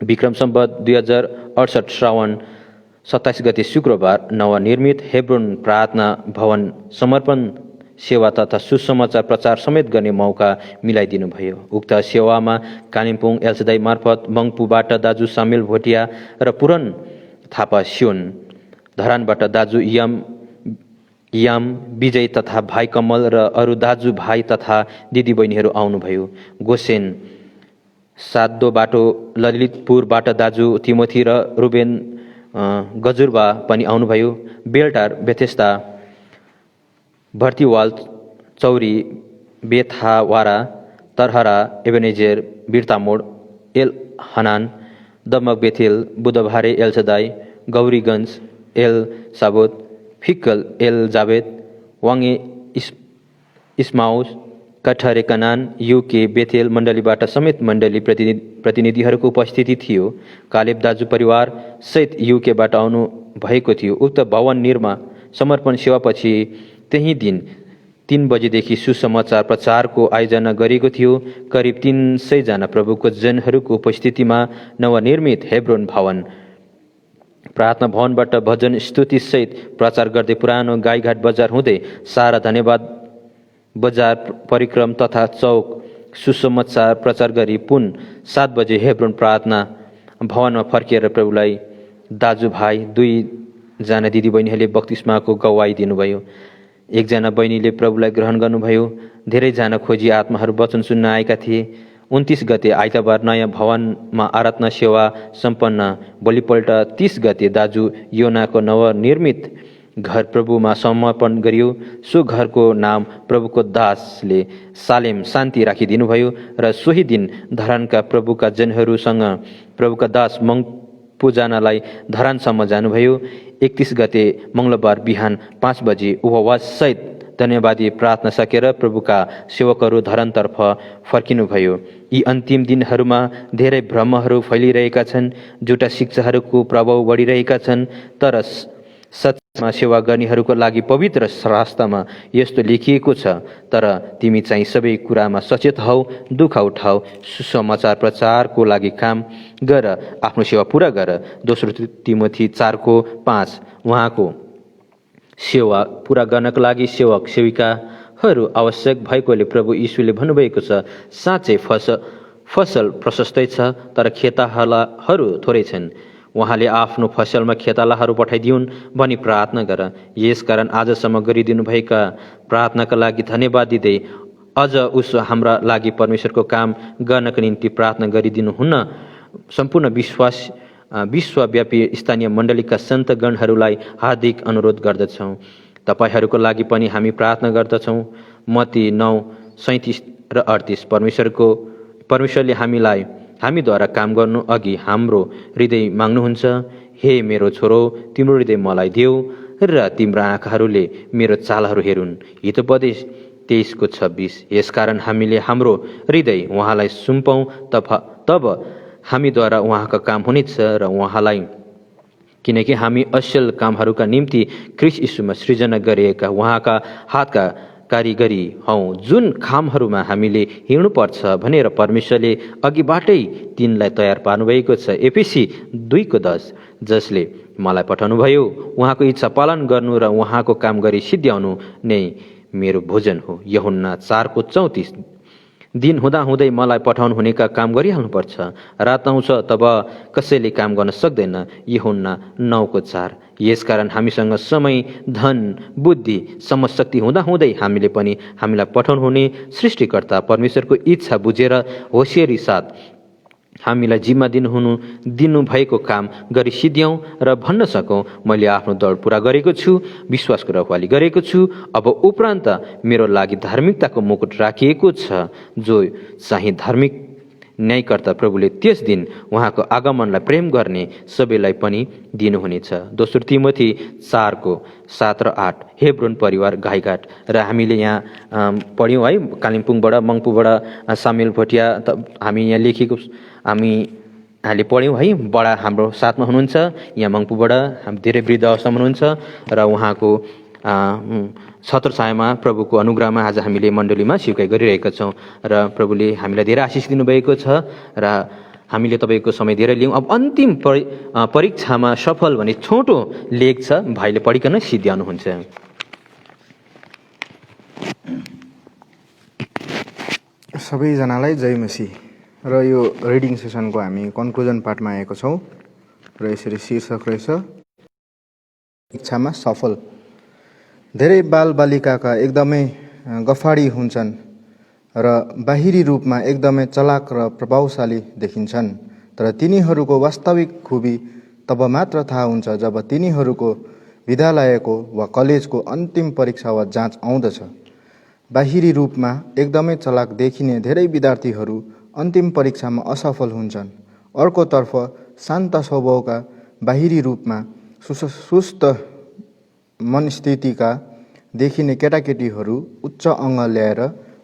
विक्रम सम्वत 2068 श्रावण 27 गते शुक्रबार नवनिर्मित हेब्रोन प्रार्थना भवन समर्पण सेवा तथा सुसमाचार प्रचार समेत गर्ने मौका मिलाइदिनु भयो। उक्त सेवामा कालिम्पोङ एलसीदाई मार्फत मङ्पुबाट दाजु सामेल भोटिया र पुरन थापा सियोन, धरानबाट दाजु याम विजय तथा भाइ कमल र अरू दाजु भाइ तथा दिदी बहिनीहरू आउनुभयो। गोसेन सातो बाटो ललितपुरबाट दाजु तिमोथी र रुबेन गजुरबा पनि आउनुभयो। बेलटार बेथेस्ता भर्तीवाल चौरी बेथावारा Tarahara Ebenezer Birtamod El Hanan Damak Bethel Budhbare El Shaddai Gauriganj El Sabaoth Fikkal El जावेद वाङ्गे Emmaus Kathare Canaan UK Bethel मण्डलीबाट समेत मण्डली प्रतिनिधिहरूको उपस्थिति थियो। कालेब दाजु परिवार सहित युकेबाट आउनु भएको थियो। उक्त भवन निर्माण समर्पण सेवापछि त्यही दिन 3 बजेदेखि सुसमाचार प्रचारको आयोजना गरिएको थियो। करिब 300 जना प्रभुको जनहरूको उपस्थितिमा नवनिर्मित हेब्रोन भवन प्रार्थना भवनबाट भजन स्तुति सहित प्रचार गर्दै पुरानो गाईघाट बजार हुँदै सारा धन्यवाद बजार परिक्रम तथा चौक सुसमाचार प्रचार गरी पुन 7 बजे हेब्रोन प्रार्थना भवनमा फर्किएर प्रभुलाई दाजुभाइ 2 जना दिदीबहिनीहरूले बक्तिस्माको गवाई दिनुभयो। 1 जना बहिनीले प्रभुलाई ग्रहण गर्नुभयो। धेरैजना खोजी आत्माहरू वचन सुन्न आएका थिए। 29 गते आइतबार नयाँ भवनमा आराधना सेवा सम्पन्न। भोलिपल्ट 30 गते दाजु योनाको नवनिर्मित घर प्रभुमा समर्पण गरियो। सो घरको नाम प्रभुको दासले सालेम शान्ति राखिदिनुभयो र सोही दिन धरानका प्रभुका जनहरूसँग प्रभुका दास मङ्पुजानालाई धरानसम्म जानुभयो। 31 गते मङ्गलबार बिहान 5 बजे उपवास सहित धन्यवादी प्रार्थना सकेर प्रभुका सेवकहरू धरानतर्फ फर्किनुभयो। यी अन्तिम दिनहरूमा धेरै भ्रमहरू फैलिरहेका छन्। झुटा शिक्षाहरूको प्रभाव बढिरहेका छन्। तर सत्यमा सेवा गर्नेहरूको लागि पवित्र शास्त्रमा यस्तो लेखिएको छ, तर तिमी चाहिँ सबै कुरामा सचेत हौ, दुःख उठाऊ, सुसमाचार प्रचारको लागि काम गर, आफ्नो सेवा पुरा गर। दोस्रो तिमोथी 4:5। उहाँको सेवा पुरा गर्नको लागि सेवक सेविकाहरू आवश्यक भएकोले प्रभु यीशुले भन्नुभएको छ, साँच्चै फसल प्रशस्तै छ, तर खेतालाहरू थोरै छन्। उहाँले आफ्नो फसलमा खेतालाहरू पठाइदिउन् भनी प्रार्थना गर। यसकारण आजसम्म गरिदिनुभएका प्रार्थनाका लागि धन्यवाद दिँदै अझ उसो हाम्रा लागि परमेश्वरको काम गर्नको निम्ति प्रार्थना गरिदिनुहुन्न। सम्पूर्ण विश्वव्यापी स्थानीय मण्डलीका सन्तगणहरूलाई हार्दिक अनुरोध गर्दछौँ। तपाईँहरूको लागि पनि हामी प्रार्थना गर्दछौँ। मत्ती 9:37 र 38। परमेश्वरले हामीद्वारा काम गर्नु अघि हाम्रो हृदय माग्नुहुन्छ। हे मेरो छोरो, तिम्रो हृदय मलाई देऊ र तिम्रा आँखाहरूले मेरो चालहरू हेरुन्। हितोपदेश 23:26। यसकारण हामीले हाम्रो हृदय उहाँलाई सुम्पौँ, तब हामीद्वारा उहाँका काम हुनेछ र उहाँलाई, किनकि हामी असल कामहरूका निम्ति ख्रीष्ट यीशुमा सृजना गरिएका उहाँका हातका कारिगरी हौ, जुन कामहरूमा हामीले हिँड्नुपर्छ भनेर परमेश्वरले अघिबाटै तिनलाई तयार पार्नुभएको छ। एफिसी 2:10। जसले मलाई पठाउनुभयो उहाँको इच्छा पालन गर्नु र उहाँको काम गरी सिद्ध्याउनु नै मेरो भोजन हो। यूहन्ना 4:34। दिन हुँदाहुँदै मलाई पठाउनु हुनेका काम गरिहाल्नुपर्छ। रात आउँछ तब कसैले काम गर्न सक्दैन। यूहन्ना 9:4। यसकारण हामीसँग समय, धन, बुद्धि, समशक्ति हुँदाहुँदै हामीले पनि हामीलाई पठाउनु हुने सृष्टिकर्ता परमेश्वरको इच्छा बुझेर होसियारी साथ हामीलाई जिम्मा दिनुभएको काम गरी सिद्ध्याउँ र भन्न सकौँ, मैले आफ्नो दौड पुरा गरेको छु, विश्वासको रखवाली गरेको छु। अब उपरान्त मेरो लागि धार्मिकताको मुकुट राखिएको छ, जो चाहिँ धार्मिक न्यायकर्ता प्रभुले त्यस दिन उहाँको आगमनलाई प्रेम गर्ने सबैलाई पनि दिनुहुनेछ। दोस्रो तिमोथी 4:7 र 8। हेब्रोन परिवार गाईघाट। र हामीले यहाँ पढ्यौँ है, कालिम्पोङबाट मङ्पुबाट सामेल भोटिया हामी यहाँ लेखेको हामीले पढ्यौँ है। बडा हाम्रो साथमा हुनुहुन्छ, यहाँ मङ्पुबाट धेरै वृद्ध अवस्थामा हुनुहुन्छ र उहाँको छत्रछायामा प्रभुको अनुग्रहमा आज हामीले मण्डलीमा स्वीकार गरिरहेका छौँ र प्रभुले हामीलाई धेरै आशिष दिनुभएको छ र हामीले तपाईँको समय धेरै लियौँ। अब अन्तिम परीक्षामा सफल भन्ने छोटो लेख छ, भाइले पढिकन सिद्ध्याउनुहुन्छ। सबैजनालाई जय मसीह। र यो रिडिङ सेसनको हामी कन्क्लुजन पार्टमा आएको छौँ र यसरी शीर्षक रहेछ परीक्षामा सफल। धेरै बालबालिकाका एकदमै गफाडी हुन्छन् र बाहिरी रूपमा एकदमै चलाक र प्रभावशाली देखिन्छन्, तर तिनीहरूको वास्तविक खुबी तब मात्र थाहा हुन्छ जब तिनीहरूको विद्यालयको वा कलेजको अन्तिम परीक्षा वा जाँच आउँदछ। बाहिरी रूपमा एकदमै चलाक देखिने धेरै विद्यार्थीहरू अन्तिम परीक्षामा असफल हुन्छन्। अर्कोतर्फ शान्त स्वभावका बाहिरी रूपमा सुस्त मनस्थितिका देखिने केटाकेटीहरू उच्च अङ्क ल्याएर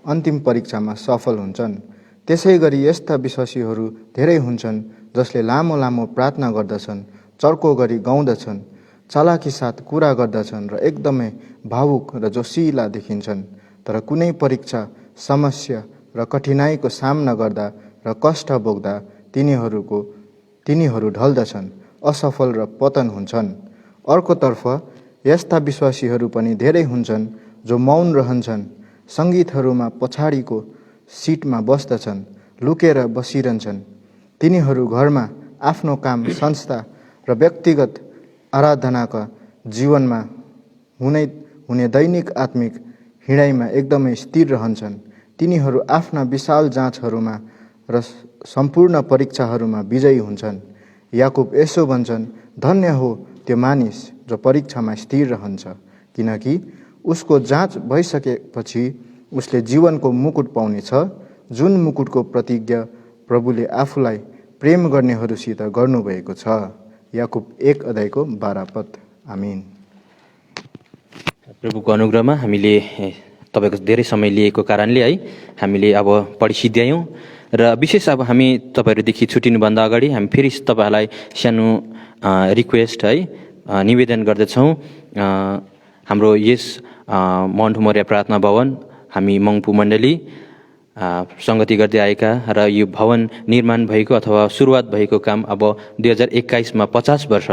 अन्तिम परीक्षामा सफल हुन्छन्। त्यसै गरी यस्ता विश्वासीहरू धेरै हुन्छन् जसले लामो लामो प्रार्थना गर्दछन्, चर्को गरी गाउँदछन्, चालाकी साथ कुरा गर्दछन् र एकदमै भावुक र जोसिला देखिन्छन्, तर कुनै परीक्षा, समस्या र कठिनाइको सामना गर्दा र कष्ट भोग्दा तिनीहरू ढल्दछन्, असफल र पतन हुन्छन्। अर्कोतर्फ यस्ता विश्वासीहरू पनि धेरै हुन्छन् जो मौन रहन्छन्, सङ्गीतहरूमा पछाडिको सिटमा बस्दछन्, लुकेर बसिरहन्छन्। तिनीहरू घरमा, आफ्नो काम, संस्था र व्यक्तिगत आराधनाका जीवनमा हुने दैनिक आत्मिक हिँडाइमा एकदमै स्थिर रहन्छन्। तिनीहरू आफ्ना विशाल जाँचहरूमा र सम्पूर्ण परीक्षाहरूमा विजयी हुन्छन्। याकुब यसो भन्छन्, धन्य हो त्यो मानिस जो परीक्षामा स्थिर रहन्छ, किनकि उसको जाँच भइसकेपछि उसले जीवनको मुकुट पाउनेछ, जुन मुकुटको प्रतिज्ञा प्रभुले आफूलाई प्रेम गर्नेहरूसित गर्नुभएको छ। याकुब 1:12। आमीन। प्रभुको अनुग्रहमा हामीले तपाईँको धेरै समय लिएको कारणले है हामीले अब पढि सिद्ध्यायौँ र विशेष अब हामी तपाईँहरूदेखि छुट्टिनुभन्दा अगाडि हामी फेरि तपाईँहरूलाई सानो रिक्वेस्ट है निवेदन गर्दछौँ। हाम्रो यस माउन्ट मोरिया प्रार्थना भवन हामी मङ्पु मण्डली सङ्गति गर्दै आएका र यो भवन निर्माण भएको अथवा सुरुवात भएको काम अब 2021मा 50 वर्ष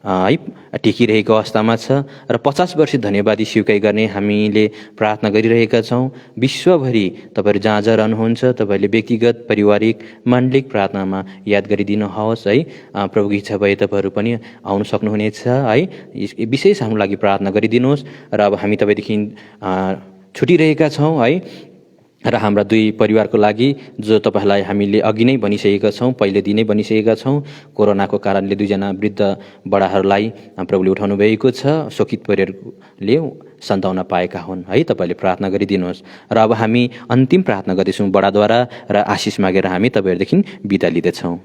है टिकिरहेको अवस्थामा छ र 50 वर्ष धन्यवादी स्वीकार गर्ने हामीले प्रार्थना गरिरहेका छौँ। विश्वभरि तपाईँहरू जहाँ जहाँ रहनुहुन्छ तपाईँहरूले व्यक्तिगत, पारिवारिक, माण्डलिक प्रार्थनामा याद गरिदिनुहोस् है। प्रभुको इच्छा भए तपाईँहरू पनि आउन सक्नुहुनेछ है। विशेष हाम्रो लागि प्रार्थना गरिदिनुहोस् र अब हामी तपाईँदेखि छुटिरहेका छौँ है। र हाम्रा दुई परिवारको लागि जो तपाईँहरूलाई हामीले अघि नै भनिसकेका छौँ, पहिले दिनै भनिसकेका छौँ, कोरोनाको कारणले दुईजना वृद्ध बडाहरूलाई प्रभुले उठाउनु भएको छ, शोकित परिवारले सन्ताउन पाएका हुन् है। तपाईँले प्रार्थना गरिदिनुहोस् र अब हामी अन्तिम प्रार्थना गर्दैछौँ बडाद्वारा र आशिष मागेर हामी तपाईँहरूदेखि बिदा लिँदैछौँ।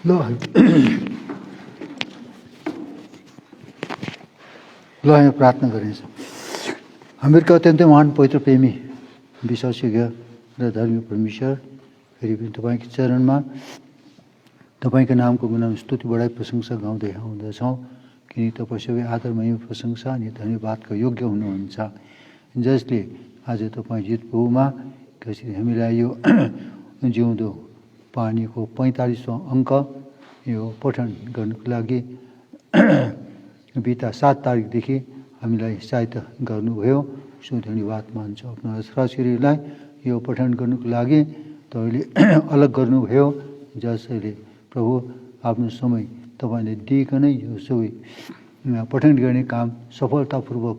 ल हामी प्रार्थना गरिन्छौँ। हामीहरूको अत्यन्तै महान पवित्र प्रेमी विश्वासयोग्य र धर्मी परमेश्वर, फेरि पनि तपाईँको चरणमा तपाईँको नामको गुणगान, स्तुति, बढाइ, प्रशंसा गाउँदै आउँदछौँ, किनकि तपाईँ सबै आदरमय प्रशंसा अनि धन्यवादको योग्य हुनुहुन्छ, जसले आज तपाईँ जितपुमा कसरी हामीलाई यो जिउँदो पानीको 45औँ अङ्क यो पठन गर्नुको लागि बिता 7 तारिकदेखि हामीलाई सहायता गर्नुभयो। सो धन्यवाद मान्छौँ। आफ्नो छोराछोरीलाई यो पठन गर्नुको लागि तपाईँले अलग गर्नुभयो, जसले प्रभु आफ्नो समय तपाईँले दिइकन यो सबै पठन गर्ने काम सफलतापूर्वक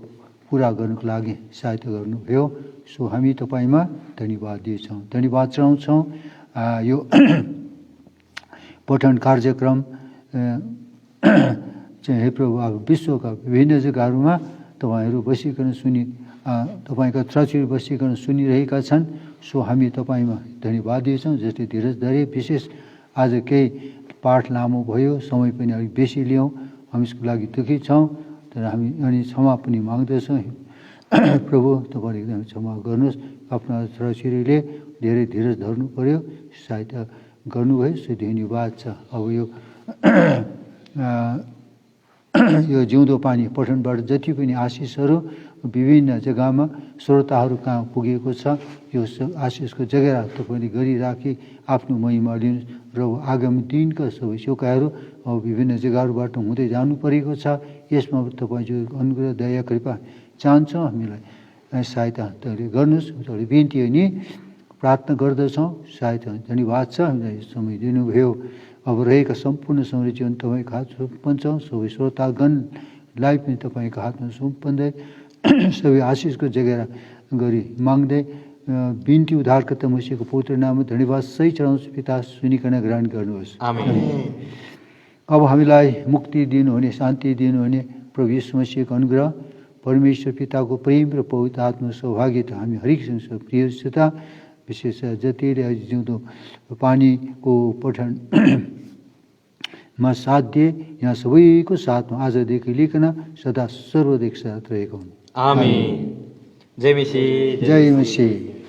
पुरा गर्नुको लागि सहायता गर्नुभयो। सो हामी तपाईँमा धन्यवाद दिन्छौँ, धन्यवाद चढाउँछौँ। यो पठन कार्यक्रम चाहिँ हे प्रभु अब विश्वका विभिन्न जग्गाहरूमा तपाईँहरू बसिकन तपाईँका छोराछोरी बसिकन सुनिरहेका छन्। सो हामी तपाईँमा धन्यवाद दिन्छौँ। जस्तै धीरज धरे, विशेष आज केही पाठ लामो भयो, समय पनि अलिक बेसी लियौँ, हामी यसको लागि दुःखी छौँ। तर हामी अनि क्षमा पनि माग्दछौँ। प्रभु तपाईँले एकदम क्षमा गर्नुहोस्। आफ्ना छोराछोरीले धेरै धीरज धर्नु पर्यो, सहायता गर्नुभयो, सो धन्यवाद छ। अब यो जिउँदो पानी पठनबाट जति पनि आशिषहरू विभिन्न जग्गामा श्रोताहरू कहाँ पुगेको छ, यो आशिषको जगेरा तपाईँले गरिराखी आफ्नो महिमा लिनुहोस्। र आगामी दिनका सबै चोकाहरू अब विभिन्न जग्गाहरूबाट हुँदै जानु परेको छ। यसमा तपाईँ जो अनुग्रह दया कृपा चाहन्छौँ, हामीलाई सहायता तपाईँले गर्नुहोस्। तपाईँले बिन्ती अनि प्रार्थना गर्दछौँ, सहायता धन्यवाद छ। हामीलाई समय दिनुभयो। अब रहेका सम्पूर्ण समय जीवन तपाईँको हात सुम्पन्छौँ। सबै श्रोतागणलाई पनि तपाईँको हातमा सुम्पन्दै सबै आशिषको जगेरा गरी माग्दै बिन्ती उद्धारकर्ता मसीहको पवित्र नाममा धन्यवाद सही चढाउँछु। पिता सुनिकन ग्रहण गर्नुहोस्। अब हामीलाई मुक्ति दिनुहुने, शान्ति दिनुहुने प्रभु यीशु मसीहको अनुग्रह, परमेश्वर पिताको प्रेम र पवित्र आत्मा सौभाग्यता हामी हरेकसँग प्रियता विशेष जतिले जिउँदो पानीको पठनमा साथ दिए, यहाँ सबैको साथमा आजदेखि लिकन सदा सर्वदेखि साथ रहेको हुन्। आमीन। जय मसीह। जय मसीह।